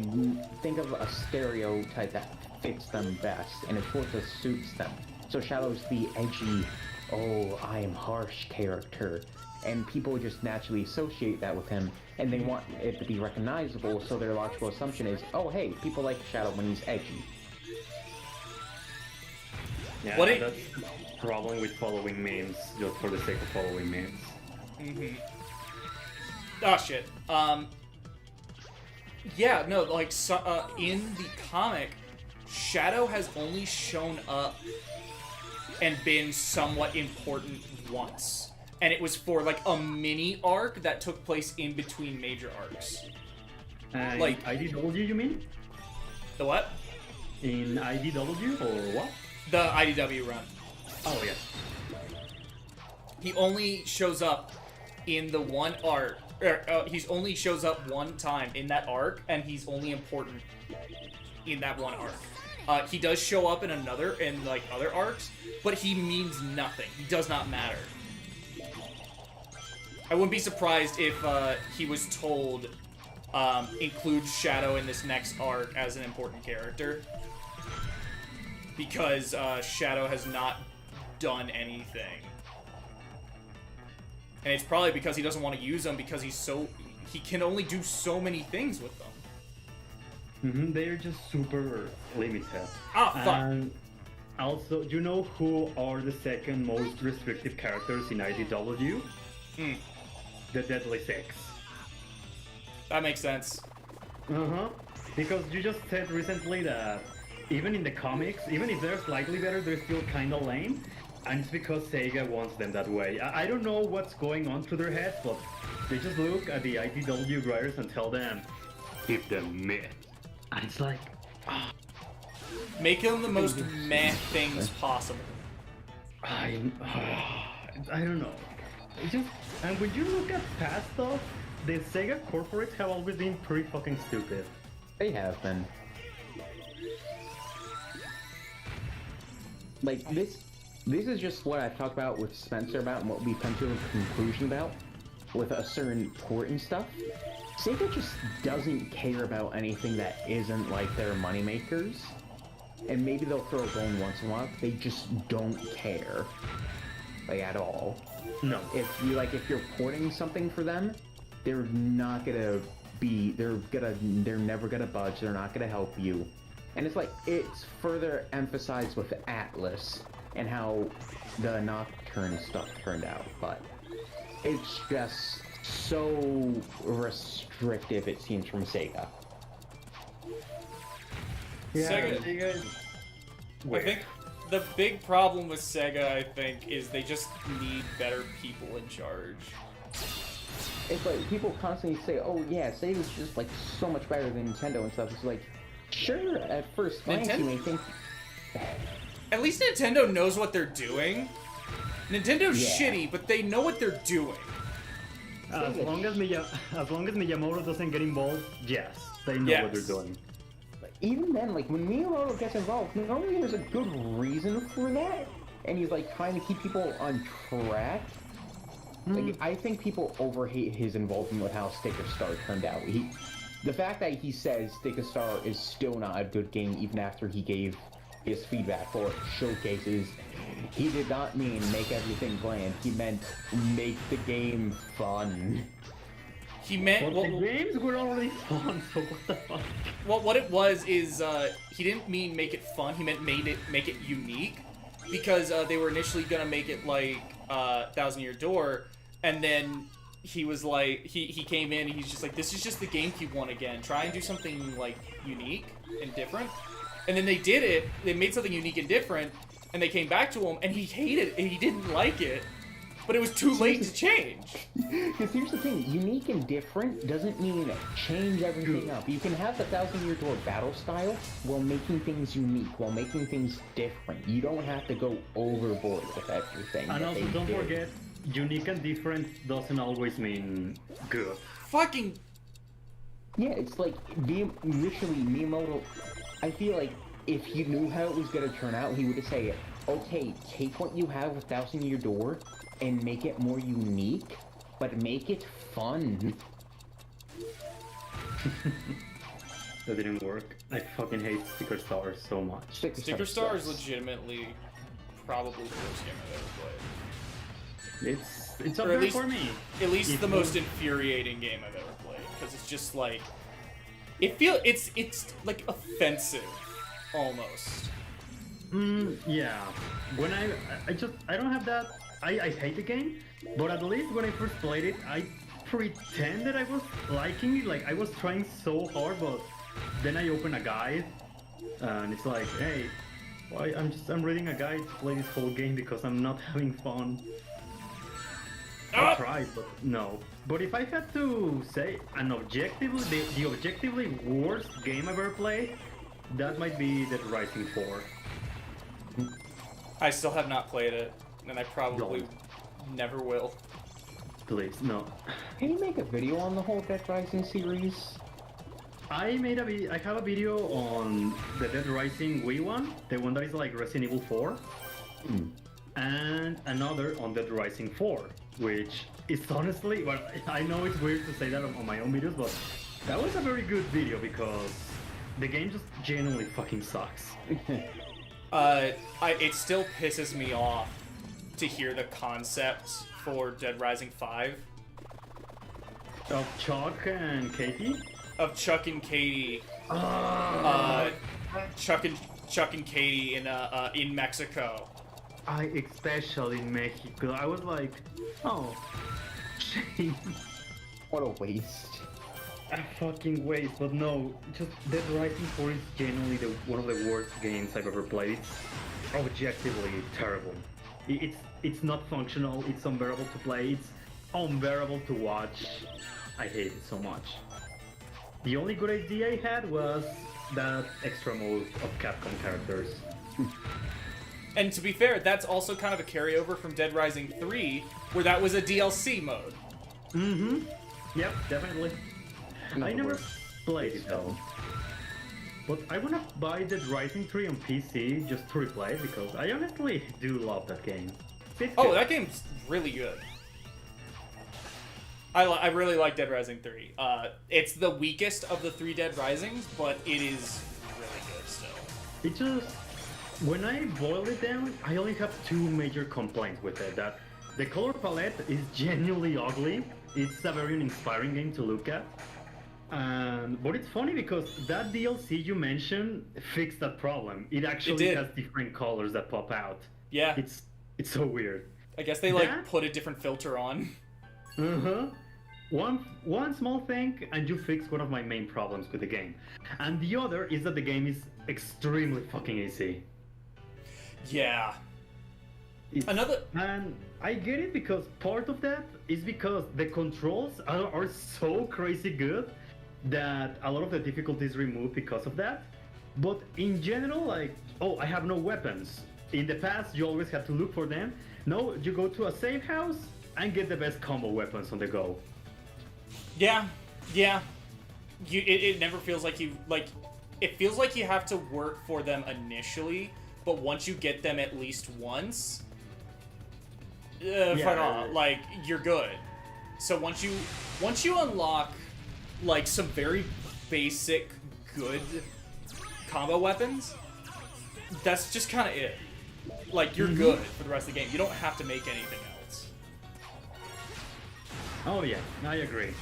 K: think of a stereotype that fits them best, and it sort of suits them. So Shadow's the edgy, oh, I am harsh character. and people just naturally associate that with him, and they want it to be recognizable, so their logical assumption is, oh hey, people like Shadow when he's edgy.
I: Yeah,
A: What
I: that's the problem with following memes just for the sake of following memes.
A: Oh shit. Yeah, no, like in the comic, Shadow has only shown up and been somewhat important once. And it was for like a mini arc that took place in between major arcs. Like
I: IDW, you mean?
A: The what?
I: In IDW or what?
A: The IDW run.
I: Oh yeah.
A: He only shows up in the one arc. He's only shows up one time in that arc, and he's only important in that one arc. He does show up in like other arcs, but he means nothing. He does not matter. I wouldn't be surprised if he was told include Shadow in this next arc as an important character, because Shadow has not done anything. And it's probably because he doesn't want to use them, because he can only do so many things with them.
I: They're just super limited.
A: Ah, fuck.
I: And also, do you know who are the second most restrictive characters in IDW? The Deadly Six.
A: That makes sense.
I: Because you just said recently that even in the comics, even if they're slightly better, they're still kinda lame. And it's because Sega wants them that way. I don't know what's going on through their heads, but they just look at the IDW writers and tell them, give them meh. And it's like,
A: make them the most meh things possible.
I: I don't know. It just, and when you look at past stuff, the Sega corporates have always been pretty fucking stupid.
K: They have been. Like, this is just what I talked about with Spencer about and what we come to a conclusion about with a certain port and stuff. Sega just doesn't care about anything that isn't like their moneymakers. And maybe they'll throw a bone once in a while, they just don't care. Like, at all.
I: No.
K: If you're porting something for them, they're not gonna be, they're never gonna budge, they're not gonna help you. And it's like, it's further emphasized with Atlas and how the Nocturne stuff turned out, but it's just so restrictive, it seems, from Sega.
I: Yeah,
A: Sega, I think the big problem with Sega, I think, is they just need better people in charge.
K: It's like, people constantly say, oh yeah, Sega's just like so much better than Nintendo and stuff. It's like, sure, at first glance you may think...
A: At least Nintendo knows what they're doing. Nintendo's shitty, but they know what they're doing.
I: As long as Miyamoto doesn't get involved, yes, they know what they're doing.
K: Even then, like, when Miyamoto gets involved, normally there's a good reason for that, and he's like trying to keep people on track. Like, I think people overhate his involvement with how Sticker Star turned out. The fact that he says Sticker Star is still not a good game even after he gave his feedback for showcases, he did not mean make everything bland. He meant make the game fun.
A: He meant...
I: Well, the games were already fun, so what the fuck?
A: Well, what it was is, he didn't mean make it fun, he meant make it unique. Because they were initially gonna make it like Thousand Year Door, and then he was like, he came in and he's just like, this is just the GameCube one again. Try and do something like unique and different. And then they did it, they made something unique and different, and they came back to him, and he hated it, and he didn't like it. But it was too late to change.
K: Because here's the thing, unique and different doesn't mean change everything up. You can have the Thousand Year Door battle style while making things unique, while making things different. You don't have to go overboard with everything.
I: And also, don't forget, unique and different doesn't always mean good.
A: Fucking...
K: Yeah, it's like, initially, Miyamoto... I feel like if he knew how it was going to turn out, he would say, okay, take what you have with Thousand Year Door and make it more unique, but make it fun.
I: That didn't work. I fucking hate Sticker Star so much.
A: Sticker Star is legitimately probably the worst game I've ever played.
I: It's up
A: Or
I: there
A: at least,
I: for me.
A: at least
I: If
A: the
I: you-
A: most infuriating game I've ever played, because it's just like, it's like offensive, almost.
I: Yeah. When I don't have that. I hate the game, but at least when I first played it, I pretended I was liking it. Like I was trying so hard, but then I open a guide, and it's like, hey, why I'm reading a guide to play this whole game because I'm not having fun. I tried, but no. But if I had to say the objectively worst game I've ever played, that might be Dead Rising 4.
A: I still have not played it, and I probably never will.
I: Please, no.
K: Can you make a video on the whole Dead Rising series?
I: I have a video on the Dead Rising Wii one, the one that is like Resident Evil 4, and another on Dead Rising 4, which is honestly, well, I know it's weird to say that on my own videos, but that was a very good video because the game just genuinely fucking sucks.
A: It still pisses me off to hear the concept for Dead Rising 5.
I: Of Chuck and Katie?
A: Of Chuck and Katie. Chuck and Katie in Mexico.
I: Especially in Mexico. I was like, oh, shame.
K: What a waste.
I: A fucking waste, but no, just Dead Rising 4 is genuinely one of the worst games I've ever played. It's objectively terrible. It's not functional, it's unbearable to play, it's unbearable to watch. I hate it so much. The only good idea I had was that extra mode of Capcom characters.
A: And to be fair, that's also kind of a carryover from Dead Rising 3, where that was a DLC mode.
I: Mm-hmm. Yep, definitely. I never played it though. But I wanna buy Dead Rising 3 on PC just to replay it because I honestly do love that game.
A: Oh, that game's really good. I really like Dead Rising 3. It's the weakest of the 3 Dead Risings, but it is really good still.
I: It just... When I boil it down, I only have 2 major complaints with it. That the color palette is genuinely ugly. It's a very uninspiring game to look at. But it's funny because that DLC you mentioned fixed that problem. It actually has different colors that pop out.
A: Yeah.
I: It's so weird.
A: I guess they put a different filter on.
I: Uh-huh. One small thing and you fix one of my main problems with the game. And the other is that the game is extremely fucking easy.
A: Yeah.
I: And I get it because part of that is because the controls are so crazy good that a lot of the difficulty is removed because of that. But in general, like, oh, I have no weapons. In the past, you always had to look for them. No, you go to a safe house and get the best combo weapons on the go.
A: Yeah. It never feels like it feels like you have to work for them initially, but once you get them at least once, like, you're good. So once you unlock like some very basic good combo weapons, that's just kind of it. Like, you're good for the rest of the game. You don't have to make anything else.
I: Oh yeah, I agree.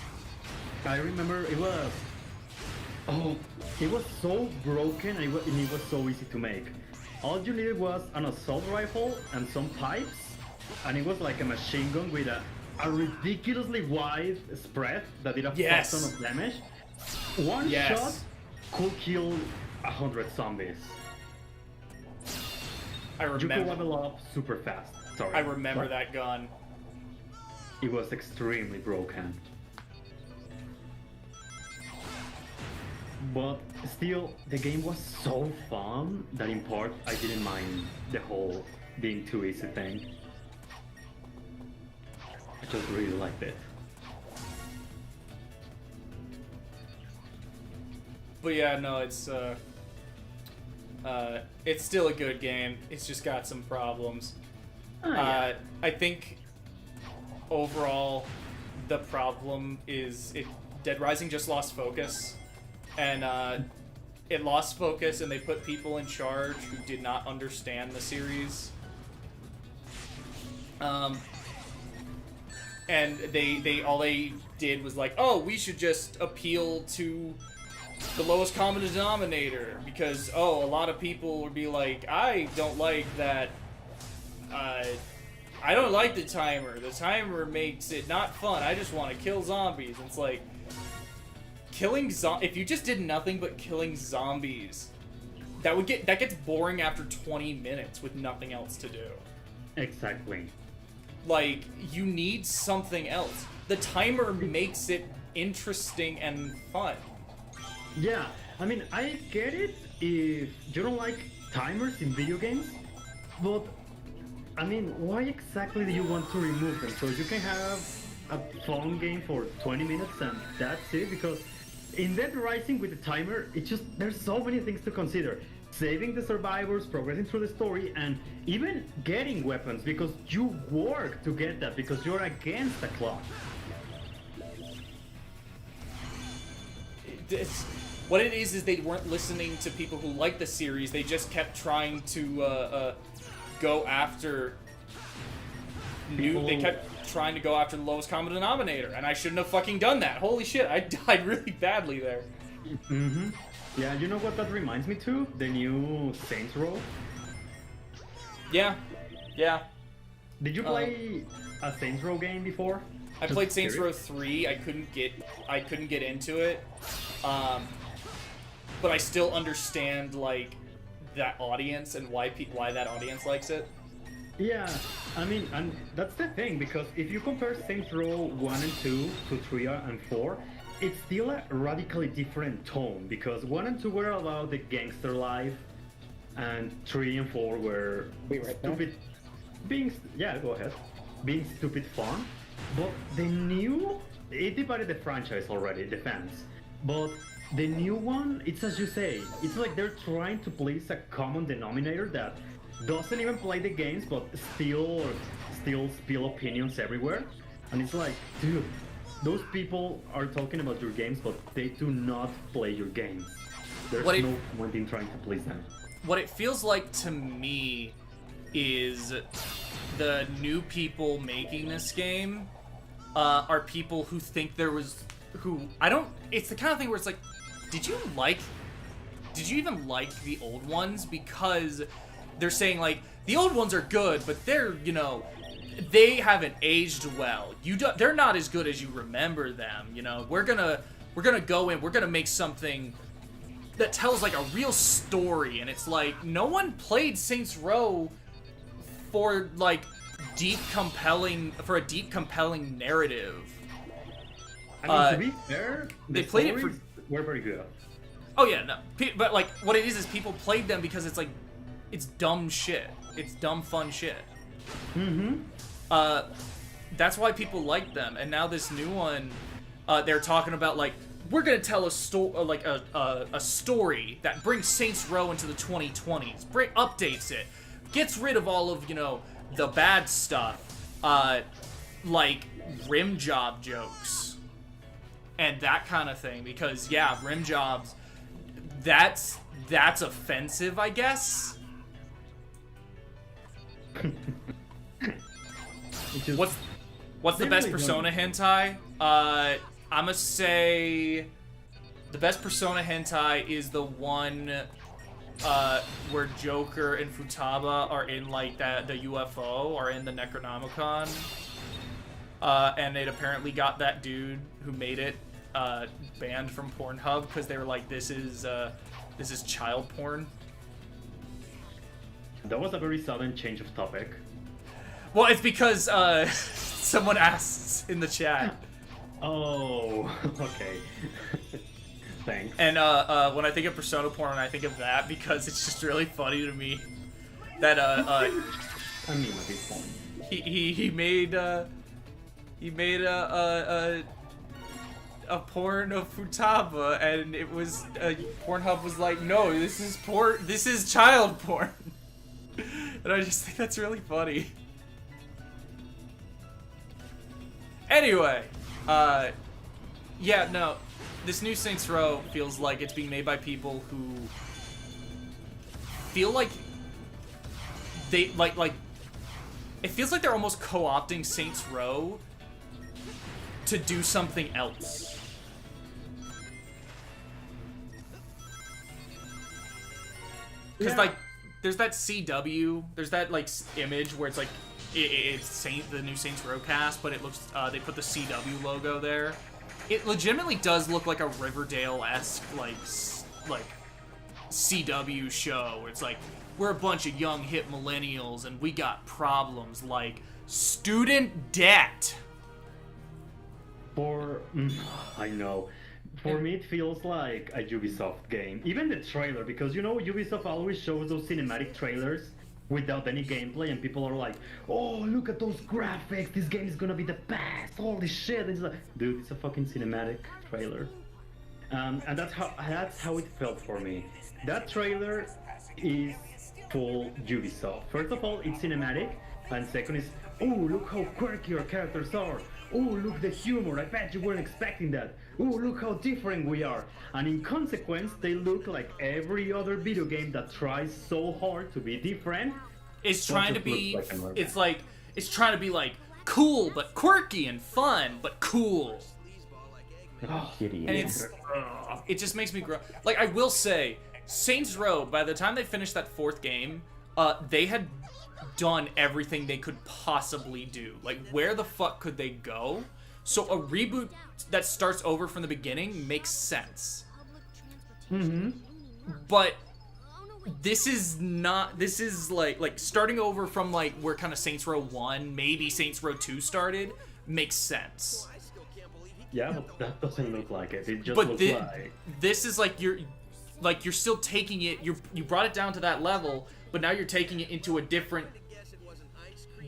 I: I remember it was so broken and it was so easy to make. All you needed was an assault rifle and some pipes, and it was like a machine gun with a ridiculously wide spread that did a fuck ton of damage. One shot could kill 100 zombies.
A: I remember.
I: You could level up super fast. Sorry.
A: I remember that gun.
I: It was extremely broken. But still, the game was so fun that in part I didn't mind the whole being too easy thing. I just really liked it.
A: But yeah, no, it's still a good game. It's just got some problems. I think overall the problem is Dead Rising just lost focus, and it lost focus, and they put people in charge who did not understand the series. and they all they did was like, oh, we should just appeal to the lowest common denominator because a lot of people would be like, I don't like that. I don't like the timer. The timer makes it not fun. I just want to kill zombies. It's like if you just did nothing but killing zombies, that gets boring after 20 minutes with nothing else to do.
I: Exactly.
A: Like, you need something else. The timer makes it interesting and fun.
I: Yeah, I mean, I get it if you don't like timers in video games, but I mean, why exactly do you want to remove them? So you can have a fun game for 20 minutes and that's it? Because in Dead Rising with the timer, there's so many things to consider. Saving the survivors, progressing through the story, and even getting weapons because you work to get that because you're against the clock.
A: What it is they weren't listening to people who like the series. They just kept trying to go after They kept trying to go after the lowest common denominator, and I shouldn't have fucking done that. Holy shit, I died really badly there.
I: Mm-hmm. Yeah, you know what that reminds me to? The new Saints Row.
A: Yeah.
I: Did you play a Saints Row game before?
A: I played Saints Row 3. I couldn't get into it. But I still understand like that audience and why that audience likes it.
I: Yeah, I mean, and that's the thing, because if you compare Saints Row 1 and 2 to 3 and 4, it's still a radically different tone, because 1 and 2 were about the gangster life, and 3 and 4 were stupid, go ahead, being stupid fun. But it divided the franchise already, the fans. But the new one, it's as you say, it's like they're trying to please a common denominator that doesn't even play the games, but still spill opinions everywhere. And it's like, dude, those people are talking about your games, but they do not play your games. There's no point in trying to please them.
A: What it feels like to me is the new people making this game are people who think it's the kind of thing where it's like, did you even like the old ones? Because they're saying like, the old ones are good, but they're, they haven't aged well. They're not as good as you remember them, We're gonna go in, we're gonna make something that tells like a real story, and it's like, no one played Saints Row for like a deep compelling narrative.
I: I mean, to be fair,
A: they played it for.
I: We're very good.
A: Oh yeah, no, but like what it is people played them because it's like, it's dumb shit. It's dumb fun shit.
I: Mm-hmm.
A: That's why people like them, and now this new one, they're talking about like, we're gonna tell a story that brings Saints Row into the 2020s, updates it, gets rid of all of the bad stuff, like rim job jokes and that kind of thing. Because yeah, rim jobs, that's offensive, I guess. What's the best Persona hentai? I'ma say the best Persona hentai is the one where Joker and Futaba are in like the UFO, or in the Necronomicon, and it apparently got that dude who made it banned from Pornhub because they were like, this is child porn.
I: That was a very sudden change of topic.
A: Well, it's because someone asks in the chat.
I: Oh, okay. Thanks.
A: And when I think of Persona porn, I think of that because it's just really funny to me that
I: I mean, a bit fun.
A: He made a porn of Futaba, and it was Pornhub was like, no, this is child porn. And I just think that's really funny. Anyway, yeah, no, this new Saints Row feels like it's being made by people who feel like they like it feels like they're almost co-opting Saints Row to do something else. Because, like, there's that CW, there's that, like, image where it's, like, it's the new Saints Row cast, but it looks, they put the CW logo there. It legitimately does look like a Riverdale-esque, like CW show, where it's like, we're a bunch of young, hip millennials, and we got problems like student debt.
I: I know. For me, it feels like a Ubisoft game. Even the trailer, because, you know, Ubisoft always shows those cinematic trailers without any gameplay, and people are like, oh, look at those graphics, this game is gonna be the best, holy shit. And it's like, dude, it's a fucking cinematic trailer. And that's how it felt for me. That trailer is full Ubisoft. First of all, it's cinematic, and second is, oh, look how quirky our characters are. Oh, look the humor, I bet you weren't expecting that. Oh, look how different we are. And in consequence, they look like every other video game that tries so hard to be different.
A: It's trying to be, it's trying to be like cool, but quirky, and fun, but cool.
K: Oh,
A: and it just makes me grow. Like, I will say, Saints Row, by the time they finished that 4th game, they had done everything they could possibly do. Like, where the fuck could they go? So a reboot that starts over from the beginning makes sense. But this is not, this is like starting over from like where kind of Saints Row 1, maybe Saints Row 2 started, makes sense.
I: Yeah, but that doesn't look like it. It just
A: but
I: looks like...
A: this is like you're still taking it, you brought it down to that level, but now you're taking it into a different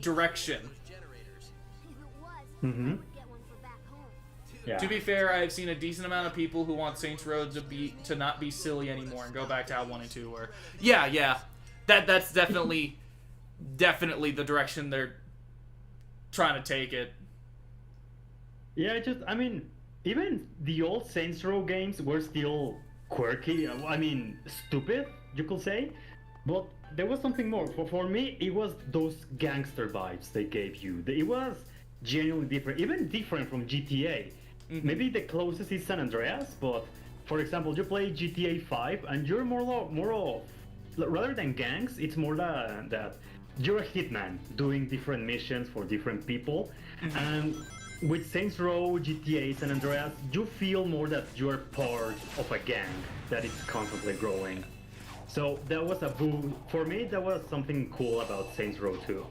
A: direction.
I: Yeah.
A: To be fair, I have seen a decent amount of people who want Saints Row to not be silly anymore and go back to how 1 and 2 were. Yeah, that's definitely the direction they're trying to take it.
I: Yeah, I mean, even the old Saints Row games were still quirky. I mean, stupid, you could say. But there was something more. For me, it was those gangster vibes they gave you. It was genuinely different, even different from GTA. Maybe the closest is San Andreas, but for example, you play GTA 5 and you're more of, rather than gangs, it's more that you're a hitman doing different missions for different people. And with Saints Row, GTA, San Andreas, you feel more that you're part of a gang that is constantly growing. So that was a boom. For me, that was something cool about Saints Row 2.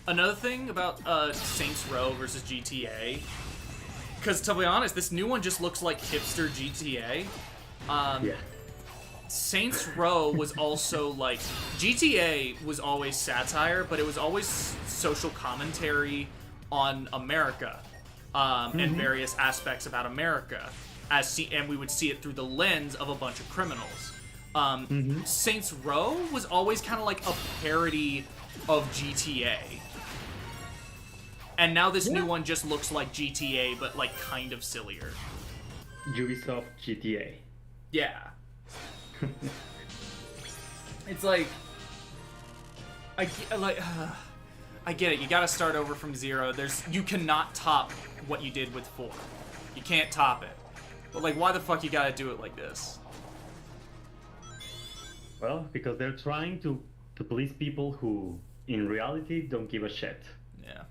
A: Another thing about Saints Row versus GTA, because to be honest, this new one just looks like hipster GTA.
I: Yeah.
A: Saints Row was also like, GTA was always satire, but it was always social commentary on America and various aspects about America, and we would see it through the lens of a bunch of criminals. Saints Row was always kind of like a parody of GTA. And now this new one just looks like GTA, but like kind of sillier.
I: Ubisoft GTA.
A: Yeah. It's like, I get it. You got to start over from zero. You cannot top what you did with 4. You can't top it. But like, why the fuck you got to do it like this?
I: Well, because they're trying to please people who, in reality, don't give a shit.
A: Yeah.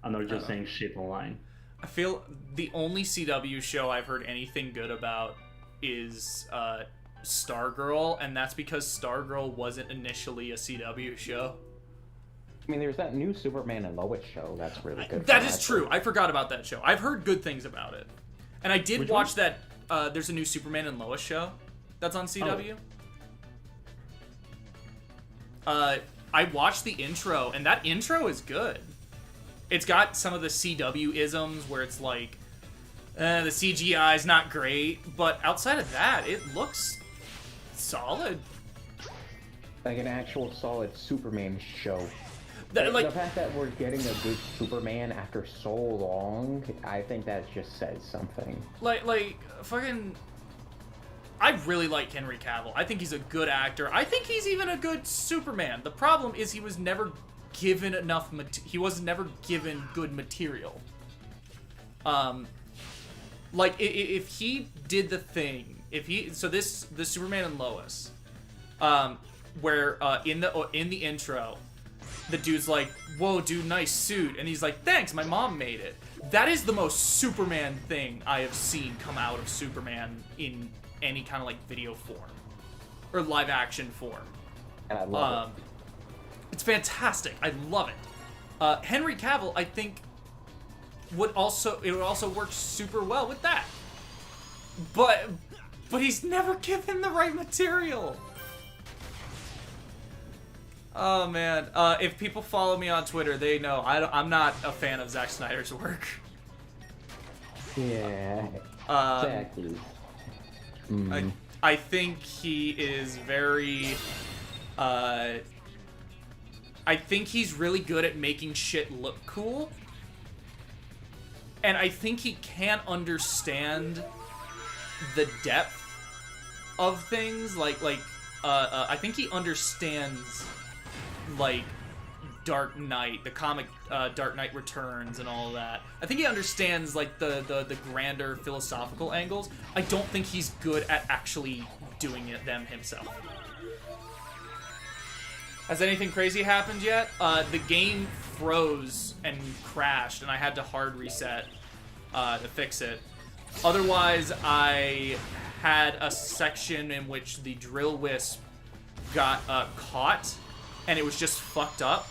I: And they're just saying shit online.
A: I feel the only CW show I've heard anything good about is Stargirl, and that's because Stargirl wasn't initially a CW show.
K: I mean, there's that new Superman and Lois show that's really good.
A: That is true. I forgot about that show. I've heard good things about it. And I did watch that. There's a new Superman and Lois show that's on CW. I watched the intro, and that intro is good. It's got some of the CW isms where it's like, the CGI is not great, but outside of that, it looks solid.
K: Like an actual solid Superman show.
A: The
K: fact that we're getting a good Superman after so long, I think that just says something.
A: Fucking... I really like Henry Cavill. I think he's a good actor. I think he's even a good Superman. The problem is he was never given enough he was never given good material. Like if he did the thing, the Superman and Lois, where in the intro, the dude's like, "Whoa, dude, nice suit," and he's like, "Thanks, my mom made it." That is the most Superman thing I have seen come out of Superman in any kind of like video form or live action form.
K: And I love it.
A: It's fantastic. I love it. Henry Cavill, I think, would also work super well with that. But he's never given the right material. Oh man, if people follow me on Twitter, they know I'm not a fan of Zack Snyder's work.
K: Yeah, exactly.
A: I think he is very. I think he's really good at making shit look cool, and I think he can't understand the depth of things. I think he understands like Dark Knight, the comic Dark Knight Returns and all that. I think he understands like the grander philosophical angles. I don't think he's good at actually doing them himself. Has anything crazy happened yet? The game froze and crashed, and I had to hard reset to fix it. Otherwise, I had a section in which the drill wisp got caught, and it was just fucked up.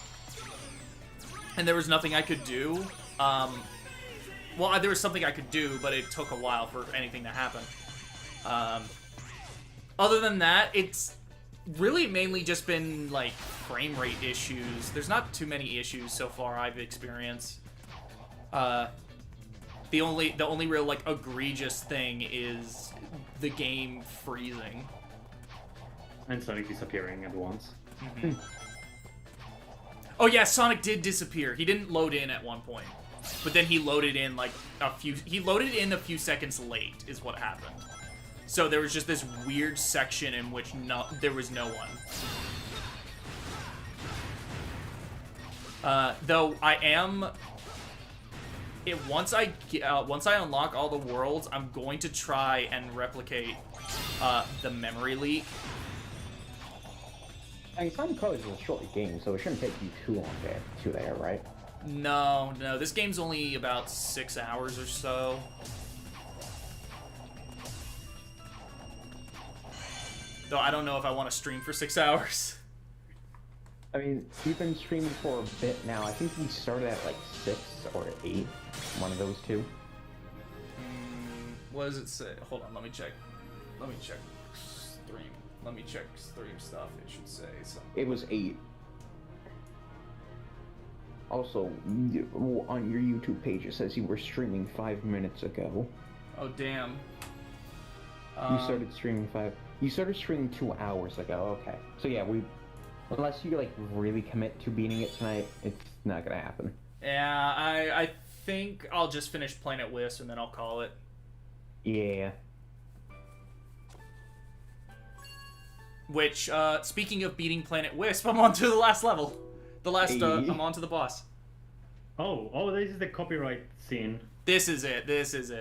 A: And there was nothing I could do. Well, there was something I could do, but it took a while for anything to happen. Other than that, it's really mainly just been like frame rate issues. There's not too many issues so far I've experienced. The only real like egregious thing is the game freezing.
I: And Sonic disappearing at once.
A: Mm-hmm. Oh yeah, Sonic did disappear. He didn't load in at one point, but then he loaded in like a few seconds late is what happened. So there was just this weird section in which there was no one. Though I am, once I unlock all the worlds, I'm going to try and replicate the memory leak.
K: I mean, Sonic Colors is a short game, so it shouldn't take you too long to get to there, right?
A: No, this game's only about 6 hours or so. Though I don't know if I want to stream for 6 hours.
K: I mean, we've been streaming for a bit now. I think we started at like 6 or 8, one of those two.
A: What does it say? Hold on, let me check stream. Let me check stream stuff. It should say something.
K: It was 8. Also, on your YouTube page, it says you were streaming 5 minutes ago.
A: Oh damn.
K: You started streaming 2 hours ago. Okay. So yeah, unless you like really commit to beating it tonight, it's not gonna happen.
A: Yeah, I think I'll just finish playing at Wisp and then I'll call it.
K: Yeah.
A: Which, speaking of beating Planet Wisp, I'm on to the last level. I'm on to the boss.
I: Oh, this is the copyright scene.
A: This is it.
K: This is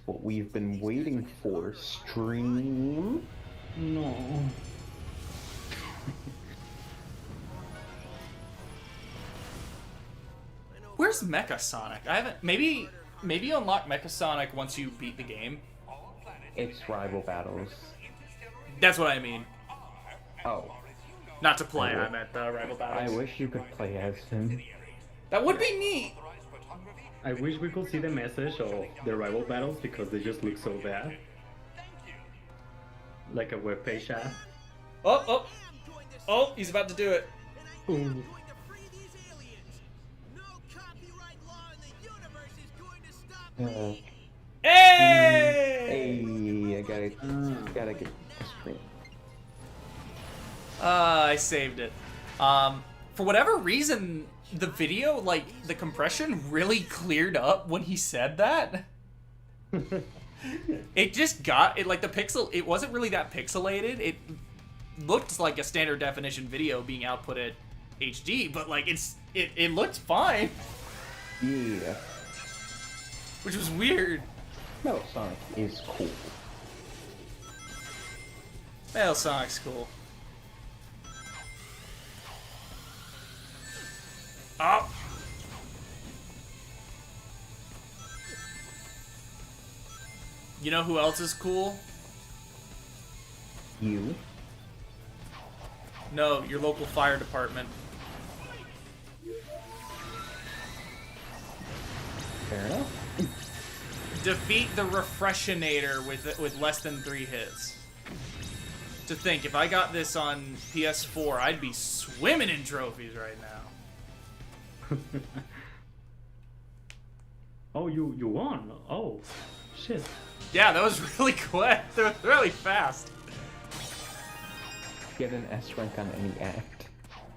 K: what we've been waiting for. Stream?
I: No.
A: Where's Mecha Sonic? I haven't. Maybe unlock Mecha Sonic once you beat the game.
K: It's rival battles.
A: That's what I mean.
K: Oh.
A: Not to play, I meant rival battles.
K: I wish you could play as him.
A: That would be neat!
I: I wish we could see the message of the rival battles because they just look so bad. Like a webpage ad.
A: Oh, he's about to do it.
I: Ooh.
A: Hey!
K: I gotta get the screen.
A: I saved it. For whatever reason, the video, like, the compression really cleared up when he said that. It just got, it wasn't really that pixelated. It looked like a standard definition video being output at HD, but, like, it looked fine.
K: Yeah.
A: which was weird.
K: Metal Sonic is cool.
A: Metal Sonic's cool. Oh! You know who else is cool?
K: You?
A: No, your local fire department.
K: Fair enough.
A: Defeat the Refreshinator with less than 3 hits. To think, if I got this on PS4, I'd be swimming in trophies right now.
I: Oh, you won. Oh, shit.
A: Yeah, that was really quick. That was really fast.
K: Get an S rank on any act.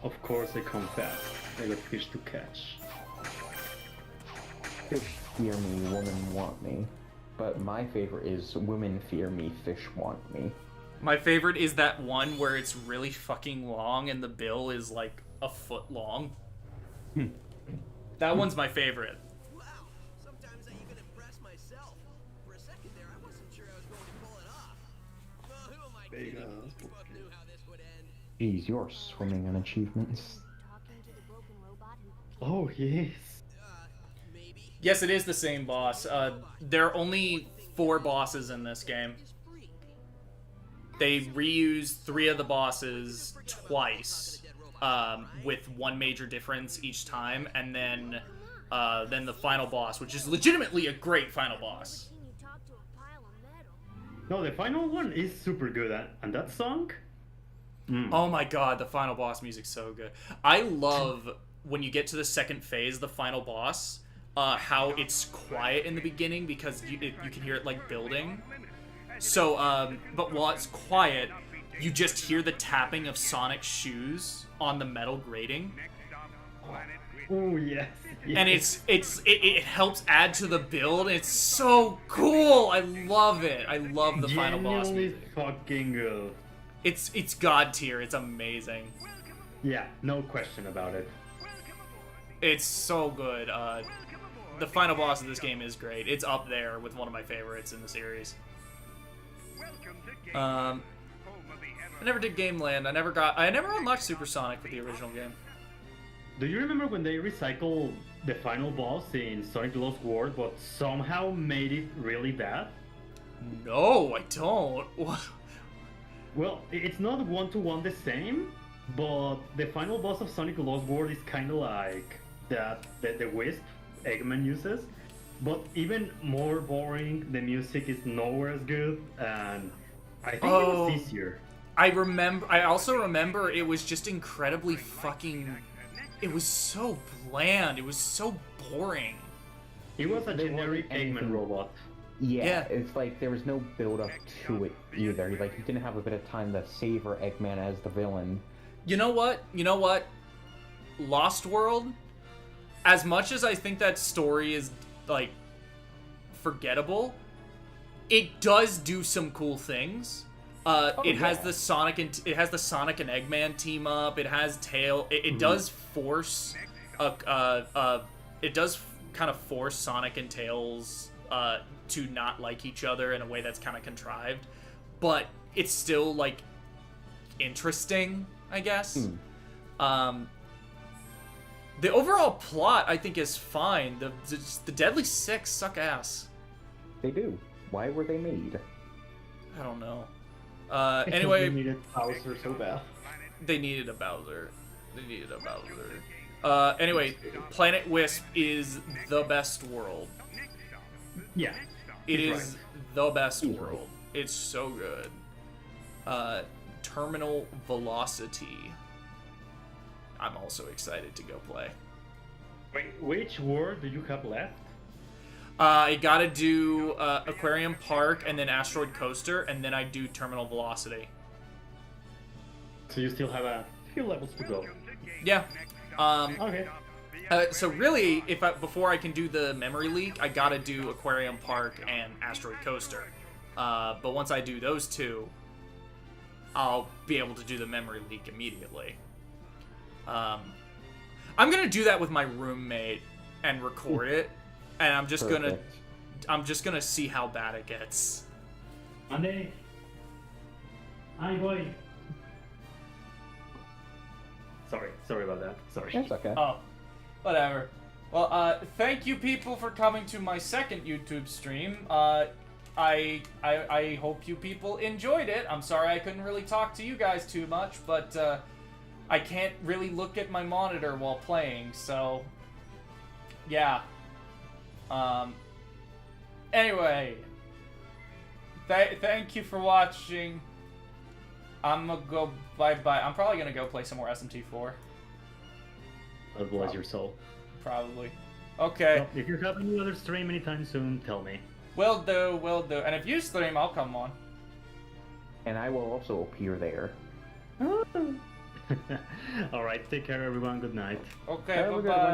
I: Of course they come fast. I got fish to catch.
K: Fish fear me, women want me. But my favorite is women fear me, fish want me.
A: My favorite is that one where it's really fucking long and the bill is like a foot long. That one's my favorite.
F: Wow, sometimes I even impress myself. For a second there, I wasn't sure I was going to pull it off. Well, who am I kidding? We both knew how this would end.
K: Geez, you're swimming in achievements.
D: Talking to the broken robot who
I: Oh, yes.
F: Maybe.
A: Yes, it is the same boss. There are only 4 bosses in this game. They reuse 3 of the bosses twice, with 1 major difference each time, and then the final boss, which is legitimately a great final boss.
D: you talk to a pile of metal.
I: No, the final one is super good, and that song?
A: Oh my god, the final boss music's so good. I love when you get to the second phase, the final boss, how it's quiet in the beginning because you can hear it like building. So, but while it's quiet, you just hear the tapping of Sonic's shoes on the metal grating.
I: Oh, yes.
A: And it helps add to the build. It's so cool. I love it. I love the final boss
I: Genuinely
A: music.
I: fucking good.
A: It's god tier. It's amazing.
I: Yeah, no question about it.
A: It's so good. The final boss of this game is great. It's up there with one of my favorites in the series. I never did Game Land. I never unlocked Super Sonic with the original game.
I: Do you remember when they recycled the final boss in Sonic the Lost World, but somehow made it really bad?
A: No, I don't.
I: Well, it's not one-to-one the same, but the final boss of Sonic the Lost World is kind of like the Wisp Eggman uses, but even more boring. The music is nowhere as good, and I think it was easier.
A: I also remember it was just incredibly fucking... It was so bland. It was so boring.
I: It was a generic Eggman robot.
K: Yeah, it's like there was no build up to it either. Like you didn't have a bit of time to savor Eggman as the villain.
A: You know what? Lost World, as much as I think that story is like forgettable, it does do some cool things. It has the Sonic and Eggman team up. It has Tail. It does force it does kind of force Sonic and Tails to not like each other in a way that's kind of contrived, but it's still like interesting, I guess. The overall plot I think is fine. The Deadly Six suck ass.
K: They do. Why were they made?
A: I don't know. Anyway,
I: They needed Bowser so bad.
A: They needed a Bowser. Anyway, Planet Wisp is the best world.
I: Yeah.
A: It
I: he's
A: is
I: right.
A: the best world. It's so good. Terminal Velocity. I'm also excited to go play.
I: Wait, which world do you have left?
A: I gotta do Aquarium Park and then Asteroid Coaster, and then I do Terminal Velocity.
I: So you still have a few levels to go.
A: Yeah.
I: Okay.
A: So really, before I can do the memory leak, I gotta do Aquarium Park and Asteroid Coaster. But once I do those 2, I'll be able to do the memory leak immediately. I'm gonna do that with my roommate and record it, and I'm just gonna I'm just gonna see how bad it gets.
L: Monday. Hi, boy. Sorry about that. Sorry.
K: That's okay.
A: Oh, whatever. Well, thank you people for coming to my second YouTube stream. I hope you people enjoyed it. I'm sorry I couldn't really talk to you guys too much, but I can't really look at my monitor while playing, so yeah. Anyway, thank you for watching. I'm gonna go bye-bye. I'm probably gonna go play some more SMT4.
L: God bless your soul.
A: Probably. Okay.
L: Well, if you have any other stream anytime soon, tell me.
A: Will do, will do. And if you stream, I'll come on.
K: And I will also appear there.
L: Alright, take care everyone, good night.
A: Okay,
K: Have a good
A: bye-bye.
K: one.